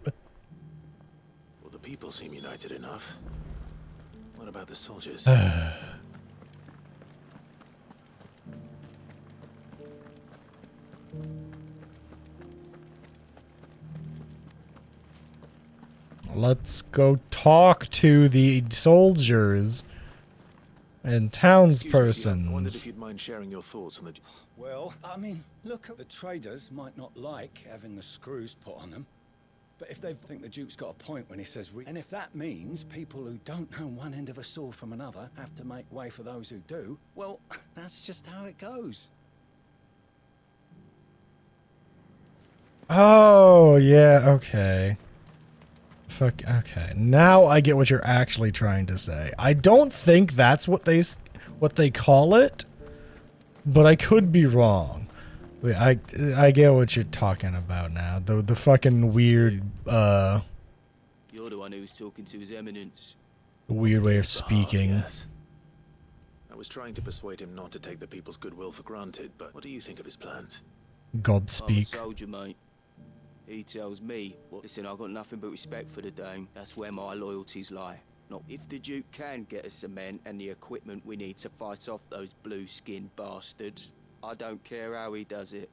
Well, the people seem united enough. What about the soldiers? Let's go talk to the soldiers and townspersons. I wondered if you'd mind sharing your thoughts on the... Well, I mean, look, the traders might not like having the screws put on them. But if they think the Duke's got a point when he says and if that means people who don't know one end of a sword from another have to make way for those who do, well, that's just how it goes. Oh, yeah, okay. Fuck, okay. Now I get what you're actually trying to say. I don't think that's what they call it, but I could be wrong. Wait, I get what you're talking about now. The fucking weird You're the one who's talking to His Eminence. weird way of speaking. Yes. I was trying to persuade him not to take the people's goodwill for granted, but what do you think of his plans? God speak. I'm a soldier, mate. He tells me, well, listen, I've got nothing but respect for the dame. That's where my loyalties lie. Not if the Duke can get us the men and the equipment we need to fight off those blue-skinned bastards. I don't care how he does it.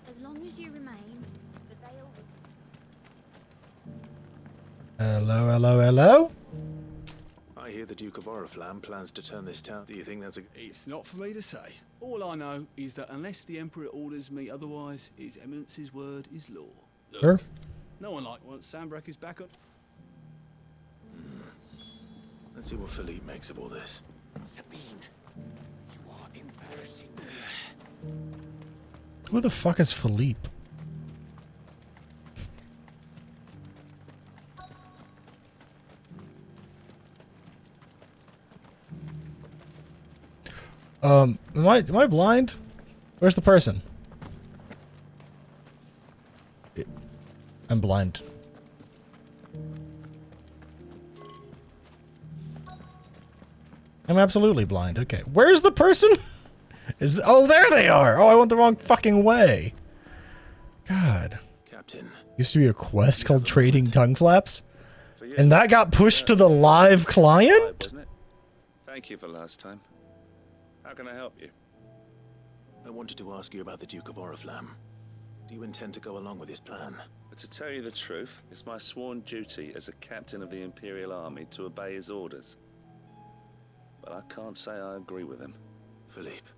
As long as you remain, the Vale was... Hello, hello, hello? I hear the Duke of Oriflamme plans to turn this town. Do you think that's a... It's not for me to say. All I know is that unless the Emperor orders me otherwise, His Eminence's word is law. Look, Sure. no one wants Sandbreaker's back on. Let's see what Philippe makes of all this. Sabine, you are embarrassing me. Who the fuck is Philippe? Am I blind? Where's the person? I'm blind. I'm absolutely blind. Okay. Where's the person? Oh, there they are! Oh, I went the wrong fucking way. God. Captain. Used to be a quest called Trading Tongue Flaps. And that got pushed to the live client? Wasn't it? Thank you for last time. How can I help you? I wanted to ask you about the Duke of Oriflamme. Do you intend to go along with his plan? But to tell you the truth, it's my sworn duty as a captain of the Imperial Army to obey his orders. But I can't say I agree with him. Philippe,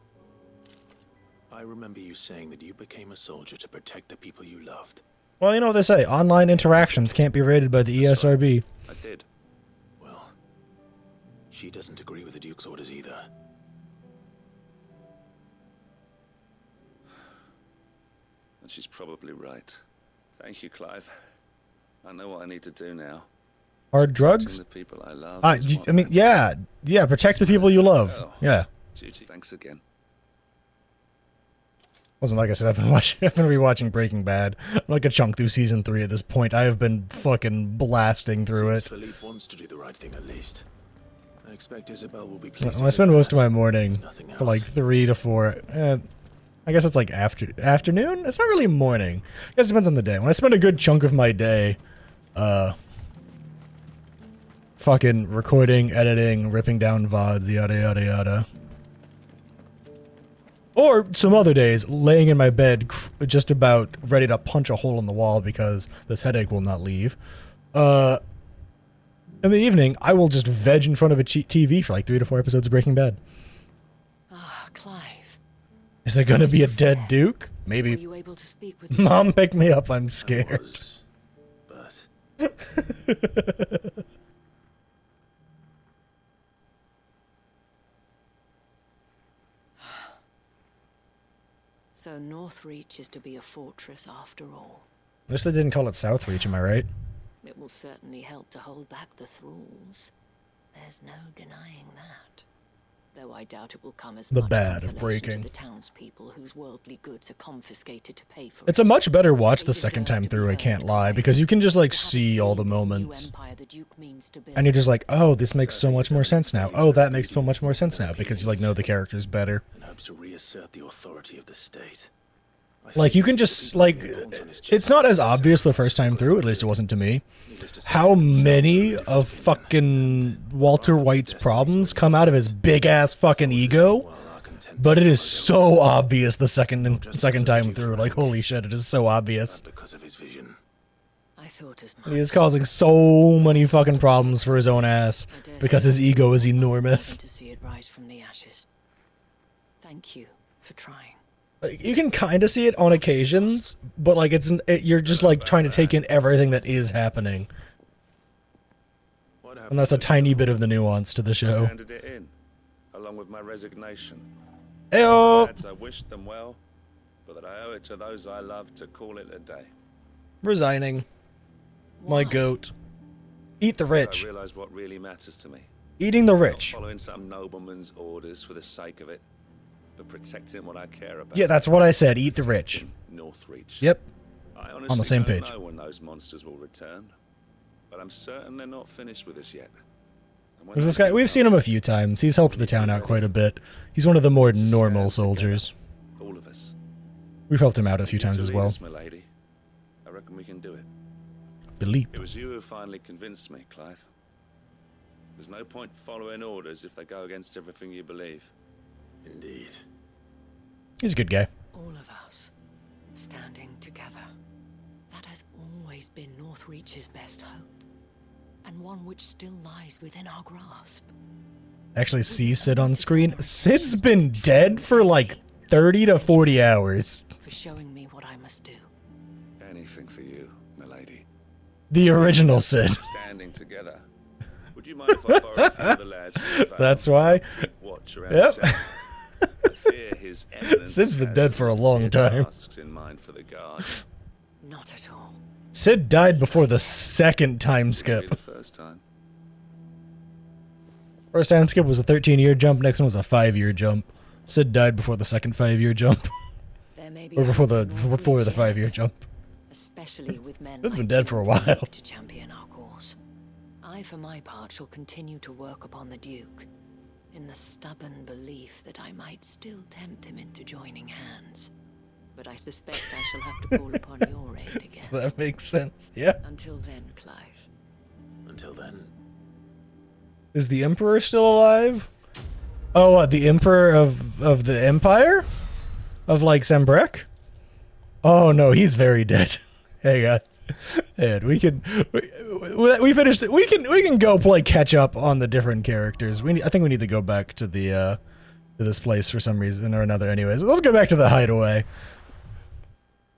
I remember you saying that you became a soldier to protect the people you loved. Well, you know what they say. Online interactions can't be rated by the ESRB. I did. Well, she doesn't agree with the Duke's orders either. And she's probably right. Thank you, Clive. I know what I need to do now. Hard drugs? The people I love. I mean, yeah, protect the people you love. Yeah. Duty. Thanks again. Wasn't like I said, I've been rewatching Breaking Bad. I'm like a chunk through season 3 at this point. I have been fucking blasting through it. Philippe wants to do the right thing at least. I expect Isabel will be Well, pleased. I spend most of my morning for like 3 to 4. I guess it's like afternoon? It's not really morning. I guess it depends on the day. When I spend a good chunk of my day, fucking recording, editing, ripping down VODs, yada yada yada. Or some other days, laying in my bed, just about ready to punch a hole in the wall because this headache will not leave. In the evening, I will just veg in front of a TV for like 3 to 4 episodes of Breaking Bad. Ah, Clive. Is there gonna be a dead Duke? Maybe. Were you able to speak with Mom, pick me up. I'm scared. So Northreach is to be a fortress after all. At least they didn't call it Southreach, am I right? It will certainly help to hold back the thralls. There's no denying that. Though I doubt it will come as The much bad of consolation breaking. to the townspeople whose worldly goods are confiscated to pay for It's a much better watch the second time through, I can't lie, because you can just like see all the moments. And you're just like, oh, this makes so much more sense now. Oh, that makes so much more sense now, because you like know the characters better. And hopes to reassert the authority of the state. Like, you can just, like, it's not as obvious the first time through, at least it wasn't to me, how many of fucking Walter White's problems come out of his big-ass fucking ego, but it is so obvious the second time through. Like, holy shit, it is so obvious. Because of his vision. I thought as much. He is causing so many fucking problems for his own ass, because his ego is enormous. To see it rise from the ashes. Thank you for trying. You can kind of see it on occasions, but like you're just like trying to take in everything that is happening, and that's a tiny bit of the nuance to the I show. handed it in, along with my resignation. Heyo! Lads, I wished them well, but that I owe it to those I love to call it a day. Resigning. My goat. Eat the rich. I realize what really matters to me. Eating the rich. Not following some nobleman's orders for the sake of it, but protecting what I care about. Yeah, that's what I said. Eat the rich. Northreach. Yep. I honestly On the same don't page. know when those monsters will return, but I'm certain they're not finished with us yet. And when There's this they guy. do We've come, seen him a few times. He's helped the town out quite a bit. He's one of the more normal soldiers. all of us. We've helped him out a few times To as lead well. us, my lady. I reckon we can do it. Philippe. It was you who finally convinced me, Clive. There's no point following orders if they go against everything you believe. Indeed. He's a good guy. All of us standing together. That has always been Northreach's best hope, and one which still lies within our grasp. Actually see Sid on screen. Sid's been dead for like 30 to 40 hours. For showing me what I must do. Anything for you, my lady. The original Sid. Standing together. Would you mind if I borrow a few of the lads from the van That's why. to watch around Yep. town? I fear his eminence Sid's been has dead for a long severe time. tasks in mind for the guard. Not at all. Sid died before the second time skip. The first time. First time skip was a 13-year jump. Next one was a 5-year jump. Sid died before the second 5-year jump. There may be Or before others the in Northreach before the yet, 5-year jump. especially with men Sid's been like dead you for a who while. to champion our cause. I, for my part, shall continue to work upon the Duke, in the stubborn belief that I might still tempt him into joining hands. But I suspect I shall have to call upon your aid again. So that makes sense. Yeah. Until then, Clive. Until then. Is the Emperor still alive? Oh, the Emperor of the Empire? Of like Sembrek? Oh no, he's very dead. Hang on. And we finished it. We can go play catch up on the different characters. I think we need to go back to the to this place for some reason or another. Anyways, let's go back to the hideaway.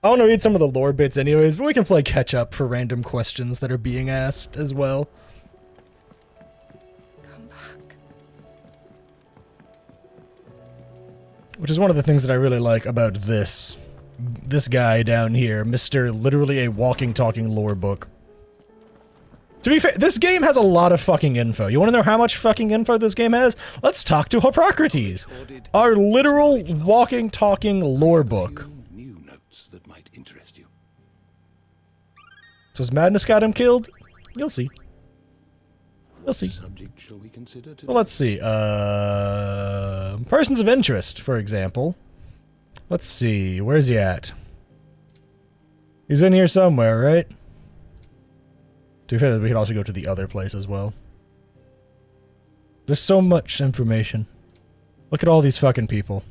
I want to read some of the lore bits anyways, but we can play catch up for random questions that are being asked as well. Which is one of the things that I really like about this this guy down here, Mr. Literally a walking, talking lore book. To be fair, this game has a lot of fucking info. You want to know how much fucking info this game has? Let's talk to Hippocrates, our literal walking, talking lore book. New notes that might interest you. So has Madness got him killed? You'll see. You'll see. Subject shall we consider today? Well, let's see. Persons of interest, for example. Let's see. Where's he at? He's in here somewhere, right? To be fair, we can also go to the other place as well. There's so much information. Look at all these fucking people.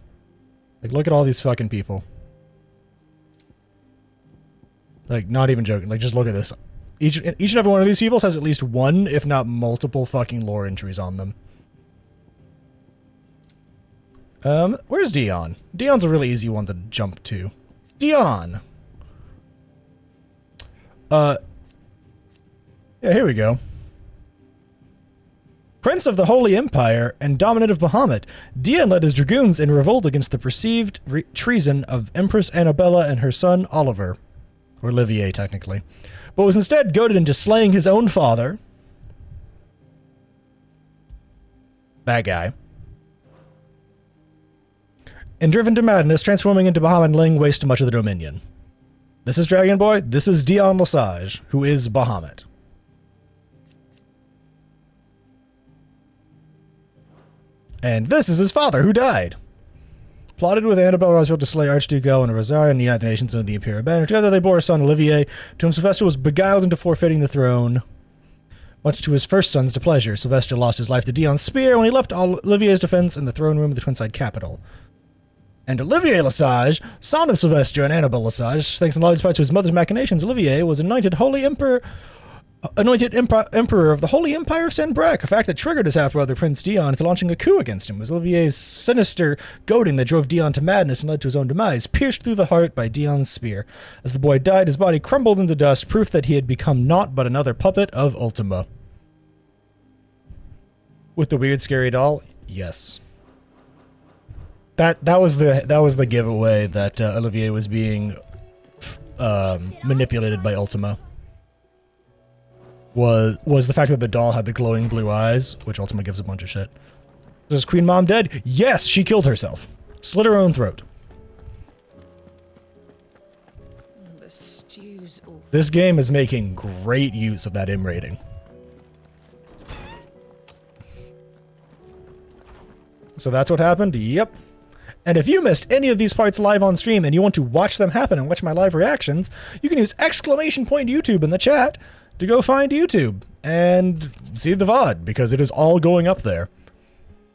Like, look at all these fucking people. Like, not even joking. Like, just look at this. Each and every one of these people has at least one, if not multiple, fucking lore entries on them. Where's Dion? Dion's a really easy one to jump to. Dion! Yeah, here we go. Prince of the Holy Empire and dominant of Bahamut, Dion led his dragoons in revolt against the perceived treason of Empress Annabella and her son Oliver. Or Olivier, technically. But was instead goaded into slaying his own father. That guy. And driven to madness, transforming into Bahamut and laying waste to much of the Dominion. This is Dragon Boy. This is Dion Lesage, who is Bahamut. And this is his father, who died. Plotted with Annabelle Roosevelt to slay Archduke El and Rosario and unite the nations under the Imperial banner. Together they bore a son, Olivier, to whom Sylvester was beguiled into forfeiting the throne. Much to his first son's displeasure, Sylvester lost his life to Dion's spear when he left Olivier's defense in the throne room of the Twinside capital. And Olivier Lesage, son of Sylvester and Annabelle Lesage, thanks in large part to his mother's machinations, Olivier was anointed Emperor of the Holy Empire of Sanbrac, a fact that triggered his half-brother Prince Dion into launching a coup against him. It was Olivier's sinister goading that drove Dion to madness and led to his own demise, pierced through the heart by Dion's spear. As the boy died, his body crumbled into dust, proof that he had become naught but another puppet of Ultima. With the weird, scary doll? Yes. That was the giveaway that Olivier was being manipulated by Ultima. Was the fact that the doll had the glowing blue eyes, which Ultima gives a bunch of shit. Was Queen Mom dead? Yes, she killed herself. Slit her own throat. The stew's awful. This game is making great use of that M rating. So that's what happened? Yep. And if you missed any of these parts live on stream and you want to watch them happen and watch my live reactions, you can use !YouTube in the chat to go find YouTube and see the VOD, because it is all going up there.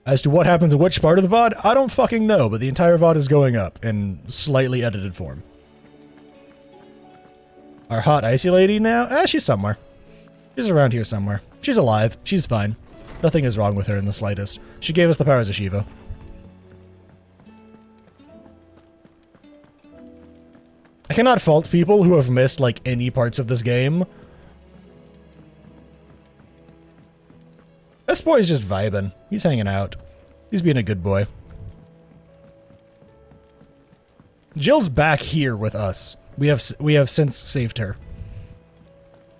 As to what happens in which part of the VOD, I don't fucking know, but the entire VOD is going up in slightly edited form. Our hot icy lady now? She's somewhere. She's around here somewhere. She's alive. She's fine. Nothing is wrong with her in the slightest. She gave us the powers of Shiva. I cannot fault people who have missed, like, any parts of this game. This boy's just vibing. He's hanging out. He's being a good boy. Jill's back here with us. We have since saved her.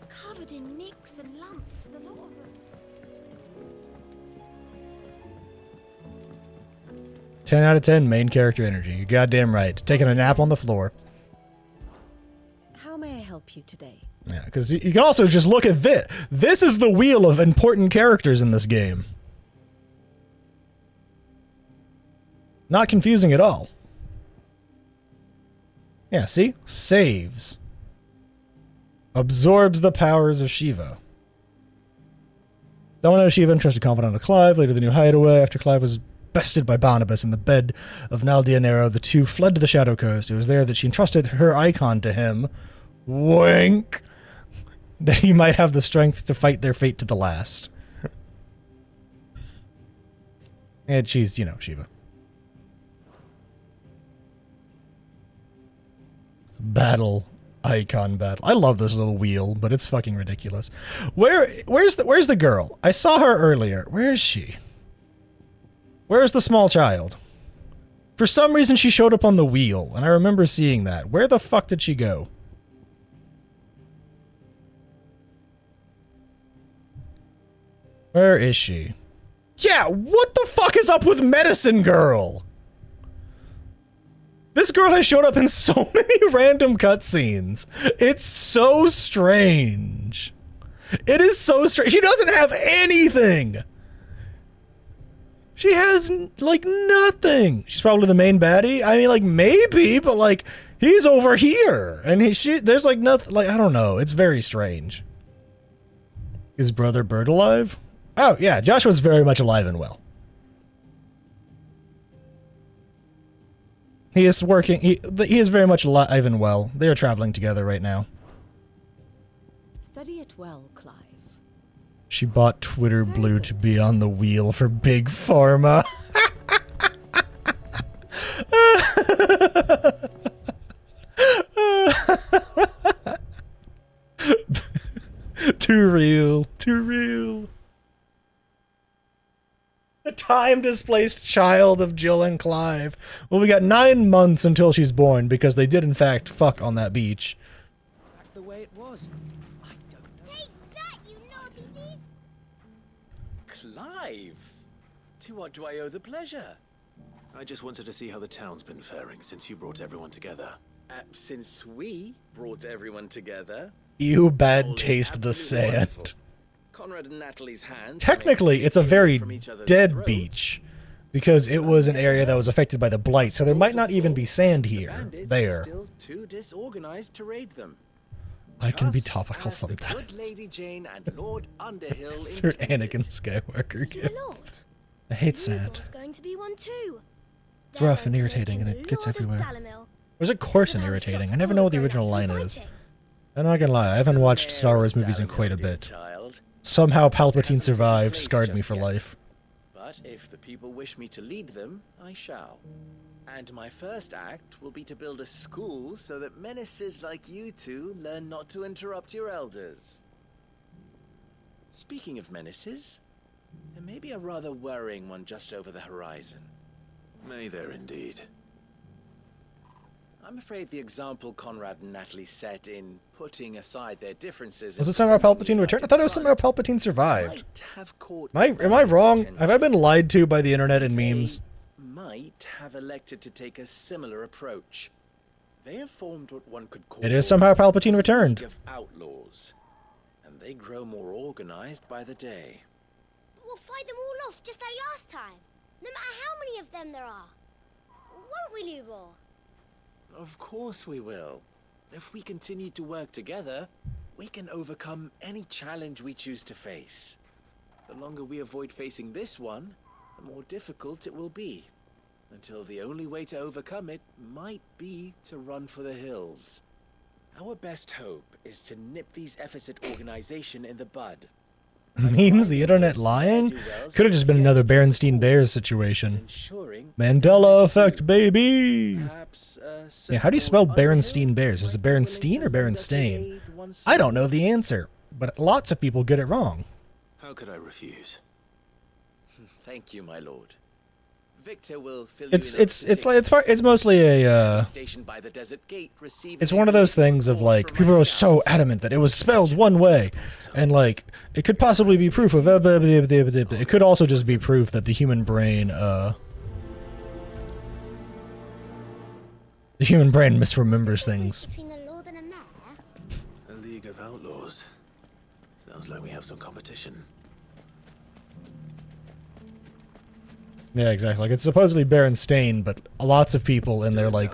Covered in nicks and lumps, the lot of them. 10 out of 10 main character energy. You're goddamn right. Taking a nap on the floor. How may I help you today? Yeah, because you can also just look at this. This is the wheel of important characters in this game. Not confusing at all. Yeah, see? Saves. Absorbs the powers of Shiva. That one out of Shiva entrusted confidant of Clive, later the new hideaway. After Clive was bested by Barnabas in the bed of Nal Dianero, the two fled to the Shadow Coast. It was there that she entrusted her icon to him. Wink! That he might have the strength to fight their fate to the last. And she's, you know, Shiva. Battle. Icon battle. I love this little wheel, but it's fucking ridiculous. Where's the girl? I saw her earlier. Where is she? Where's the small child? For some reason, she showed up on the wheel, and I remember seeing that. Where the fuck did she go? Where is she? Yeah, what the fuck is up with Medicine Girl? This girl has showed up in so many random cutscenes. It's so strange. It is so strange. She doesn't have anything. She has, like, nothing. She's probably the main baddie. I mean, like, maybe, but, like, he's over here. And there's, like, nothing. Like, I don't know. It's very strange. Is Brother Bird alive? Oh, yeah. Joshua's very much alive and well. He is working. He is very much alive and well. They are traveling together right now. Study it well, Clive. She bought Twitter Blue to be on the wheel for Big Pharma. Too real. Too real. The time-displaced child of Jill and Clive. Well, we got 9 months until she's born, because they did, in fact, fuck on that beach. Back the way it was. I don't know. Take that, you naughty thief! Clive! To what do I owe the pleasure? I just wanted to see how the town's been faring since you brought everyone together. Since we brought everyone together? Ew, bad taste the sand. Wonderful. Conrad and Natalie's hands. Technically, it's a very dead beach, because it was an area that was affected by the blight, so there might not even be sand here. There. Still too disorganized to raid them. I can be topical sometimes. Good Lady Jane and Lord Underhill It's her Anakin Skywalker gift. Lord. I hate sand. There's going to be one too. It's rough and irritating, and it gets everywhere. Or is it coarse and irritating? I never know what the original line is. I'm not gonna lie, I haven't watched Star Wars movies in quite a bit. Somehow Palpatine survived, scarred me for life. But if the people wish me to lead them, I shall. And my first act will be to build a school so that menaces like you two learn not to interrupt your elders. Speaking of menaces, there may be a rather worrying one just over the horizon. May there indeed. I'm afraid the example Conrad and Natalie set in putting aside their differences... Was it somehow Palpatine returned? I thought it was somehow Palpatine survived. Am I wrong? Have I been lied to by the internet and memes? Might have elected to take a similar approach. They have formed what one could call... It is somehow Palpatine returned. ...League of Outlaws. And they grow more organized by the day. But we'll fight them all off just like last time. No matter how many of them there are. Won't we, Lubor? Of course we will. If we continue to work together, we can overcome any challenge we choose to face. The longer we avoid facing this one, the more difficult it will be. Until the only way to overcome it might be to run for the hills. Our best hope is to nip these efforts at organization in the bud. Memes? The internet lying? Could have just been another Berenstein Bears situation. Mandela effect, baby! Yeah, how do you spell Berenstein Bears? Is it Berenstein or Berenstain? I don't know the answer, but lots of people get it wrong. How could I refuse? Thank you, my lord. Victor will fill It's mostly a it's one of those things of like people are so adamant that it was spelled one way, and like it could possibly be proof of it could also just be proof that the human brain misremembers things. A League of Outlaws. Sounds like we have some competition. Yeah, exactly. Like, it's supposedly Berenstain, but lots of people in their, like,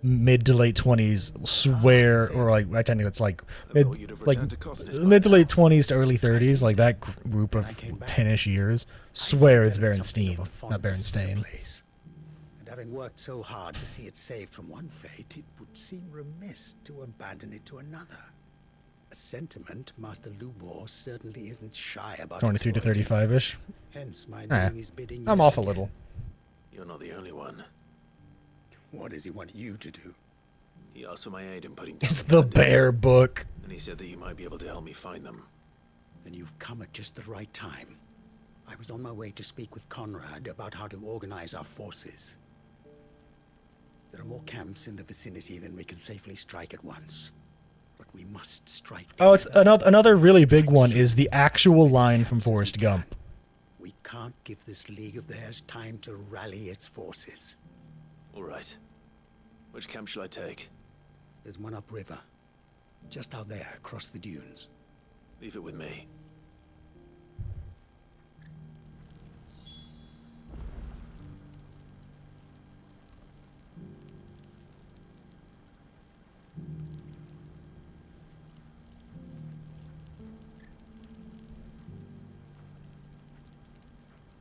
mid to late 20s swear, or, like, I think it's, like, mid to late 20s to early 30s, like, that group of 10-ish years, swear it's Berenstain, not Berenstain. And having worked so hard to see it saved from one fate, it would seem remiss to abandon it to another. A sentiment Master Lubor certainly isn't shy about. 23 to 35-ish. Hence my doing his bidding. I'm off a little. You're not the only one. What does he want you to do? He asked for my aid in putting down It's the bear book. And he said that you might be able to help me find them. Then you've come at just the right time. I was on my way to speak with Conrad about how to organize our forces. There are more camps in the vicinity than we can safely strike at once. But we must strike. Oh, it's another really big one is the actual line from Forrest Gump. We can't give this league of theirs time to rally its forces. All right. Which camp shall I take? There's one upriver. Just out there, across the dunes. Leave it with me.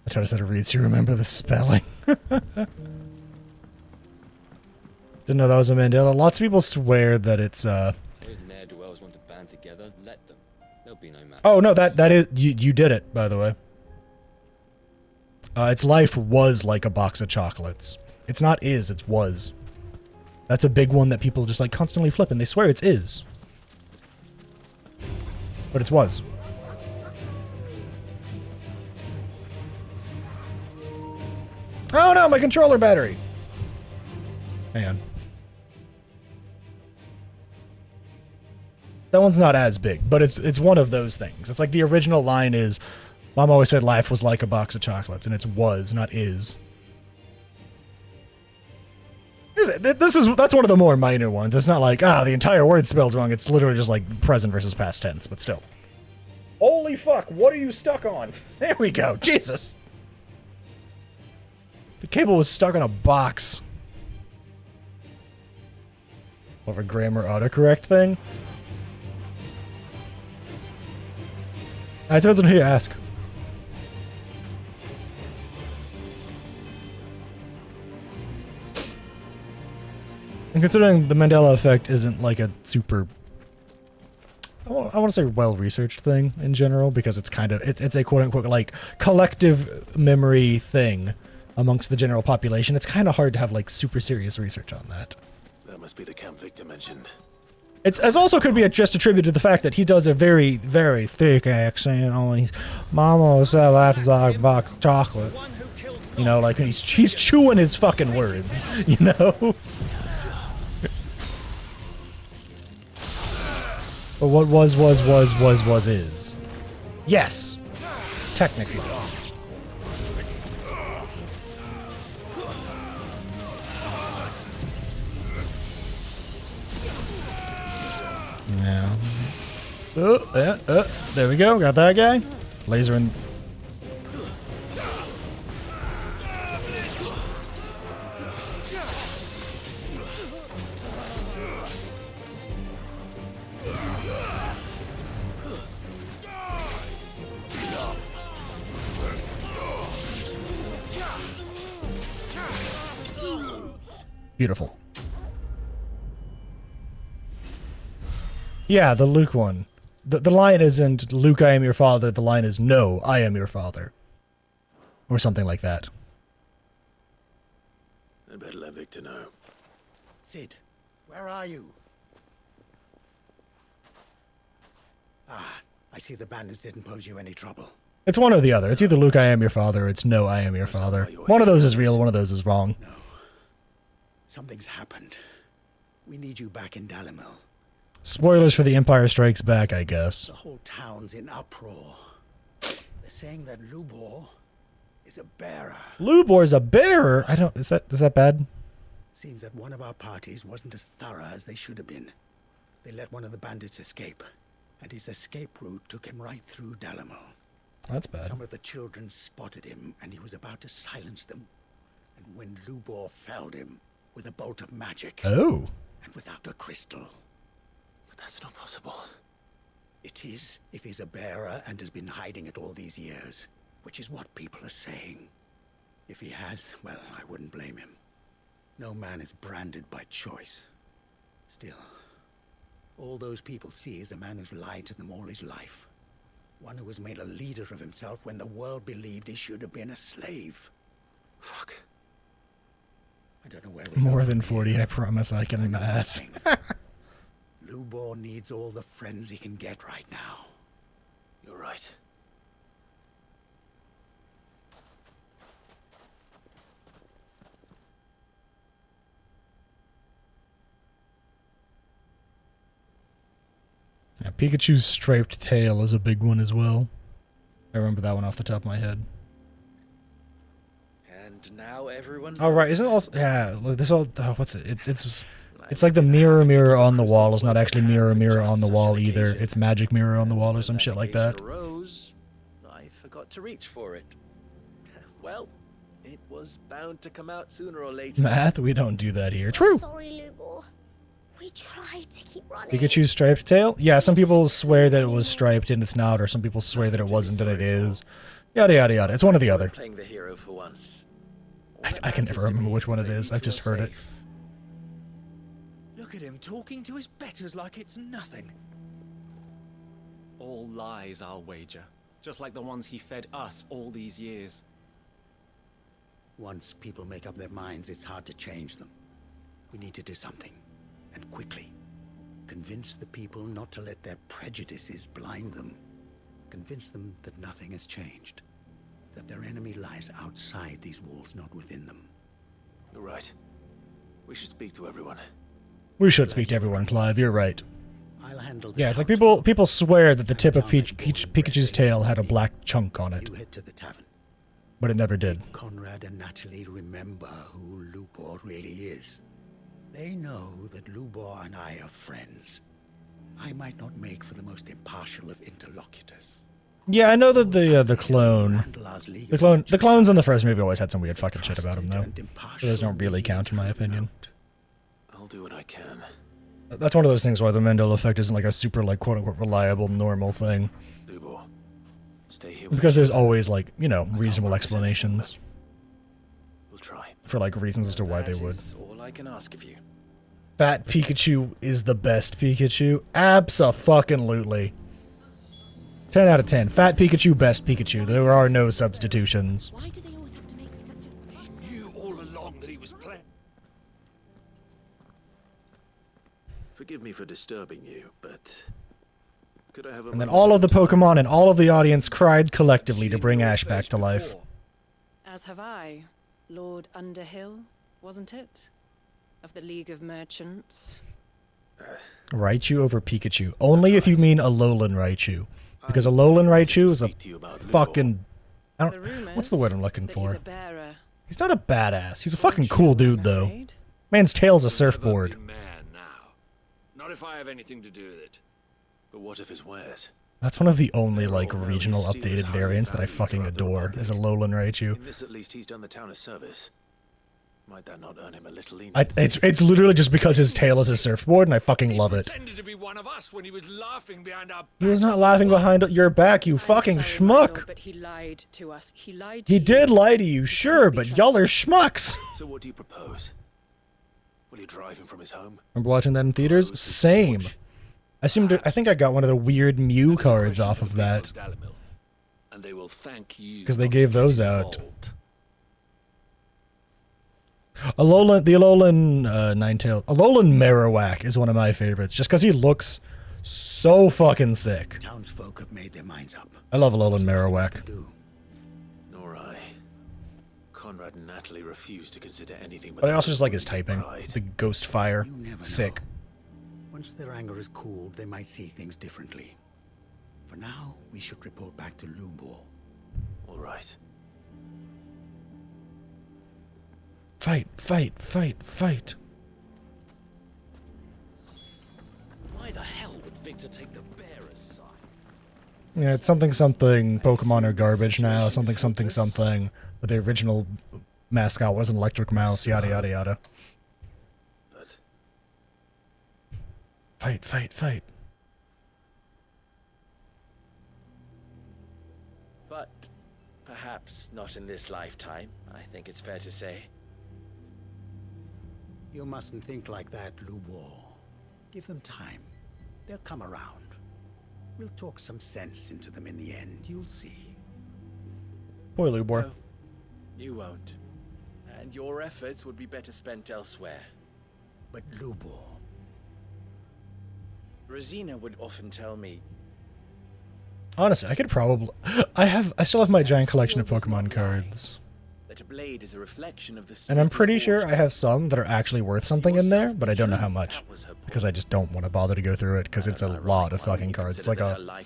I try to set a read so you remember the spelling. Didn't know that was a Mandela. Lots of people swear that it's Those ne'er-do-wells want to band together. Let them. There'll be no match. Oh no, that is you did it, by the way. Its life was like a box of chocolates. It's not is, it's was. That's a big one that people just like constantly flip and they swear it's is. But it's was. Oh no, my controller battery. Hang on. That one's not as big, but it's one of those things. It's like the original line is, Mom always said life was like a box of chocolates, and it's was, not is. That's one of the more minor ones. It's not like, the entire word spelled wrong. It's literally just like present versus past tense, but still. Holy fuck, what are you stuck on? There we go, Jesus. The cable was stuck on a box. Of a grammar autocorrect thing. It depends on who you ask. And considering the Mandela effect isn't like a super, I want to say well-researched thing in general, because it's kind of, it's a quote-unquote like collective memory thing amongst the general population. It's kind of hard to have like super serious research on that. That must be the camp Victor mentioned. It's also could be just attributed to the fact that he does a very, very thick accent. You know, and he's, Mama said life is like a box of chocolate. You know, like he's chewing his fucking words. You know. But what was is. Yes, technically. Yeah. There we go. Got that guy. Laser in. Beautiful. Yeah, the Luke one. The line isn't, Luke, I am your father. The line is, no, I am your father. Or something like that. I'd better let Victor know. Sid, where are you? I see the bandits didn't pose you any trouble. It's one or the other. It's either Luke, I am your father, or it's no, I am your father. One of those is real, one of those is wrong. No. Something's happened. We need you back in Dalimil. Spoilers for The Empire Strikes Back, I guess. The whole town's in uproar. They're saying that Lubor is a bearer. Lubor's a bearer? Is that bad? Seems that one of our parties wasn't as thorough as they should have been. They let one of the bandits escape, and his escape route took him right through Dalimil. That's bad. Some of the children spotted him, and he was about to silence them. And when Lubor felled him with a bolt of magic. Oh. And without a crystal. But that's not possible. It is, if he's a bearer and has been hiding it all these years, which is what people are saying. If he has, well, I wouldn't blame him. No man is branded by choice. Still, all those people see is a man who's lied to them all his life. One who has made a leader of himself when the world believed he should have been a slave. Fuck. I don't know where we More than 40, I promise I can math. Lubor needs all the friends he can get right now. You're right. Pikachu's striped tail is a big one as well. I remember that one off the top of my head. And now everyone. Oh right, isn't it also this all what's it? It's like the mirror on the wall is not actually mirror on the wall either. It's magic mirror on the wall or some shit like that. Arose, I forgot to reach for it. Well, it was bound to come out sooner or later. Math, we don't do that here. True. Sorry, Lubor. We tried to keep running. Pikachu's striped tail? Yeah, some people swear that it was striped and it's not, or some people swear that it wasn't and it is. Yada yada yada. It's one or the other. Playing the hero for once. I can never remember which one it is. I've just heard it. Look at him talking to his betters like it's nothing. All lies, I'll wager. Just like the ones he fed us all these years. Once people make up their minds, it's hard to change them. We need to do something, and quickly. Convince the people not to let their prejudices blind them. Convince them that nothing has changed. That their enemy lies outside these walls, not within them. You're right. We should speak to everyone. We should speak to everyone, Clive. You're right. I'll handle the Yeah, it's like people swear that the tip of Pikachu's tail had a black chunk on it. You head to the tavern. But it never did. Conrad and Natalie remember who Lubor really is. They know that Lubor and I are friends. I might not make for the most impartial of interlocutors. Yeah, I know that the clones in the first movie always had some weird fucking shit about them, though. Those don't really count, in my opinion. I'll do what I can. That's one of those things why the Mandela effect isn't like a super, like, quote-unquote reliable, normal thing. Lubor, stay here. Because there's always, like, you know, reasonable explanations. We'll try. For, like, reasons as to why they would. That's all I can ask of you. Fat Pikachu is the best Pikachu. Abso-fucking-lutely. 10 out of 10. Fat Pikachu, best Pikachu. There are no substitutions. Why do they always have to make such a... I knew all along that he was playing. Forgive me for disturbing you, but could I have a And then all of the Pokemon and all of the audience cried collectively to bring Ash back to life. As have I, Lord Underhill, wasn't it? Of the League of Merchants. Raichu over Pikachu. Only if you mean Alolan Raichu. Because Alolan Raichu is a fucking... what's the word I'm looking for? He's not a badass. He's a fucking cool dude, though. Man's tail's a surfboard. Not if I have anything to do with it. But what if his wares? That's one of the only, like, regional updated variants that I fucking adore, is Alolan Raichu. In this, at least, he's done the town a service. Might that not earn him a little leniency? It's literally just because his tail is a surfboard, and I fucking love it. Pretended to be one of us when he was laughing behind our He was not laughing behind your back, you fucking schmuck. But he lied to us. He lied to He you. did lie to you, sure, but y'all are schmucks. So what do you propose? Will you drive him from his home? Remember watching that in theaters? Same. I think I got one of the weird Mew cards off of that. And they will thank you. Because they gave those out. The Alolan Ninetale. Alolan Marowak is one of my favorites, just because he looks so fucking sick. Townsfolk have made their minds up. I love Alolan Marowak. Nor I. Conrad and Natalie refuse to consider anything But I also just like his typing. The Ghost Fire. Sick. Once their anger is cooled, they might see things differently. For now, we should report back to Lubor. All right. Fight, fight, fight, fight. Why the hell would Victor take the bearer's side? Yeah, it's something something. Pokemon are garbage now. Something something something. But the original mascot was an electric mouse. Yada yada yada. Fight, fight, fight. But perhaps not in this lifetime, I think it's fair to say. You mustn't think like that, Lubor. Give them time. They'll come around. We'll talk some sense into them in the end, you'll see. Boy, Lubor. No, you won't. And your efforts would be better spent elsewhere. But Lubor... Rosina would often tell me... Honestly, I could probably... I still have my giant collection of Pokemon cards. that blade is a reflection of the And I'm smith who pretty sure forged I it. have some that are actually worth something in there, but I don't know how much. Because I just don't want to bother to go through it, because it's a lot of fucking cards. It's like a... I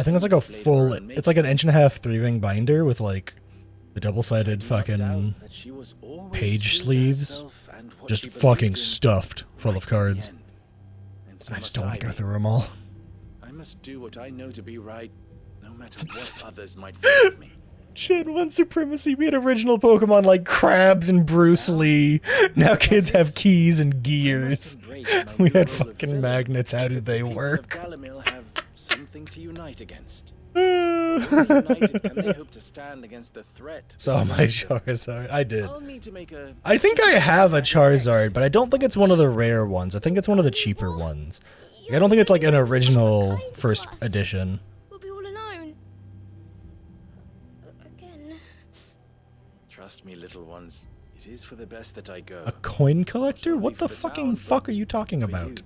think it's like a full... It's like an 1.5-inch 3-ring binder with like the double-sided fucking page sleeves. Just fucking stuffed full of cards. I just don't want to go through them all. I must do what I know to be right, no matter what others might think of me. Gen 1 supremacy. We had original Pokemon like Krabs and Bruce Lee. Now kids have keys and gears. We had fucking magnets. How do they work? Galamil have something to unite against. Only united can they hope to stand against the threat. So my Charizard. I did. I'll need to make a I think I have a Charizard, but I don't think it's one of the rare ones. I think it's one of the cheaper ones. Like, I don't think it's like an original first edition. We'll be all alone. Again. Trust me, little ones. It is for the best that I go. A coin collector? What the fucking fuck are you talking about?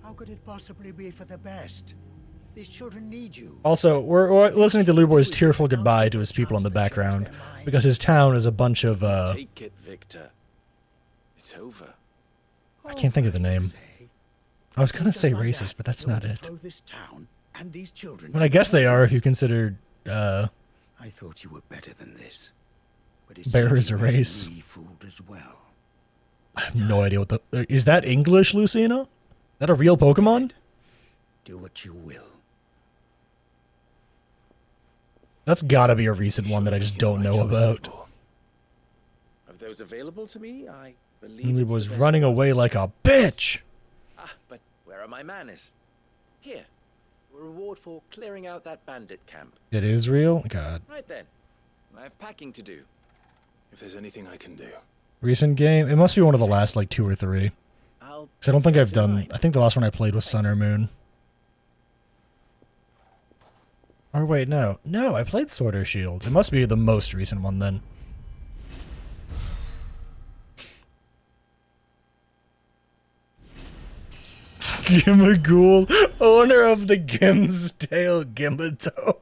How could it possibly be for the best? These children need you. Also, we're listening to Lubor's tearful goodbye to his people in the background because his town is a bunch of Take it, Victor. It's over. I can't think of the name. I was gonna say racist, but that's not it. Well, I guess they are if you consider I thought you were better than this. But it bearers seems a you had race. me fooled as well. I have no idea what the... Is that English, Lucina? Is that a real Pokemon? Do what you will. That's gotta be a recent one that I just don't know about. Of those available to me, I believe He it's was the best running one. away like a bitch! Ah, but where are my manners? Here, a reward for clearing out that bandit camp. It is real? God. Right then, I have packing to do. If there's anything I can do. Recent game? It must be one of the last, like, 2 or 3. Because I don't think I've done... I think the last one I played was Sun or Moon. Or wait, no. No, I played Sword or Shield. It must be the most recent one, then. Gimmaghoul, owner of the Gimsdale Gimmadome.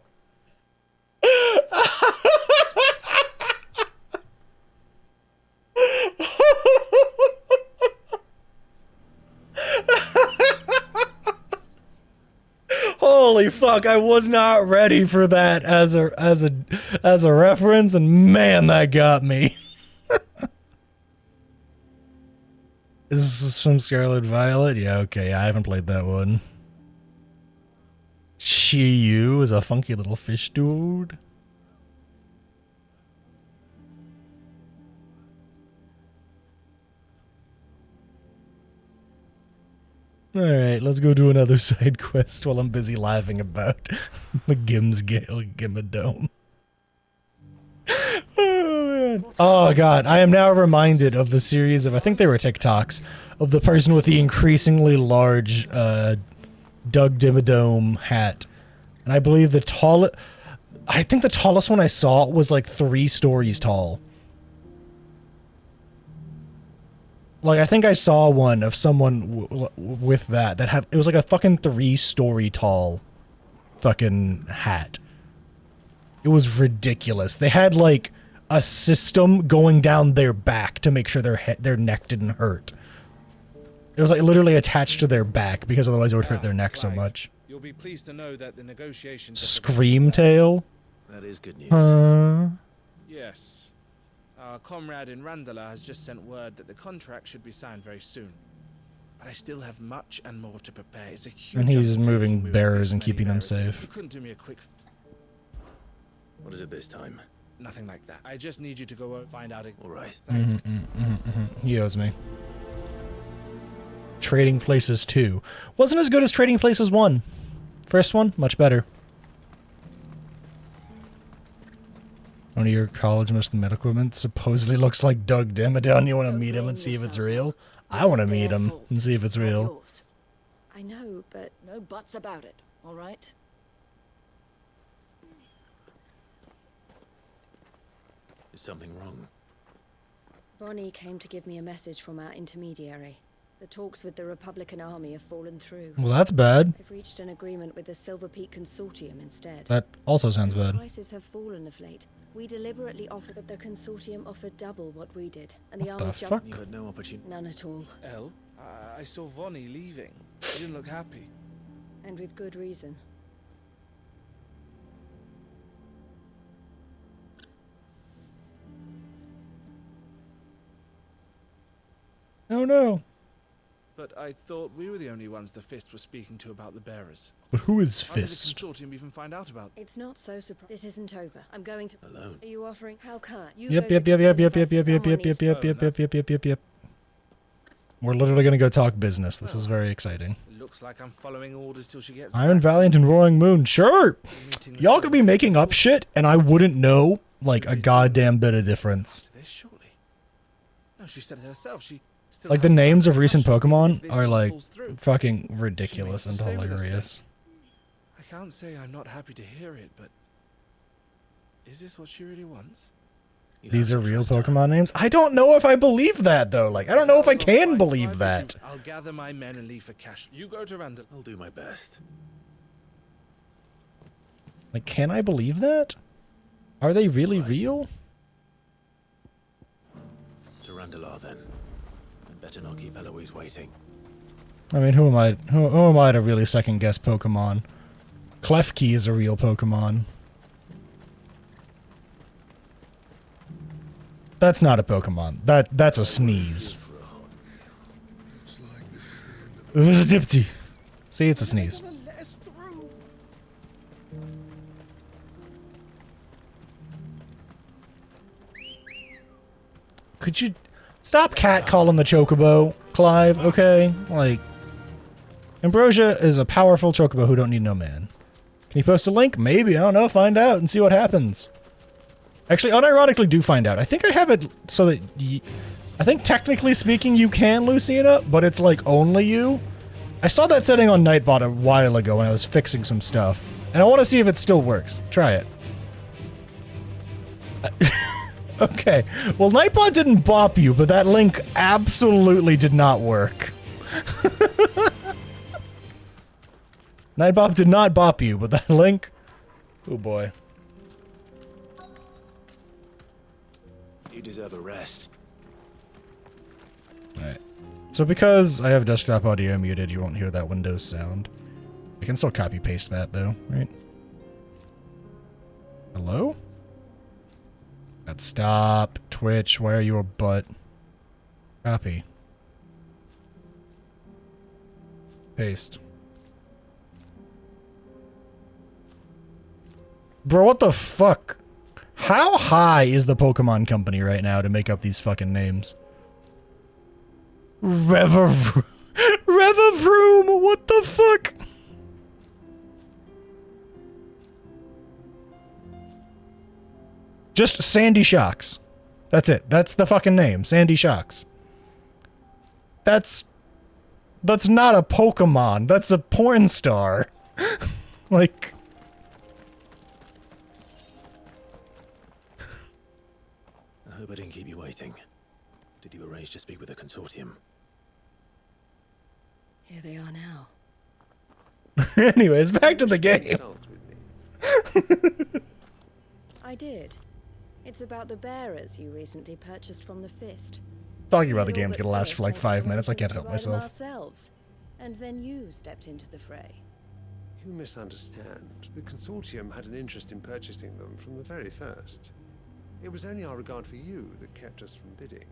Holy fuck, I was not ready for that as a reference, and man, that got me. Is this from Scarlet Violet? Yeah, okay, I haven't played that one. Chiyu is a funky little fish dude. Alright, let's go do another side quest while I'm busy laughing about the Gimsdale Gimmadome. Oh god, I am now reminded of the series of, I think they were TikToks, of the person with the increasingly large Doug Dimmadome hat. And I believe the tallest, I think the tallest one I saw was like 3 stories tall. Like, I think I saw one of someone with that had, it was like a fucking 3-story tall fucking hat. It was ridiculous. They had like a system going down their back to make sure their neck didn't hurt. It was like literally attached to their back because otherwise it would hurt their neck so much. You'll be pleased to know that the negotiations... Screamtail? That is good news. Yes. Our comrade in Randala has just sent word that the contract should be signed very soon. But I still have much and more to prepare. It's a huge And he's undertaking moving bearers and keeping them safe. You couldn't do me a quick... What is it this time? Nothing like that. I just need you to go find out... All right. Thanks. He owes me. Trading Places 2. Wasn't as good as Trading Places 1. First one, much better. One of your college most of the medical equipment supposedly looks like Doug Dimmadome. You want to meet him and see if it's real? I want to meet him and see if it's real. I know, but no buts about it, all right? Is something wrong? Vonnie came to give me a message from our intermediary. The talks with the Republican Army have fallen through. Well, that's bad. They've reached an agreement with the Silver Peak Consortium instead. That also sounds bad. Prices have fallen of late. We deliberately offered, but the consortium offered double what we did, and the What army the jumped. fuck? You had no opportunity. None at all, Elle, I saw Vonnie leaving. She didn't look happy. and with good reason. Oh no. But I thought we were the only ones the Fist was speaking to about the bearers. But who is How did the Fist? consortium even find out about? It's not so surprising. This isn't over. I'm going to. Alone. Are you offering? How kind. You Yep, go yep, to yep, yep, Cleveland yep, yep, first, yep, yep, someone yep, needs- yep, yep, yep, yep, yep, yep, yep. We're literally gonna go talk business. This is very exciting. Looks like I'm following orders till she gets Iron back. Valiant and Roaring Moon. Sure. Y'all could be making up shit, and I wouldn't know like a goddamn bit of difference. This surely. No, she said it herself. She still Like the has names of passion recent if Pokemon this are one like falls through. fucking ridiculous and to stay with us then. hilarious. I can't say I'm not happy to hear it, but is this what she really wants? These are real Pokemon names? I don't know if I believe that though. Like I don't know if I can believe that. I'll gather my men and leave for Cash. You go to Randall. I'll do my best. Like can I believe that? Are they really real? To Randalar then. I'd better not keep Eloise waiting. I mean, who am I? Who am I to really second guess Pokemon? Klefki is a real Pokemon. That's not a Pokemon. That's a sneeze. See, it's a sneeze. Could you stop catcalling the Chocobo, Clive? Okay, like Ambrosia is a powerful Chocobo who don't need no man. Can you post a link? Maybe, I don't know. Find out and see what happens. Actually, unironically, do find out. I think I have it so that I think technically speaking, you can, Lucina, but it's like only you. I saw that setting on Nightbot a while ago when I was fixing some stuff, and I want to see if it still works. Try it. Okay. Well, Nightbot didn't bop you, but that link absolutely did not work. Nightbot did not bop you, but that link... Oh boy. You deserve a rest. Alright. So because I have desktop audio muted, you won't hear that Windows sound. I can still copy-paste that, though, right? Hello? Stop. Twitch, why are you a butt? Copy. Paste. Bro, what the fuck? How high is the Pokemon Company right now to make up these fucking names? Revavroom, what the fuck? Just Sandy Shocks. That's it. That's the fucking name. Sandy Shocks. That's not a Pokemon. That's a porn star. Like... I hope I didn't keep you waiting. Did you arrange to speak with the consortium? Here they are now. Anyways, back to the game. I did. It's about the bearers you recently purchased from the Fist. Talking about the game's gonna last for like 5 minutes. I can't help Ride them myself. ourselves, and then you stepped into the fray. You misunderstand. The consortium had an interest in purchasing them from the very first. It was only our regard for you that kept us from bidding.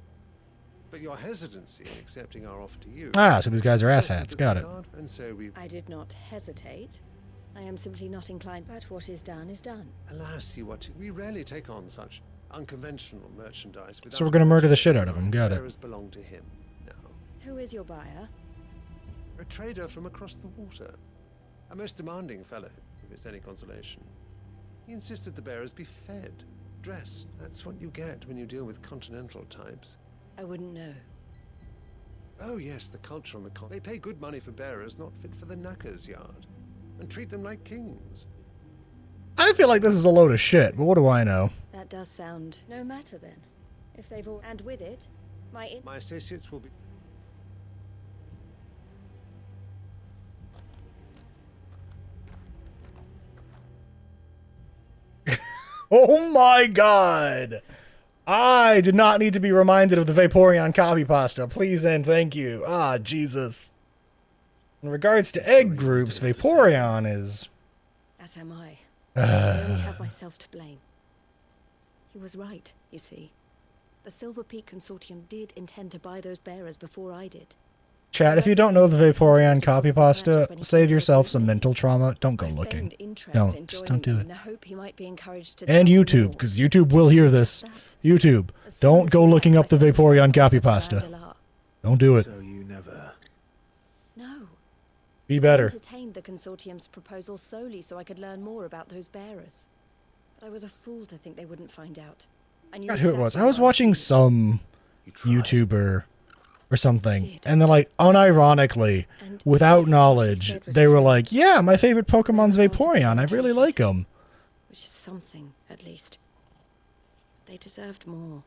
But your hesitancy in accepting our offer to you... Ah, so these guys are asshats. Got it. And so we... I did not hesitate. I am simply not inclined, but what is done is done. Alas, we rarely take on such unconventional merchandise. So we're gonna murder the shit out of him. Got it. Bearers belong to him now. Who is your buyer? A trader from across the water. A most demanding fellow, if it's any consolation. He insisted the bearers be fed, dressed. That's what you get when you deal with continental types. I wouldn't know. Oh yes, the culture on the They pay good money for bearers not fit for the knacker's yard, and treat them like kings. I feel like this is a load of shit, but what do I know? That does sound no matter then. If they've all... And with it, my associates will be... Oh my god! I did not need to be reminded of the Vaporeon copy pasta. Please and thank you. Ah, Jesus. In regards to egg groups, Vaporeon is... As am I. I only have myself to blame. He was right, you see. The Silver Peak Consortium did intend to buy those bearers before I did. Chat, if you don't know the Vaporeon copy pasta, save yourself some mental trauma. Don't go looking. No, just don't do it. And YouTube, because YouTube will hear this. YouTube, don't go looking up the Vaporeon copy pasta. Don't do it. So you never... No. Be better. I entertained the Consortium's proposal solely so I could learn more about those bearers. But I was a fool to think they wouldn't find out. I knew I forgot who it was. exactly I was what watching some YouTuber or something, and then like unironically, without knowledge, they were like, "Yeah, my favorite Pokemon's Vaporeon. I really like him." which is something, at least. They deserved more.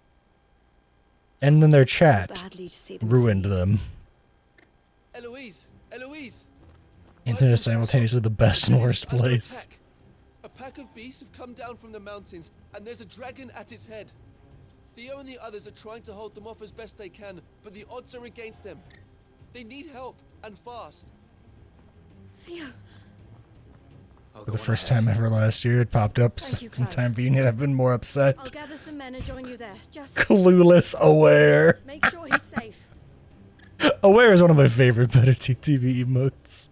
And then their chat badly to see them ruined them. Eloise! Eloise! Internet is simultaneously the best and worst place. A pack of beasts have come down from the mountains, and there's a dragon at its head. Theo and the others are trying to hold them off as best they can, but the odds are against them. They need help, and fast. Theo. For the first time ever last year, it popped up sometime being it. I've been more upset. I'll gather some men and join you there. Just Clueless aware. make sure he's safe. Aware is one of my favorite Better TV emotes.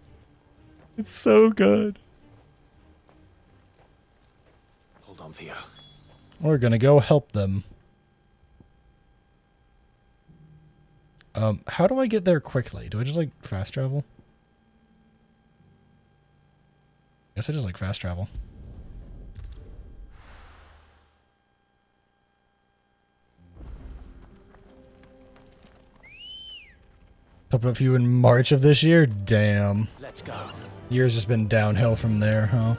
It's so good. Hold on, Theo. We're gonna go help them. How do I get there quickly? Do I just like fast travel? Guess I just like fast travel. Up a few in March of this year? Damn. Let's go. Year's just been downhill from there, huh?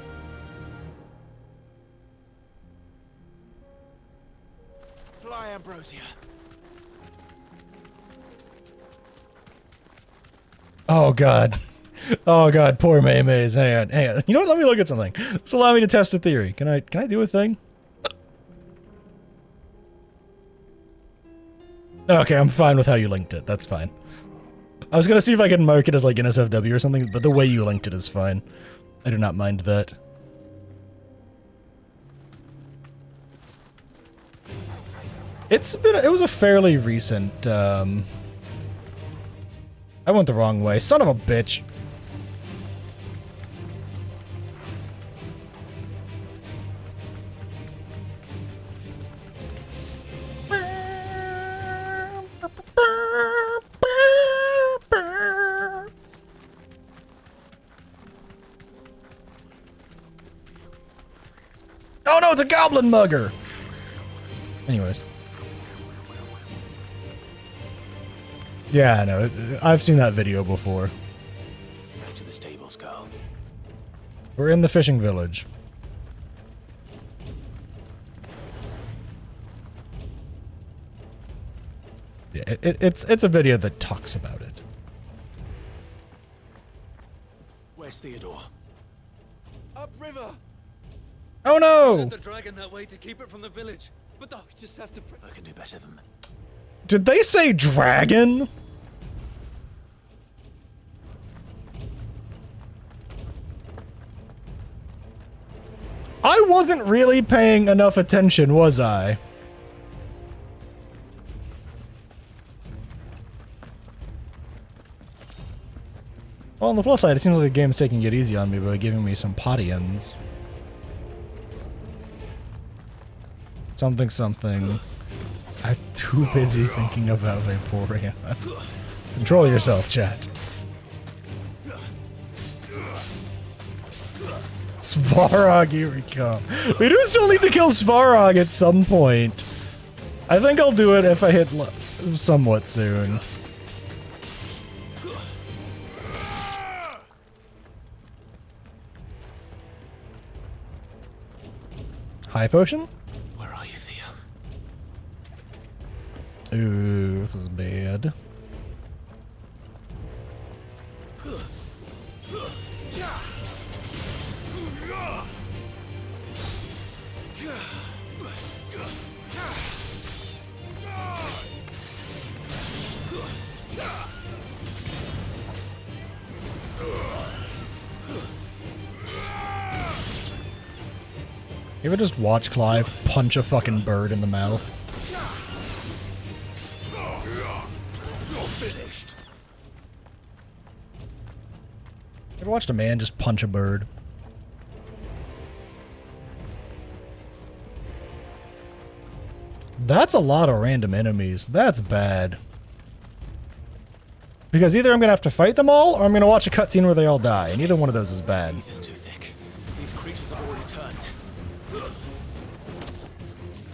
Fly, Ambrosia. Oh god. Oh god, poor May Mays. Hang on, hang on. You know what? Let me look at something. This will allow me to test a theory. Can I do a thing? Okay, I'm fine with how you linked it. That's fine. I was gonna see if I could mark it as like NSFW or something, but the way you linked it is fine. I do not mind that. It was a fairly recent, I went the wrong way. Son of a bitch. Oh no, it's a goblin mugger! Anyways. Yeah, I know. I've seen that video before. Back to the stables, girl. We're in the fishing village. Yeah, it's a video that talks about it. Where's Theodore? Upriver! Oh no! Led the dragon that way to keep it from the village. But we just have to... I can do better than that. Did they say dragon? I wasn't really paying enough attention, was I? Well, on the plus side, it seems like the game's taking it easy on me by giving me some potty-ends. Something, something. I'm too busy thinking about Vaporeon. Control yourself, chat. Svarog, here we come. We do still need to kill Svarog at some point. I think I'll do it if I hit somewhat soon. High potion? Where are you, Theo? Ooh, this is bad. You ever just watch Clive punch a fucking bird in the mouth? You're finished. Ever watched a man just punch a bird? That's a lot of random enemies. That's bad. Because either I'm gonna have to fight them all, or I'm gonna watch a cutscene where they all die, and either one of those is bad. These creatures have already turned.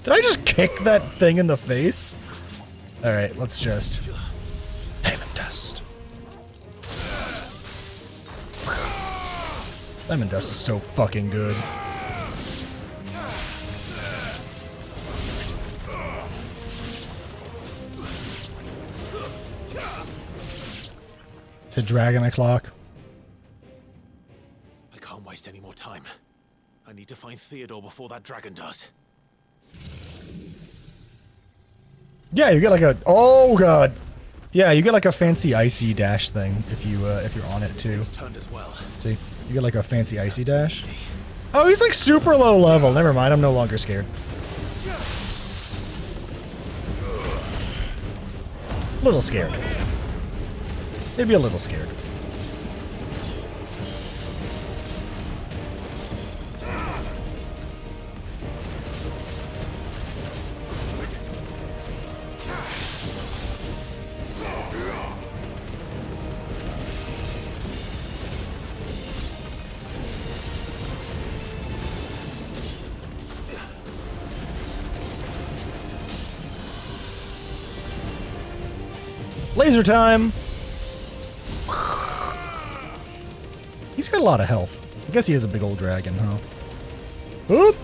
Did I just kick that thing in the face? Alright, let's just... Diamond dust. Diamond dust is so fucking good. It's a dragon o'clock. I can't waste any more time. I need to find Theodore before that dragon does. Yeah, you get like a... Oh, God. Yeah, you get like a fancy icy dash thing if you're on it, too. Turned as well. See? You get like a fancy icy dash. Oh, he's like super low level. Never mind, I'm no longer scared. Little scared. Maybe a little scared. Laser time! He's got a lot of health. I guess he is a big old dragon, huh? Oop!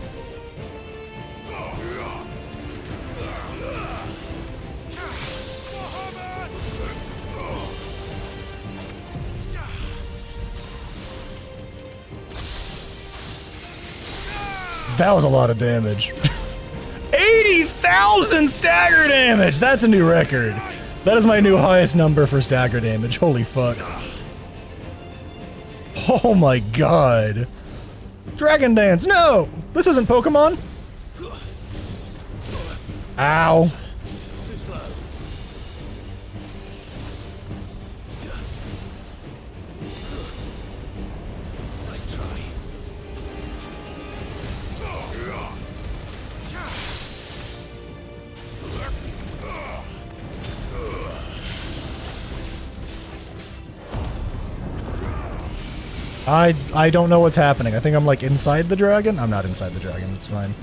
That was a lot of damage. 80,000 stagger damage! That's a new record. That is my new highest number for stagger damage. Holy fuck. Oh my god. Dragon dance, no! This isn't Pokemon. Ow. Too slow. Nice try. I don't know what's happening. I think I'm like inside the dragon. I'm not inside the dragon. It's fine.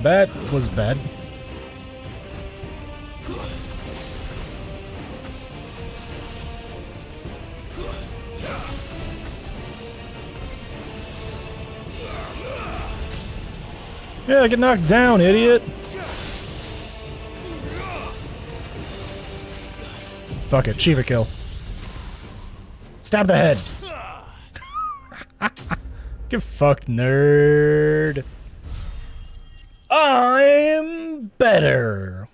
That was bad. Yeah, get knocked down, idiot. Fuck it, Shiva kill. Stab the head. Get fucked, nerd. I'm better.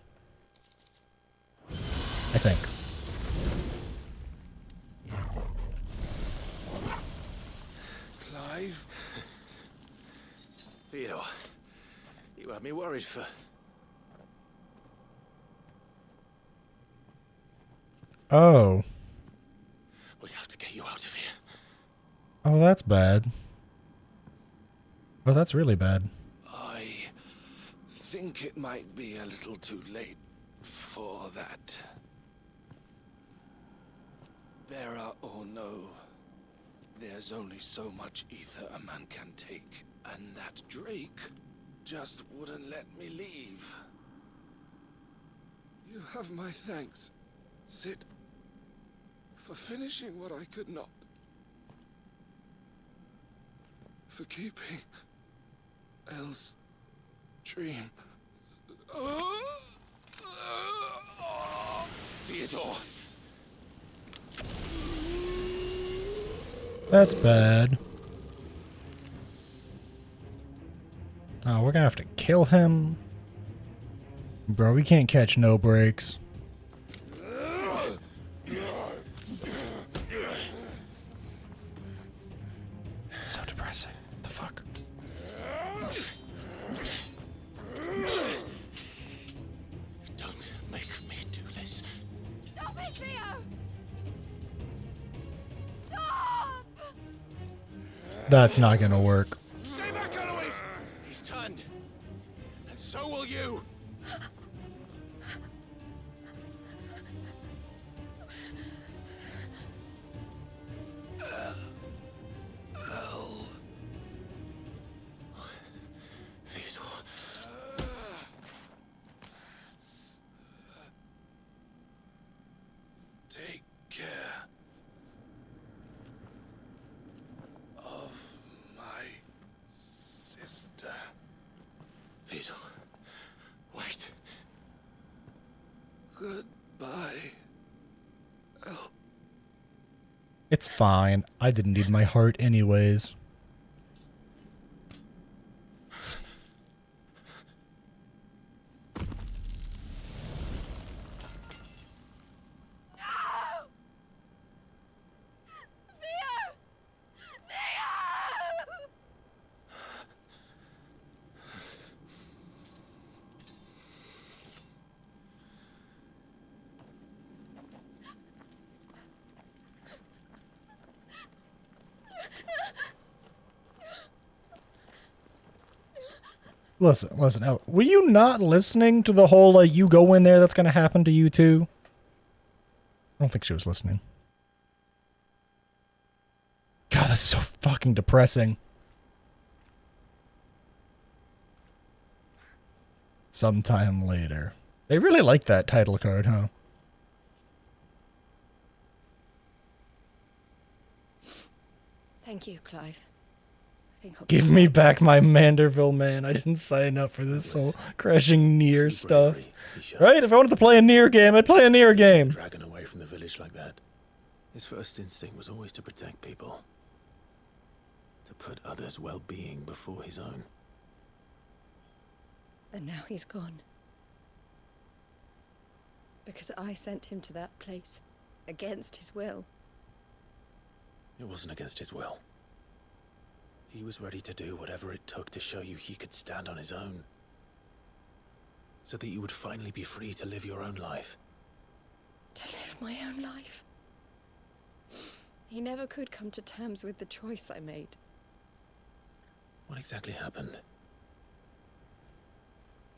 I think. Clive? Theodore, you had me worried for... Oh. We have to get you out of here. Oh, that's bad. Oh, that's really bad. I think it might be a little too late for that. Bearer or no, there's only so much ether a man can take, and that Drake just wouldn't let me leave. You have my thanks, Sid, for finishing what I could not. For keeping Elle's dream. Theodore. That's bad. Oh, we're gonna have to kill him. Bro, we can't catch no breaks. That's not gonna work. Stay back, Eloise! He's turned. And so will you! Take care of my sister. Vito, wait. Goodbye. Oh. It's fine. I didn't need my heart anyways. Listen, Elle, were you not listening to the whole, you go in there, that's gonna happen to you too? I don't think she was listening. God, that's so fucking depressing. Sometime later. They really like that title card, huh? Thank you, Clive. Give me back my Manderville, man. I didn't sign up for this soul crashing Nier stuff. Right? If I wanted to play a Nier game, I'd play a Nier game. Dragging away from the village like that. His first instinct was always to protect people. To put others' well-being before his own. And now he's gone. Because I sent him to that place. Against his will. It wasn't against his will. He was ready to do whatever it took to show you he could stand on his own. So that you would finally be free to live your own life. To live my own life. He never could come to terms with the choice I made. What exactly happened?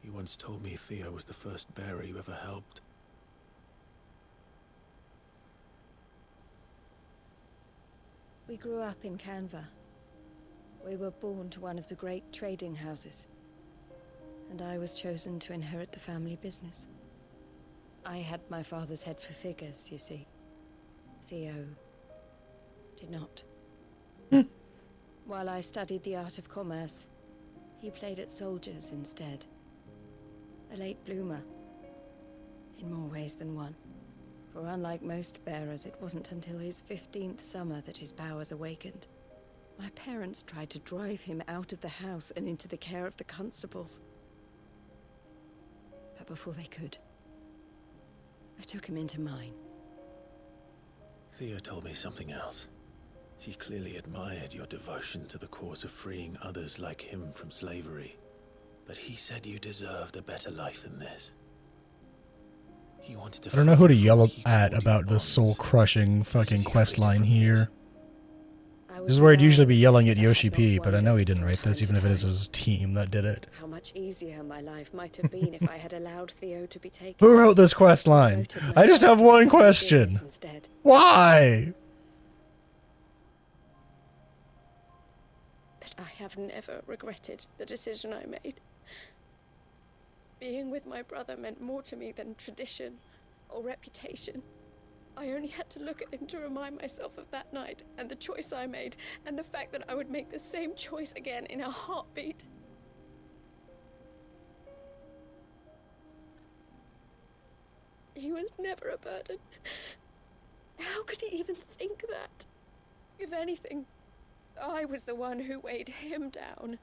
You once told me Theo was the first bearer you ever helped. We grew up in Canva. We were born to one of the great trading houses, and I was chosen to inherit the family business. I had my father's head for figures, you see. Theo did not. While I studied the art of commerce, he played at soldiers instead. A late bloomer, in more ways than one. For unlike most bearers, it wasn't until his 15th summer that his powers awakened. My parents tried to drive him out of the house and into the care of the constables. But before they could, I took him into mine. Theo told me something else. He clearly admired your devotion to the cause of freeing others like him from slavery. But he said you deserved a better life than this. He wanted to I don't know who to yell at about this soul-crushing fucking quest line here. This is where I'd usually be yelling at Yoshi P, but I know he didn't write this, even if it is his team that did it. How much easier my life might have been if I had allowed Theo to be taken. Who wrote this quest line? I just have one question. Why? But I have never regretted the decision I made. Being with my brother meant more to me than tradition or reputation. I only had to look at him to remind myself of that night and the choice I made and the fact that I would make the same choice again in a heartbeat. He was never a burden. How could he even think that? If anything, I was the one who weighed him down.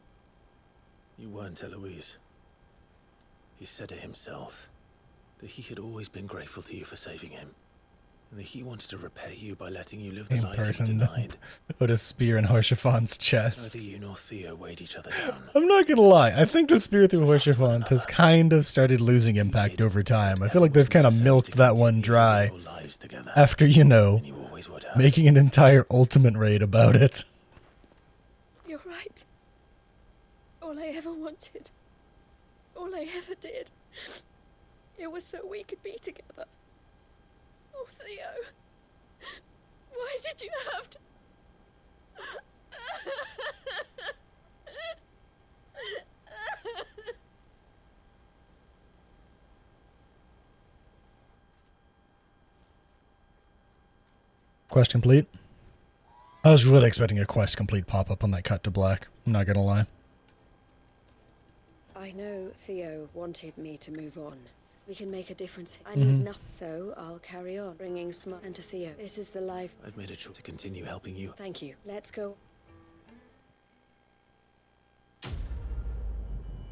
You weren't, Eloise. He said it himself, that he had always been grateful to you for saving him, and that he wanted to repay you by letting you live the Same life you person denied. put a spear in Harshafan's chest. Neither you nor Theo weighed each other down. I'm not gonna lie, I think the spear through Harshafant has kind of started losing impact over time. I feel like they've kind of milked that one dry. use together. After, you know, And you always would have. making an entire ultimate raid about it. You're right. All I ever wanted, all I ever did, it was so we could be together. Oh, Theo. Why did you have to... Quest complete. I was really expecting a quest complete pop-up on that cut to black. I'm not gonna lie. I know Theo wanted me to move on. We can make a difference. I need Mhm. nothing, so I'll carry on bringing smart and to Theo. This is the life. I've made a choice to continue helping you. Thank you. Let's go.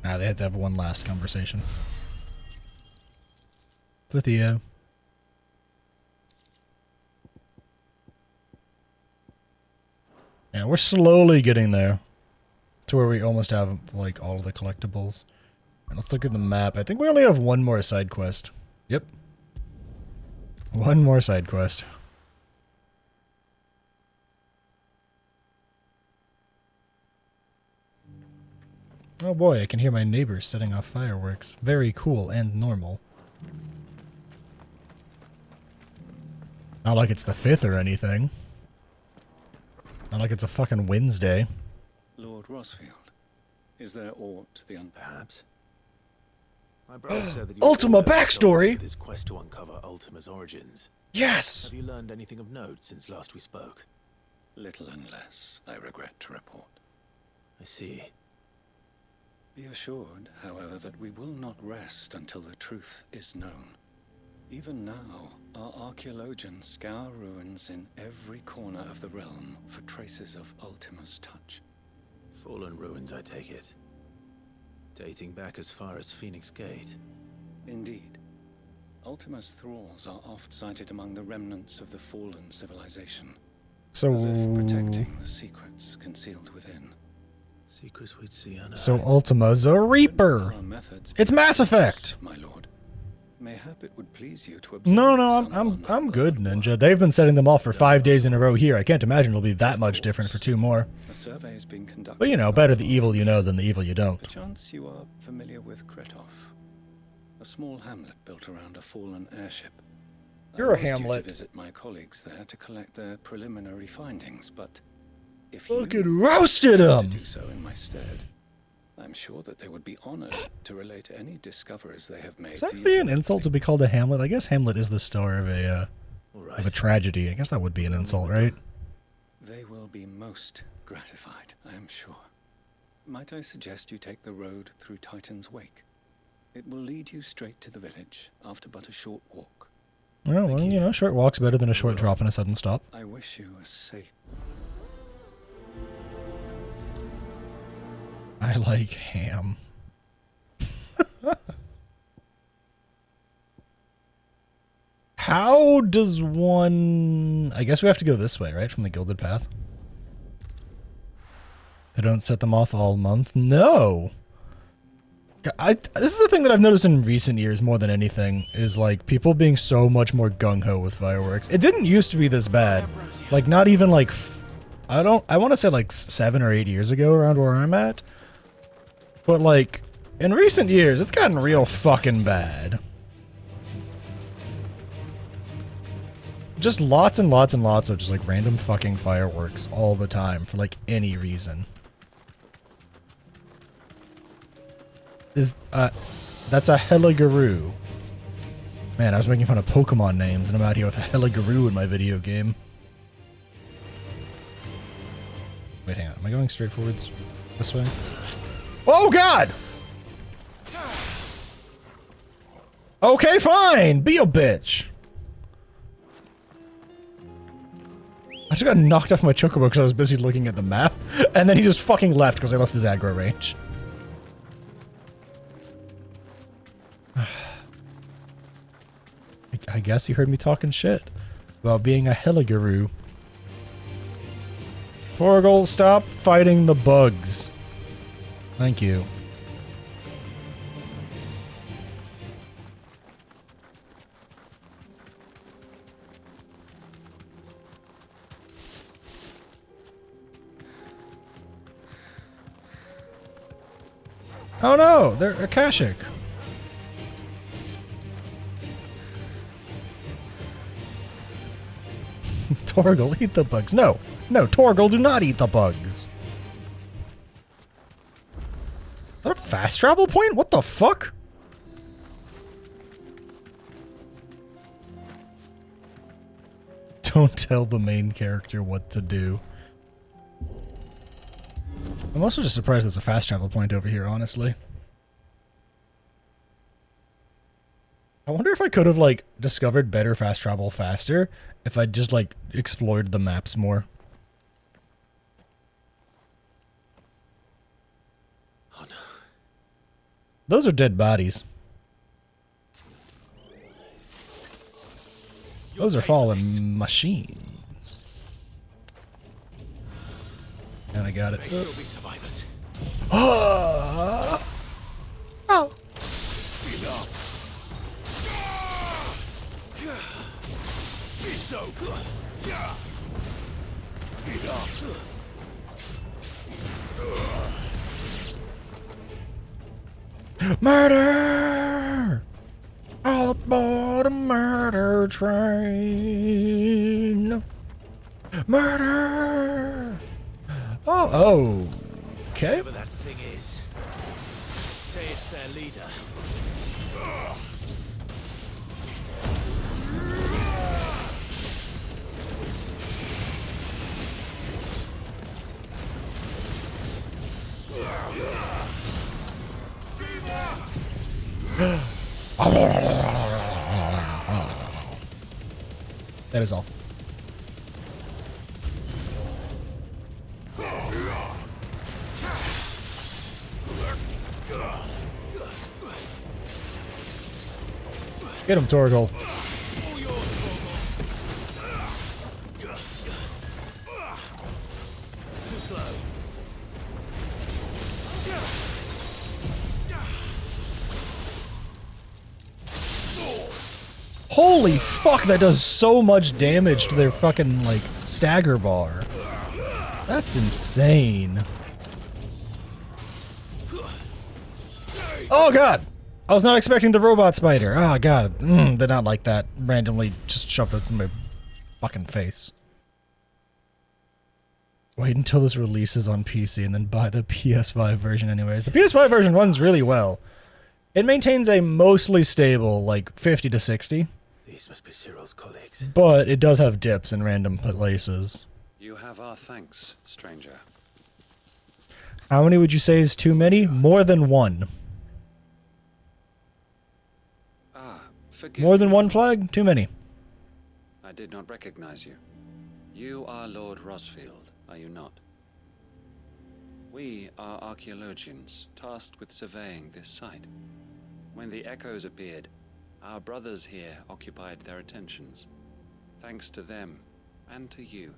Ah, they had to have one last conversation. With Theo. Yeah, we're slowly getting there. To where we almost have, like, all of the collectibles. And let's look at the map. I think we only have one more side quest. Yep. One more side quest. Oh boy, I can hear my neighbors setting off fireworks. Very cool and normal. Not like it's the 5th or anything. Not like it's a fucking Wednesday. Lord Rosfield, is there aught the Perhaps. My brother said that Ultima backstory! With his quest to uncover Ultima's origins. Yes! Have you learned anything of note since last we spoke? Little and less, I regret to report. I see. Be assured, however, that we will not rest until the truth is known. Even now, our archaeologians scour ruins in every corner of the realm for traces of Ultima's touch. Fallen ruins, I take it. Dating back as far as Phoenix Gate. Indeed. Ultima's thralls are oft sighted among the remnants of the fallen civilization. So... As if protecting the secrets concealed within. Secrets we'd see unearthed. So Ultima's a Reaper! It's Mass Effect! My lord. Mayhap it would please you to No, I'm good, Ninja. They've been setting them off for 5 days in a row here. I can't imagine it'll be that much different for 2 more. A survey is being conducted. But you know, better the evil you know than the evil you don't. Perchance you are familiar with Kretov, a small hamlet built around a fallen airship. You're a I was due hamlet. to visit my colleagues there to collect their preliminary findings, but if Fucking you roasted decide 'em! to do so in my stead, I'm sure that they would be honored to relate any discoveries they have made. Is that to you really an insult to be called a hamlet? I guess Hamlet is the star of a tragedy. I guess that would be an insult, right? They will be most gratified, I am sure. Might I suggest you take the road through Titan's Wake? It will lead you straight to the village after but a short walk. Well, you know, short walk's better than a short drop and a sudden stop. I wish you a safe... I like ham. How does one... I guess we have to go this way, right? From the Gilded Path? They don't set them off all month? No! This is the thing that I've noticed in recent years more than anything, is like people being so much more gung-ho with fireworks. It didn't used to be this bad. Like not even like... I want to say like 7 or 8 years ago around where I'm at. But like, in recent years, it's gotten real fucking bad. Just lots and lots and lots of just like random fucking fireworks all the time for like any reason. That's a Heligaroo. Man, I was making fun of Pokemon names and I'm out here with a Heligaroo in my video game. Wait, hang on. Am I going straight forwards? This way? Oh god! Okay, fine! Be a bitch! I just got knocked off my chocobo because I was busy looking at the map, and then he just fucking left because I left his aggro range. I guess he heard me talking shit about being a Heligaroo. Torgal, stop fighting the bugs. Thank you. Oh no, they're Akashic. Torgal, eat the bugs. No, no, Torgal, do not eat the bugs. Is that a fast travel point? What the fuck? Don't tell the main character what to do. I'm also just surprised there's a fast travel point over here, honestly. I wonder if I could have, like, discovered better fast travel faster if I just, like, explored the maps more. Oh no. Those are dead bodies. Those are fallen machines. And I got it. May still be survivors. Oh! Enough. Be so good. Enough. Murder! All aboard a murder train. Murder! Oh, okay. Whatever that thing is, say it's their leader. That is all. Get him, Torgal. Too slow. Holy fuck, that does so much damage to their fucking, like, stagger bar. That's insane. Oh god! I was not expecting the robot spider. Oh god, did not like that. Randomly just shoved it in my fucking face. Wait until this releases on PC and then buy the PS5 version anyways. The PS5 version runs really well. It maintains a mostly stable, like, 50 to 60. These must be Cyril's colleagues. But it does have dips in random places. You have our thanks, stranger. How many would you say is too many? More than one. Forgive More than me. one flag? Too many. I did not recognize you. You are Lord Rosfield, are you not? We are archaeologians, tasked with surveying this site. When the echoes appeared, our brothers here occupied their attentions. Thanks to them, and to you,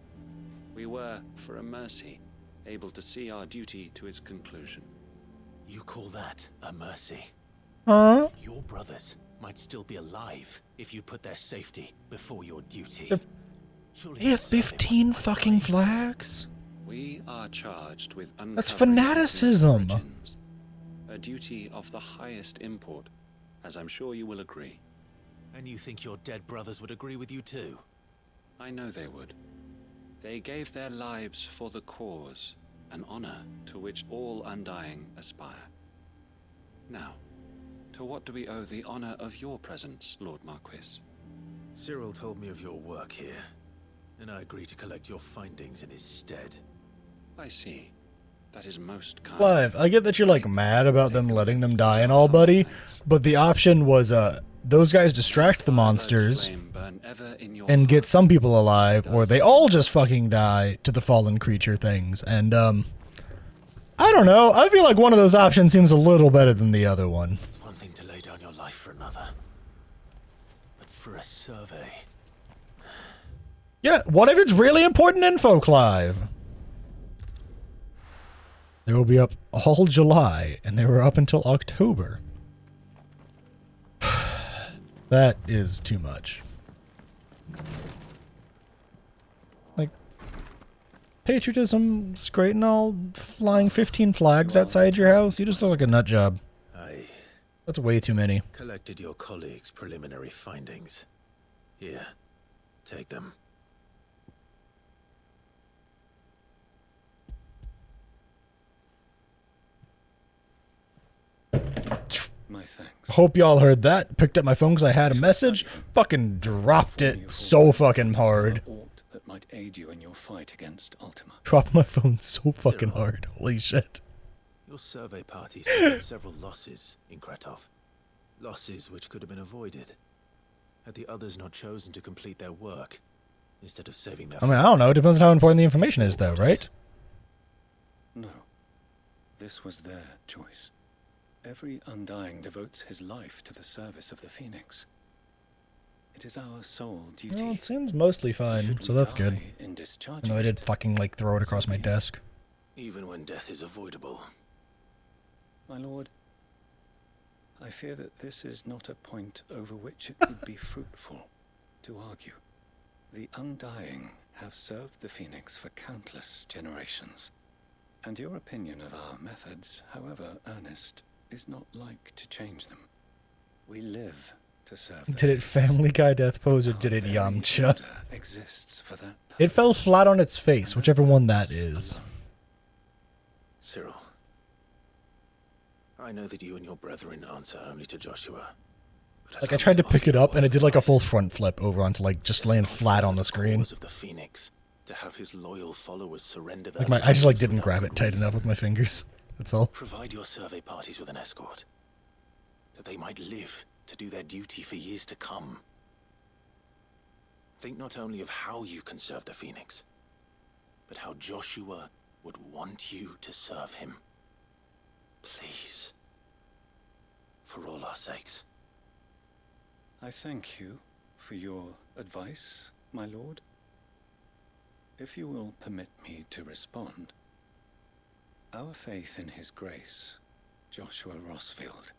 we were, for a mercy, able to see our duty to its conclusion. You call that a mercy? Huh? Your brothers might still be alive if you put their safety before your duty. They have 15 fucking flags? We are charged with That's uncovering fanaticism. its origins, a duty of the highest import, as I'm sure you will agree. And you think your dead brothers would agree with you too? I know they would. They gave their lives for the cause, an honor to which all undying aspire. Now, to what do we owe the honor of your presence, Lord Marquis? Cyril told me of your work here, and I agree to collect your findings in his stead. I see. That is most kind. Clive, I get that you're, like, mad about them letting them die and all, buddy, but the option was, those guys distract the monsters and get some people alive, or they all just fucking die to the fallen creature things, and, I don't know, I feel like one of those options seems a little better than the other one. It's one thing to lay down your life for another, but for a survey... Yeah, what if it's really important info, Clive? They will be up all July, and they were up until October. That is too much. Like, patriotism is great and all. Flying 15 flags outside your house, you just look like a nut job. That's way too many. Collected your colleagues' preliminary findings. Here, take them. My thanks. Hope y'all heard that. Picked up my phone because I had a message. Fucking dropped it so fucking hard. That might aid you in your fight against Ultima. Dropped my phone so fucking hard. Holy shit. Your survey party suffered several losses in Kretov. Losses which could have been avoided had the others not chosen to complete their work instead of saving their I mean, I don't know. It depends on how important the information is, though, right? No. This was their choice. Every Undying devotes his life to the service of the Phoenix. It is our sole duty. Well, it seems mostly fine, so that's good. In I know I did fucking, like, throw it across my desk. Even when death is avoidable. My lord, I fear that this is not a point over which it would be fruitful to argue. The Undying have served the Phoenix for countless generations, and your opinion of our methods, however earnest, is not like to change them. We live to serve the Did it Family Guy death pose or did it Yamcha? exists for that. It fell flat on its face, whichever one that is. Cyril, I know that you and your brethren answer only to Joshua. Like, I tried to pick it up, and it did, like, a full front flip over onto, like, just laying flat on the screen. Of the Phoenix, to have his loyal followers surrender their Like, I just, like, didn't grab it tight enough with my fingers. That's all. Provide your survey parties with an escort, that they might live to do their duty for years to come. Think not only of how you can serve the Phoenix, but how Joshua would want you to serve him. Please. For all our sakes. I thank you for your advice, my lord. If you will permit me to respond, our faith in his grace, Joshua Rossfield,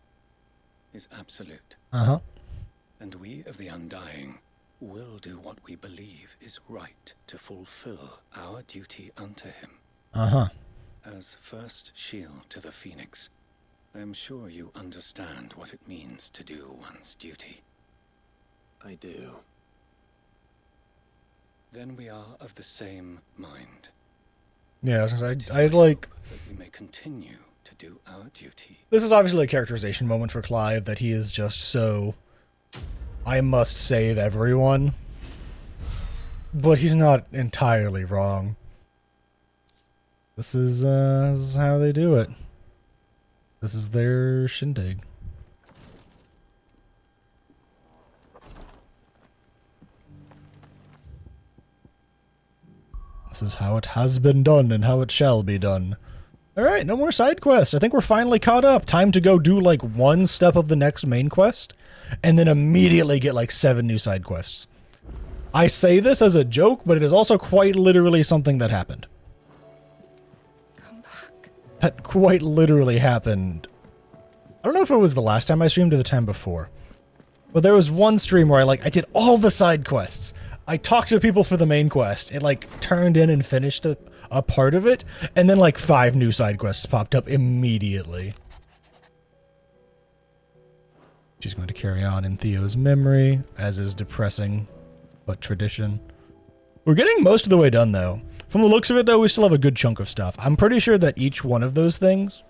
is absolute. Uh-huh. And we of the Undying will do what we believe is right to fulfill our duty unto him. Uh-huh. As first shield to the Phoenix, I am sure you understand what it means to do one's duty. I do. Then we are of the same mind. Yeah, I was gonna say, I'd like... That we may continue to do our duty. This is obviously a characterization moment for Clive, that he is just so... I must save everyone. But he's not entirely wrong. This is how they do it. This is their shindig. This is how it has been done and how it shall be done. Alright, no more side quests. I think we're finally caught up. Time to go do like one step of the next main quest, and then immediately get like 7 new side quests. I say this as a joke, but it is also quite literally something that happened. Come back. That quite literally happened. I don't know if it was the last time I streamed or the time before. But there was one stream where I did all the side quests. I talked to people for the main quest. It like turned in and finished a part of it, and then like 5 new side quests popped up immediately. She's going to carry on in Theo's memory, as is depressing, but tradition. We're getting most of the way done though. From the looks of it though, we still have a good chunk of stuff. I'm pretty sure that each one of those things,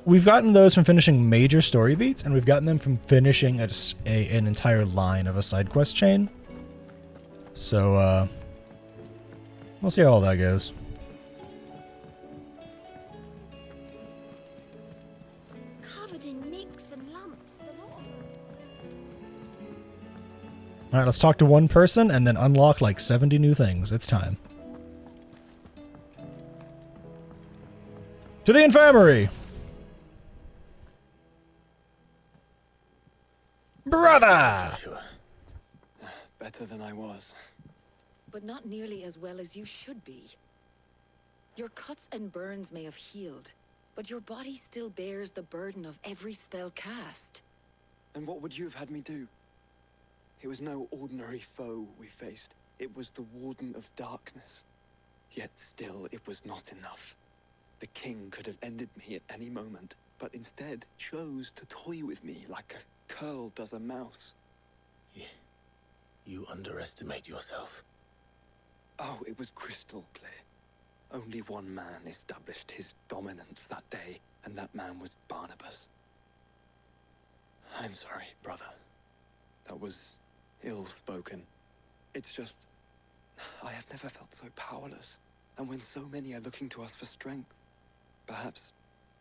we've gotten those from finishing major story beats, and we've gotten them from finishing an entire line of a side quest chain. So, we'll see how all that goes. Covered in nicks and lumps, the lot of them. Alright, let's talk to one person and then unlock like 70 new things. It's time. To the infirmary! Brother! Better than I was. But not nearly as well as you should be. Your cuts and burns may have healed, but your body still bears the burden of every spell cast. And what would you have had me do? It was no ordinary foe we faced. It was the Warden of Darkness. Yet still it was not enough. The king could have ended me at any moment, but instead chose to toy with me like a curl does a mouse. You underestimate yourself. Oh, it was crystal clear. Only one man established his dominance that day, and that man was Barnabas. I'm sorry, brother. That was ill-spoken. It's just, I have never felt so powerless. And when so many are looking to us for strength, perhaps...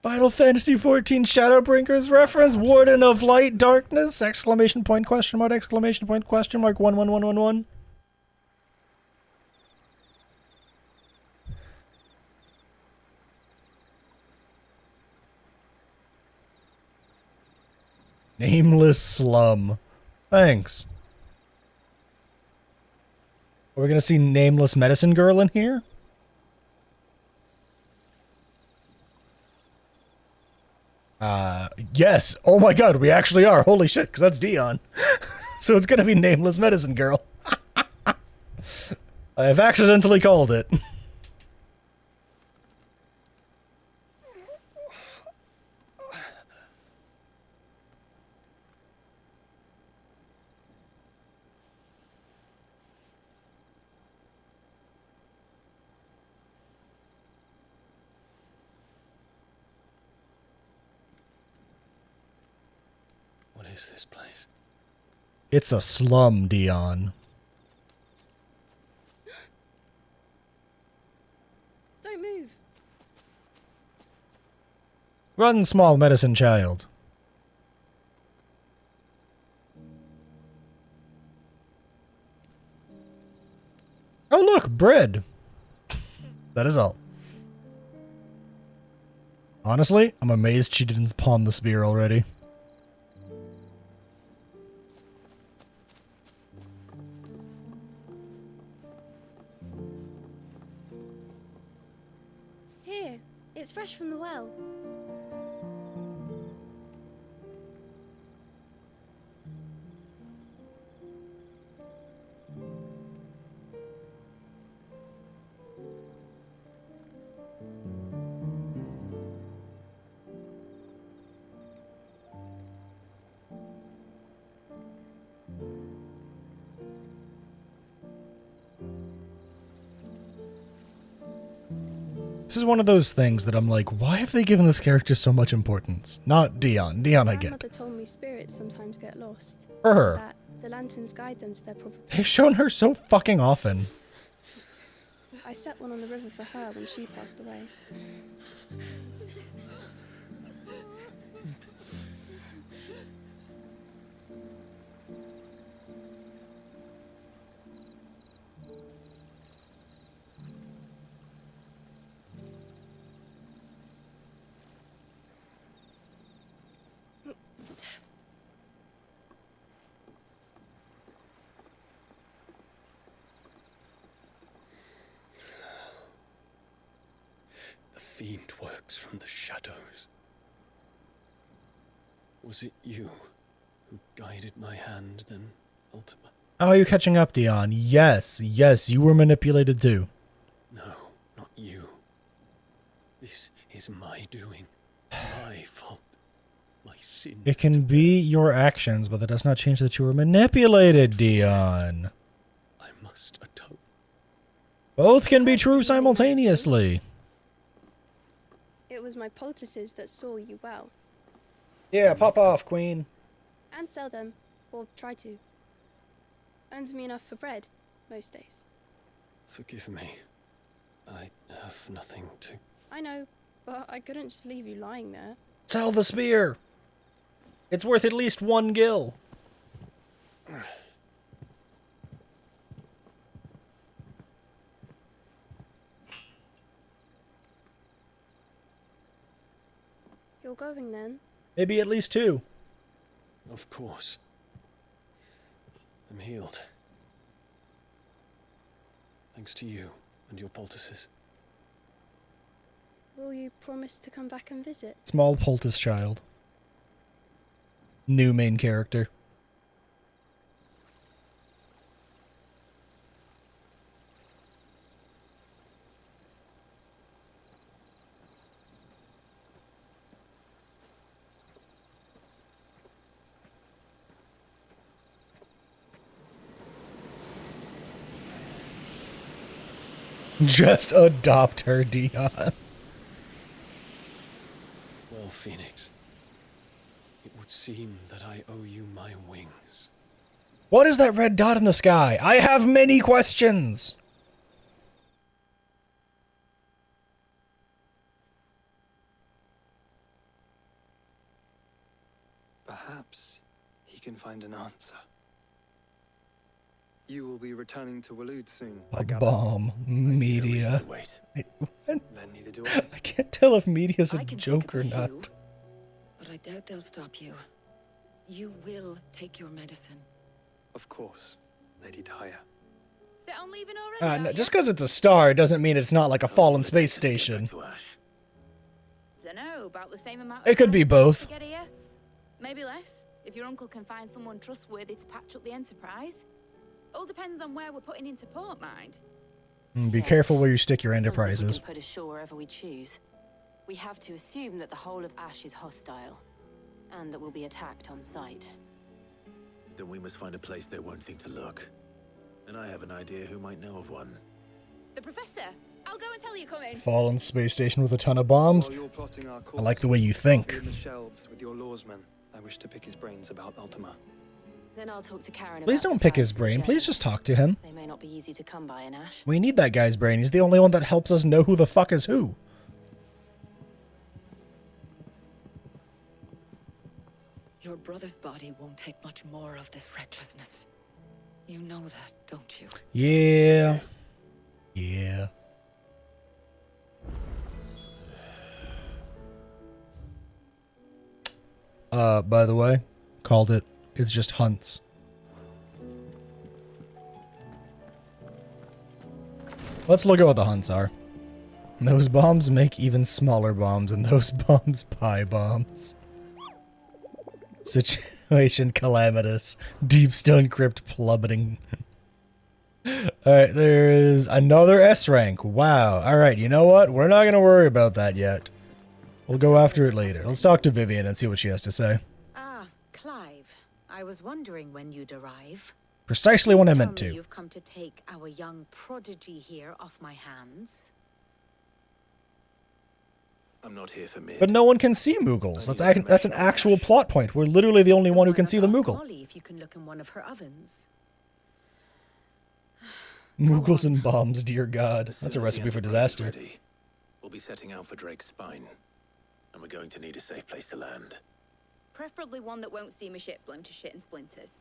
Final Fantasy XIV Shadowbringers reference, Warden of Light Darkness, exclamation point, question mark, exclamation point, question mark, 11111. Nameless slum. Thanks. Are we gonna see Nameless Medicine Girl in here? Yes. Oh my god, we actually are. Holy shit, because that's Dion. So it's gonna be Nameless Medicine Girl. I have accidentally called it. What is this place? It's a slum, Dion. Don't move. Run, small medicine child. Oh look, bread. That is all. Honestly, I'm amazed she didn't pawn the spear already. Here, it's fresh from the well. This is one of those things that I'm like, why have they given this character so much importance? Not Dion. Dion I get. Grandmother told me spirits sometimes get lost. For her. That the lanterns guide them to their proper place. They've shown her so fucking often. I set one on the river for her when she passed away. The fiend works from the shadows. Was it you who guided my hand, then, Ultima? Oh, you're catching up, Dion. Yes, yes, you were manipulated too. No, not you. This is my doing. My fault. My sin. It can be your actions, but that does not change that you were manipulated, Dion. I must atone. Both can be true simultaneously. It was my poultices that saw you well. Yeah, pop off, Queen. And sell them, or try to. Earns me enough for bread, most days. Forgive me. I have nothing to... I know, but I couldn't just leave you lying there. Sell the spear. It's worth at least 1 gil. You're going then? Maybe at least 2. Of course. I'm healed. Thanks to you and your poultices. Will you promise to come back and visit? Small poultice child. New main character. Just adopt her, Dion. Well, Phoenix, it would seem that I owe you my wings. What is that red dot in the sky? I have many questions. Perhaps he can find an answer. You will be returning to Waloed soon. A bomb. Media. Wait. Then neither do I. I can't tell if media's a I can joke or think of a not. few, but I doubt they'll stop you. You will take your medicine. Of course, Lady Daya. Set on leaving already? No, just because it's a star doesn't mean it's not like a fallen space station. Dunno, about the same amount. It could be both. To get here. Maybe less, if your uncle can find someone trustworthy to patch up the Enterprise. All depends on where we're putting into port, mind. Be careful where you stick your enterprises. We can put ashore wherever we choose. We have to assume that the whole of Ash is hostile, and that we'll be attacked on sight. Then we must find a place they won't think to look. And I have an idea who might know of one. The Professor! I'll go and tell you coming. Fallen space station with a ton of bombs. While you're plotting our I like the way you think. in the shelves with your lawsmen. I wish to pick his brains about Ultima. Then I'll talk to Karen. Please don't pick his brain. Please just talk to him. They may not be easy to come by in Ash. We need that guy's brain. He's the only one that helps us know who the fuck is who. Your brother's body won't take much more of this recklessness. You know that, don't you? Yeah. Yeah. By the way, called it. It's just hunts. Let's look at what the hunts are. Those bombs make even smaller bombs, and those bombs pie bombs. Situation calamitous. Deep stone crypt plummeting. Alright, there is another S rank. Wow. Alright, you know what? We're not going to worry about that yet. We'll go after it later. Let's talk to Vivian and see what she has to say. Ah, Clive. I was wondering when you'd arrive. Precisely when I Tell meant me to. You've come to take our young prodigy here off my hands. I'm not here for me. But no one can see Moogles. That's an actual plot point. We're literally the only one who can see the Moogle. Molly, if you can look in one of her ovens. Moogles and bombs, dear God. That's a recipe for disaster. Ready. We'll be setting out for Drake's Spine. And we're going to need a safe place to land. Preferably one that won't see my ship blown to shit and splinters.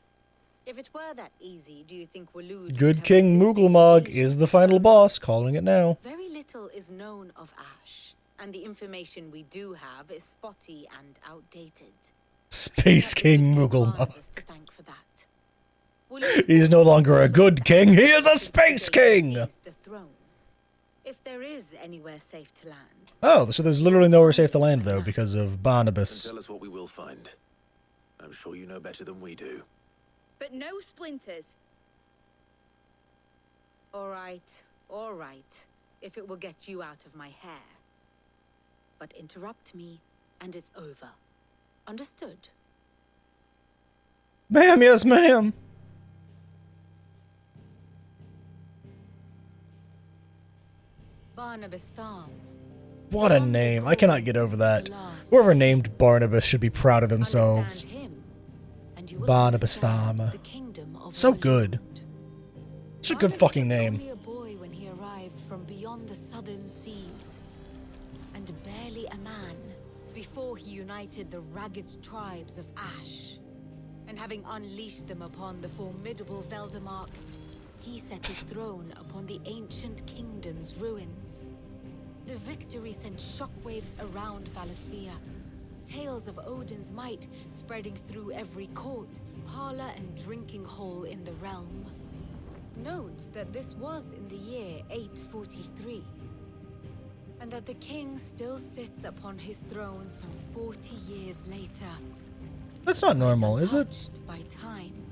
If it were that easy, do you think Waloed would Good have King resisted Mooglemog is the final boss, calling it now. Very little is known of Ash, and the information we do have is spotty and outdated. Space King Mooglemog. To thank for that. He's no longer a good king, he is a space king! The throne. If there is anywhere safe to land. Oh, so there's literally nowhere safe to land, though, because of Barnabas. Tell us what we will find. I'm sure you know better than we do. But no splinters. All right, if it will get you out of my hair. But interrupt me, and it's over. Understood? Ma'am, yes, ma'am. Barnabas Thom. What a name. I cannot get over that. Whoever named Barnabas should be proud of themselves. Barnabas Thom. So good. Such a good fucking name. Only a boy when he arrived from beyond the southern seas, and barely a man before he united the ragged tribes of Ash. And having unleashed them upon the formidable Veldemark, he set his throne upon the ancient kingdom's ruins. The victory sent shockwaves around Valisthea. Tales of Odin's might spreading through every court, parlor, and drinking hole in the realm. Note that this was in the year 843, and that the king still sits upon his throne some 40 years later. That's not normal, is it? By time.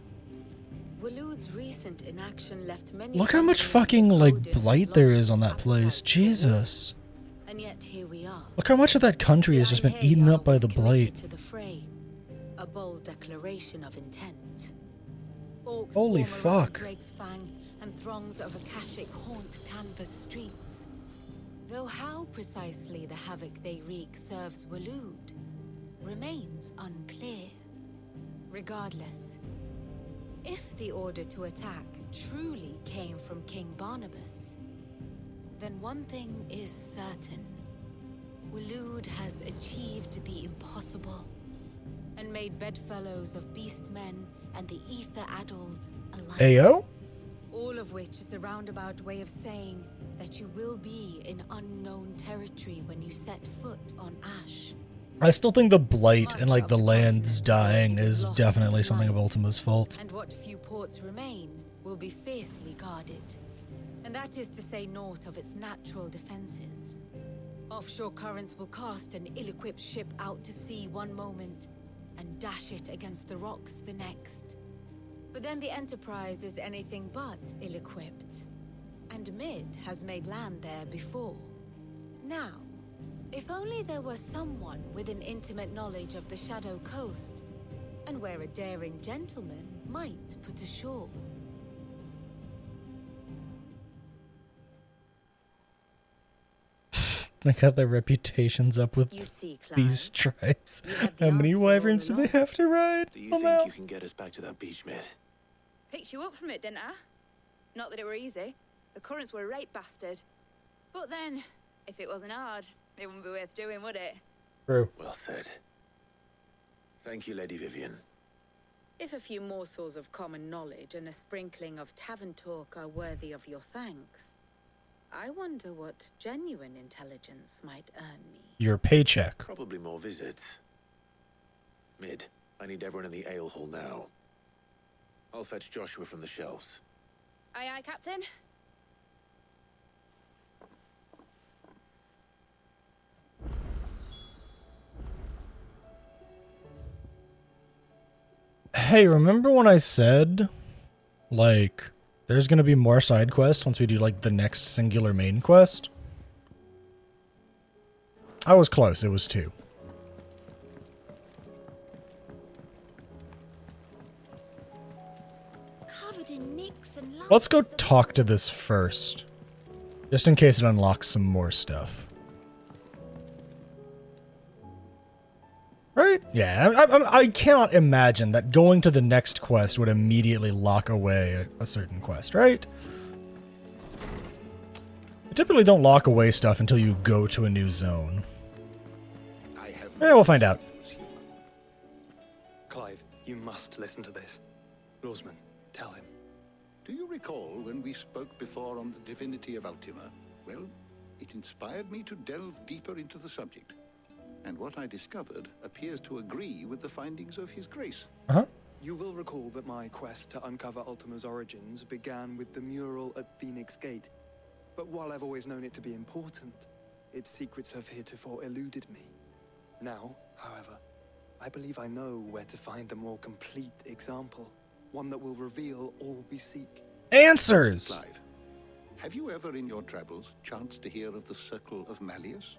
Waloed's recent inaction left many. Look how much fucking, like, blight there is on that place. Jesus. And yet here we are. Look how much of that country has just been eaten up by the blight. To the fray. A bold declaration of intent. Holy fuck. Drake's Fang and throngs of Akashic haunt canvas streets. Though how precisely the havoc they wreak serves Waloed remains unclear. Regardless, if the order to attack truly came from King Barnabas, then one thing is certain. Waloed has achieved the impossible and made bedfellows of beastmen and the ether-addled alike. Ayo? All of which is a roundabout way of saying that you will be in unknown territory when you set foot on Ash. I still think the blight and like the lands dying is definitely something of Ultima's fault. And what few ports remain will be fiercely guarded. And that is to say naught of its natural defenses. Offshore currents will cast an ill-equipped ship out to sea one moment and dash it against the rocks the next. But then the Enterprise is anything but ill-equipped. And Mid has made land there before. Now, if only there were someone with an intimate knowledge of the Shadow Coast, and where a daring gentleman might put ashore. They got their reputations up with these tribes. How many wyverns do they have to ride? Do you think you can get us back to that beach, Mid? Picked you up from it, didn't I? Not that it were easy. The currents were a right bastard. But then, if it wasn't hard, it wouldn't be worth doing, would it? True. Well said. Thank you, Lady Vivian. If a few morsels of common knowledge and a sprinkling of tavern talk are worthy of your thanks, I wonder what genuine intelligence might earn me. Your paycheck. Probably more visits. Mid, I need everyone in the ale hall now. I'll fetch Joshua from the shelves. Aye, aye, Captain. Hey, remember when I said, like, there's gonna be more side quests once we do, like, the next singular main quest? I was close. It was 2. Covered in nicks and lumps. Let's go talk to this first. Just in case it unlocks some more stuff. Right? Yeah, I cannot imagine that going to the next quest would immediately lock away a certain quest, right? You typically don't lock away stuff until you go to a new zone. Yeah, we'll find out. Clive, you must listen to this. Lawsman, tell him. Do you recall when we spoke before on the divinity of Ultima? Well, it inspired me to delve deeper into the subject. And what I discovered appears to agree with the findings of His Grace. Uh-huh. You will recall that my quest to uncover Ultima's origins began with the mural at Phoenix Gate. But while I've always known it to be important, its secrets have heretofore eluded me. Now, however, I believe I know where to find the more complete example. One that will reveal all we seek. Answers! Clive, have you ever in your travels chanced to hear of the Circle of Malleus?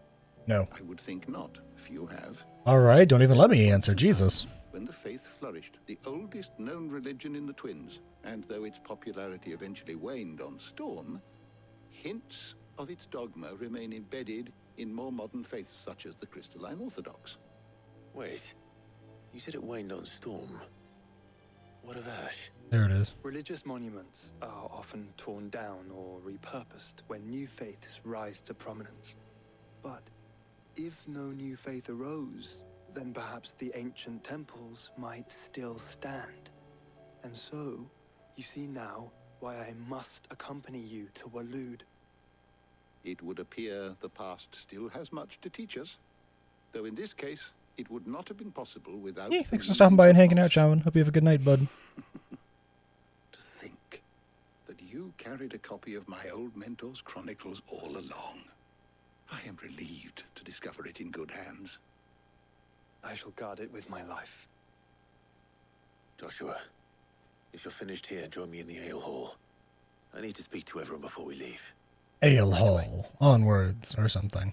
No. I would think not. Few have. Alright, don't even let me answer, Jesus. When the faith flourished, the oldest known religion in the Twins, and though its popularity eventually waned on Storm, hints of its dogma remain embedded in more modern faiths such as the Crystalline Orthodox. Wait, you said it waned on Storm. What of Ash? There it is. Religious monuments are often torn down or repurposed when new faiths rise to prominence. But if no new faith arose, then perhaps the ancient temples might still stand. And so, you see now why I must accompany you to Waloed. It would appear the past still has much to teach us, though in this case, it would not have been possible without... Hey, thanks for stopping by and hanging out, Shaman. Hope you have a good night, bud. To think that you carried a copy of my old mentor's chronicles all along. I am relieved to discover it in good hands. I shall guard it with my life. Joshua, if you're finished here, join me in the ale hall. I need to speak to everyone before we leave. Ale hall. Onwards, or something.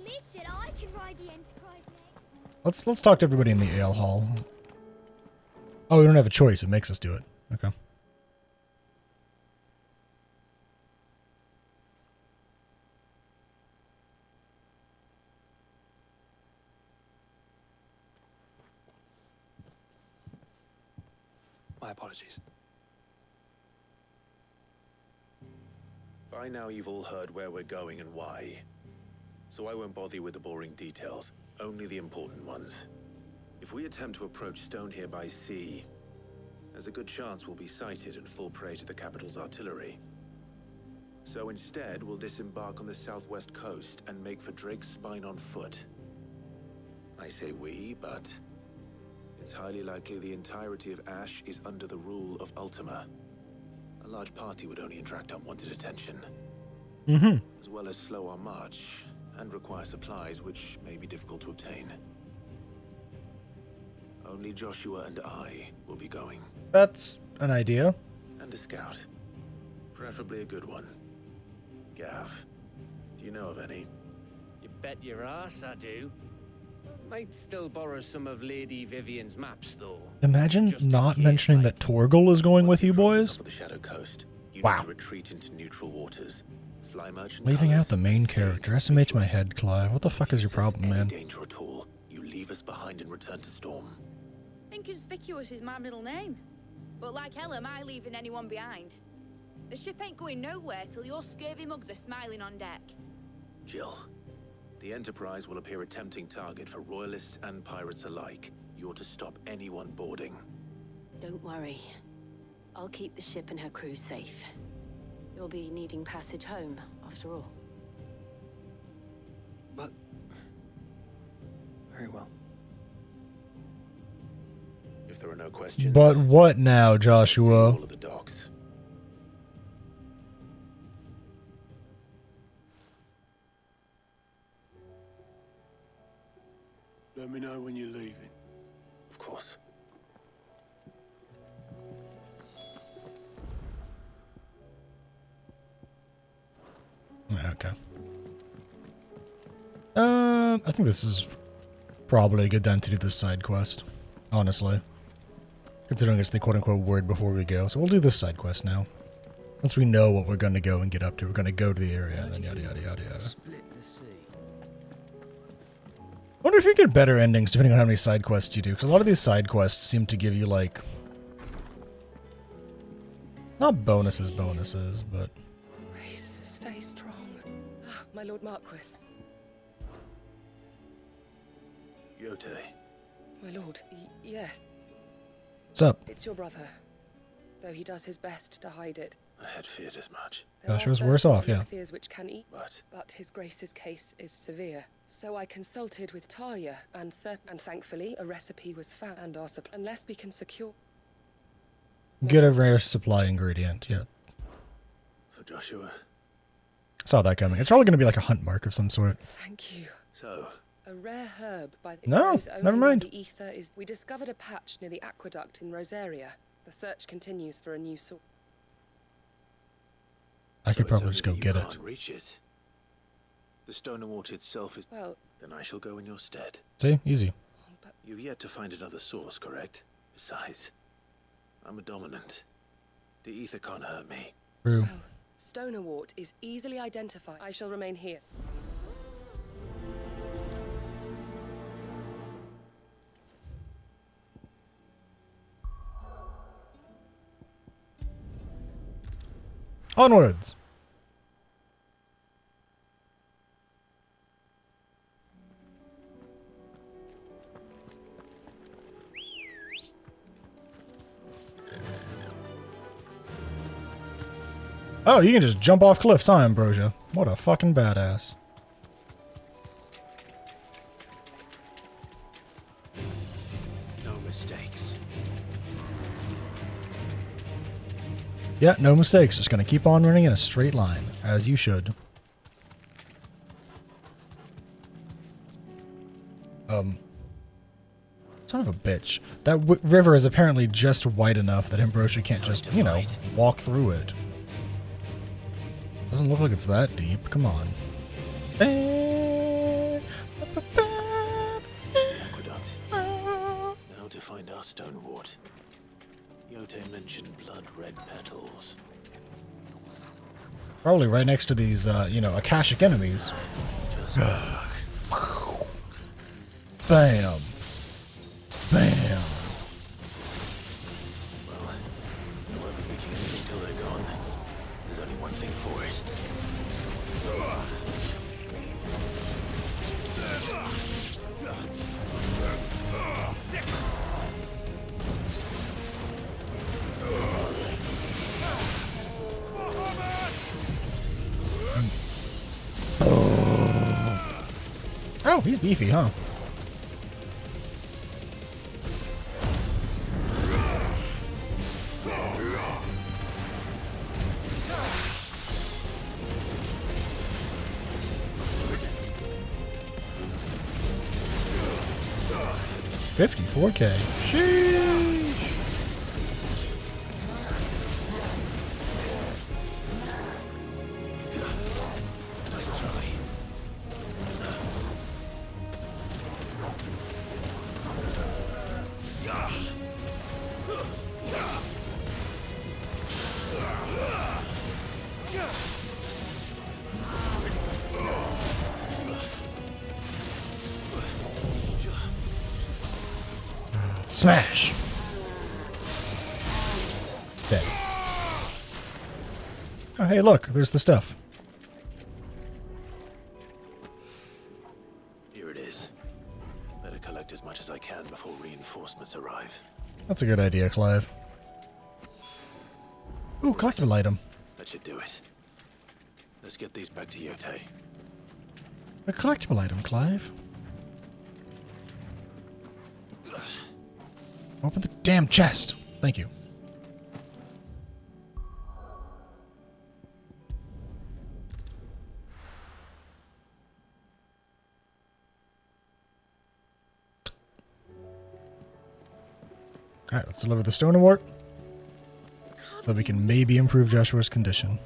Mid said I could ride the Enterprise next. Let's talk to everybody in the ale hall. Oh, we don't have a choice. It makes us do it. Okay. My apologies. By now you've all heard where we're going and why. So I won't bother you with the boring details, only the important ones. If we attempt to approach Stone here by sea, there's a good chance we'll be sighted and fall prey to the capital's artillery. So instead, we'll disembark on the southwest coast and make for Drake's Spine on foot. I say we, but it's highly likely the entirety of Ash is under the rule of Ultima. A large party would only attract unwanted attention. As well as slow our march and require supplies which may be difficult to obtain. Only Joshua and I will be going. That's an idea. And a scout. Preferably a good one. Gav, do you know of any? You bet your ass I do. Might still borrow some of Lady Vivian's maps, though. Imagine not mentioning that Torgal is going with you boys. The Shadow Coast. You Wow. need to retreat into neutral waters. Fly merchant Leaving colors, out the main character. SMH my head, Clive. What the fuck is your problem, man? danger at all. You leave us behind and return to Storm. Inconspicuous is my middle name. But like hell am I leaving anyone behind. The ship ain't going nowhere till your scurvy mugs are smiling on deck. Jill, the Enterprise will appear a tempting target for royalists and pirates alike. You're to stop anyone boarding. Don't worry. I'll keep the ship and her crew safe. You'll be needing passage home, after all. But... very well. If there are no questions... But what now, Joshua? all of the docks. Let me know when you're leaving. Of course. Okay. I think this is probably a good time to do this side quest, honestly. Considering it's the quote-unquote word before we go. So we'll do this side quest now. Once we know what we're going to go and get up to, we're going to go to the area, and then yada yada yada yada. I wonder if you get better endings depending on how many side quests you do, because a lot of these side quests seem to give you, like... not bonuses, but... Grace, stay strong. Ah, my Lord Marquis. Yote. My lord, yes. What's up? It's your brother. Though he does his best to hide it. I had feared as much. Gosh, it was worse off, yeah. Elixirs which can eat, but his grace's case is severe. So I consulted with Talia, and thankfully a recipe was found, and our supply. Unless we can secure... Get a rare supply ingredient, yeah. For Joshua. Saw that coming. It's probably going to be like a hunt mark of some sort. Thank you. So... a rare herb by the... No, never mind. The ether is... We discovered a patch near the aqueduct in Rosaria. The search continues for a new source. I could probably just go get it. Can't reach it. The stone and water itself is... Well... then I shall go in your stead. See? Easy. You've yet to find another source, correct? Besides, I'm a dominant. The ether can't hurt me. True. Well, Stonewort is easily identified. I shall remain here. Onwards! Oh, you can just jump off cliffs, huh, Ambrosia? What a fucking badass. No mistakes. Yeah, no mistakes. Just gonna keep on running in a straight line, as you should. Son of a bitch. That river is apparently just wide enough that Ambrosia can't just, you know, walk through it. Doesn't look like it's that deep. Come on. Aqueduct. Now to find our stone wart. Yote mentioned blood-red petals. Probably right next to these, you know, Akashic enemies. Bam. Bam. Well, we won't be making anything till they're gone. There's only one thing for it. Oh, he's beefy, huh? $54K. Sheesh. Smash! Dead. Oh, hey, look, there's the stuff. Here it is. Better collect as much as I can before reinforcements arrive. That's a good idea, Clive. Ooh, collectible item. That should do it. Let's get these back to Yote. A collectible item, Clive. Open the damn chest. Thank you. Alright, let's deliver the stone award. So we can maybe improve Joshua's condition.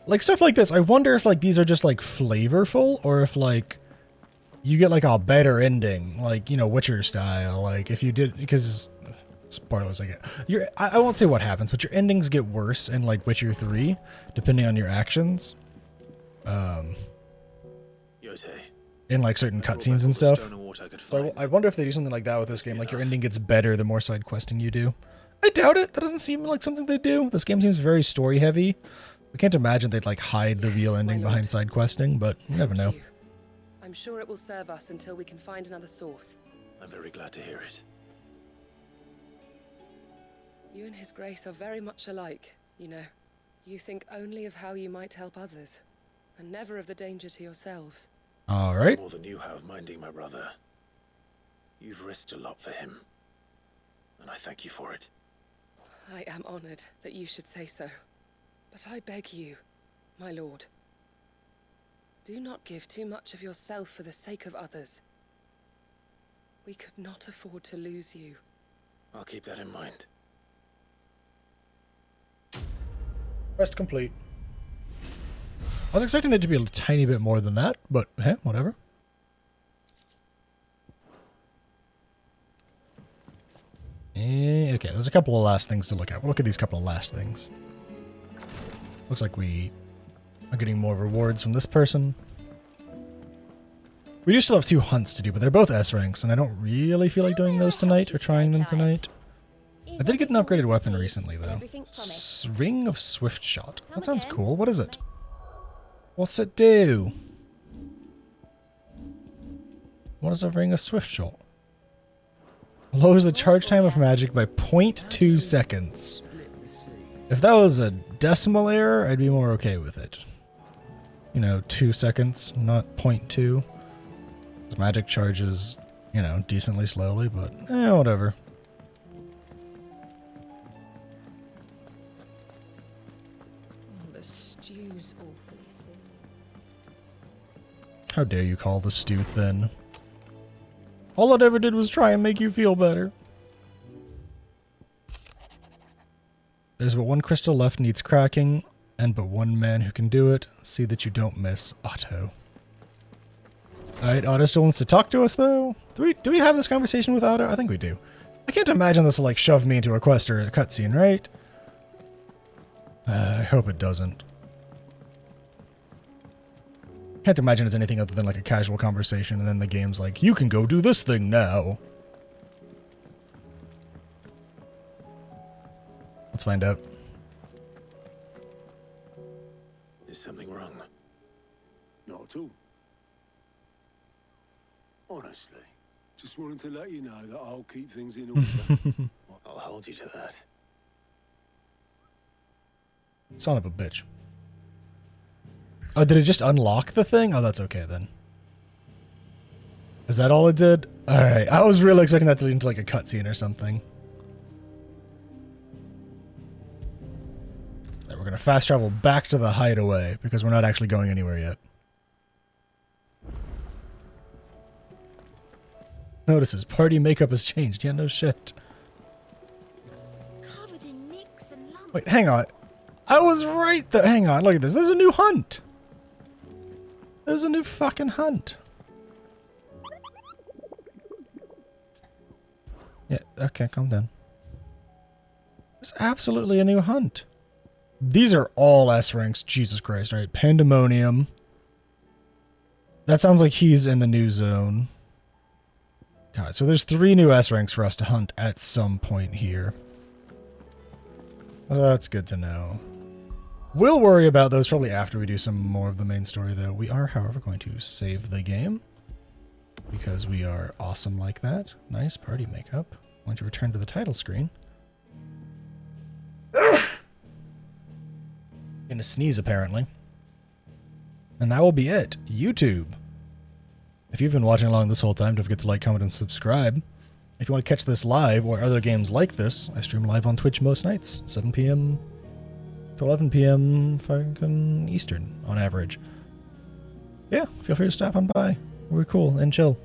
Like, stuff like this, I wonder if, like, these are just, like, flavorful, or if, like, you get, like, a better ending, like, you know, Witcher style, like, if you did, because, spoilers, I get, I won't say what happens, but your endings get worse in, like, Witcher 3, depending on your actions, in, like, certain cutscenes and stuff. So I wonder if they do something like that with this game, like, your ending gets better the more side questing you do. I doubt it, that doesn't seem like something they do. This game seems very story-heavy. I can't imagine they'd, like, hide the real ending behind side questing, but you never know. I'm sure it will serve us until we can find another source. I'm very glad to hear it. You and His Grace are very much alike, you know. You think only of how you might help others, and never of the danger to yourselves. All right. More than you have minding my brother. You've risked a lot for him, and I thank you for it. I am honored that you should say so. But I beg you, my lord, do not give too much of yourself for the sake of others. We could not afford to lose you. I'll keep that in mind. Quest complete. I was expecting there to be a tiny bit more than that, but hey, whatever. Okay, there's a couple of last things to look at. We'll look at these couple of last things. Looks like we are getting more rewards from this person. We do still have 2 hunts to do, but they're both S ranks, and I don't really feel like doing those tonight or trying them tonight. I did get an upgraded weapon recently, though. Ring of Swift Shot. That sounds cool. What is it? What's it do? What is a Ring of Swift Shot? Lowers the charge time of magic by 0.2 seconds. If that was a decimal error, I'd be more okay with it. You know, 2 seconds, not 0.2. This magic charges, you know, decently slowly, but whatever. The stew's awfully thin. How dare you call the stew thin? All it ever did was try and make you feel better. There's but one crystal left needs cracking, and but one man who can do it. See that you don't miss Otto. Alright, Otto still wants to talk to us, though. Do we have this conversation with Otto? I think we do. I can't imagine this will, like, shove me into a quest or a cutscene, right? I hope it doesn't. Can't imagine it's anything other than, like, a casual conversation, and then the game's like, you can go do this thing now. Let's find out. Is something wrong? Not at all. Honestly, just wanted to let you know that I'll keep things in order. I'll hold you to that. Son of a bitch. Oh, did it just unlock the thing? Oh, that's okay then. Is that all it did? Alright, I was really expecting that to lead into like a cutscene or something. Right, we're gonna fast travel back to the hideaway because we're not actually going anywhere yet. Notices party makeup has changed. Yeah, no shit. Covered in nicks and lumps. Wait, hang on. I was right there. Hang on, look at this. There's a new hunt. There's a new fucking hunt. Yeah, okay, calm down. There's absolutely a new hunt. These are all S ranks. Jesus Christ, right? Pandemonium. That sounds like he's in the new zone. God, so there's 3 new S ranks for us to hunt at some point here. Well, that's good to know. We'll worry about those probably after we do some more of the main story, though. We are, however, going to save the game because we are awesome like that. Nice party makeup. Going to return to the title screen. Gonna sneeze, apparently. And that will be it. YouTube. If you've been watching along this whole time, don't forget to like, comment, and subscribe. If you want to catch this live or other games like this, I stream live on Twitch most nights, 7 p.m. to 11 p.m. fucking Eastern on average. Yeah, feel free to stop on by. We're cool and chill.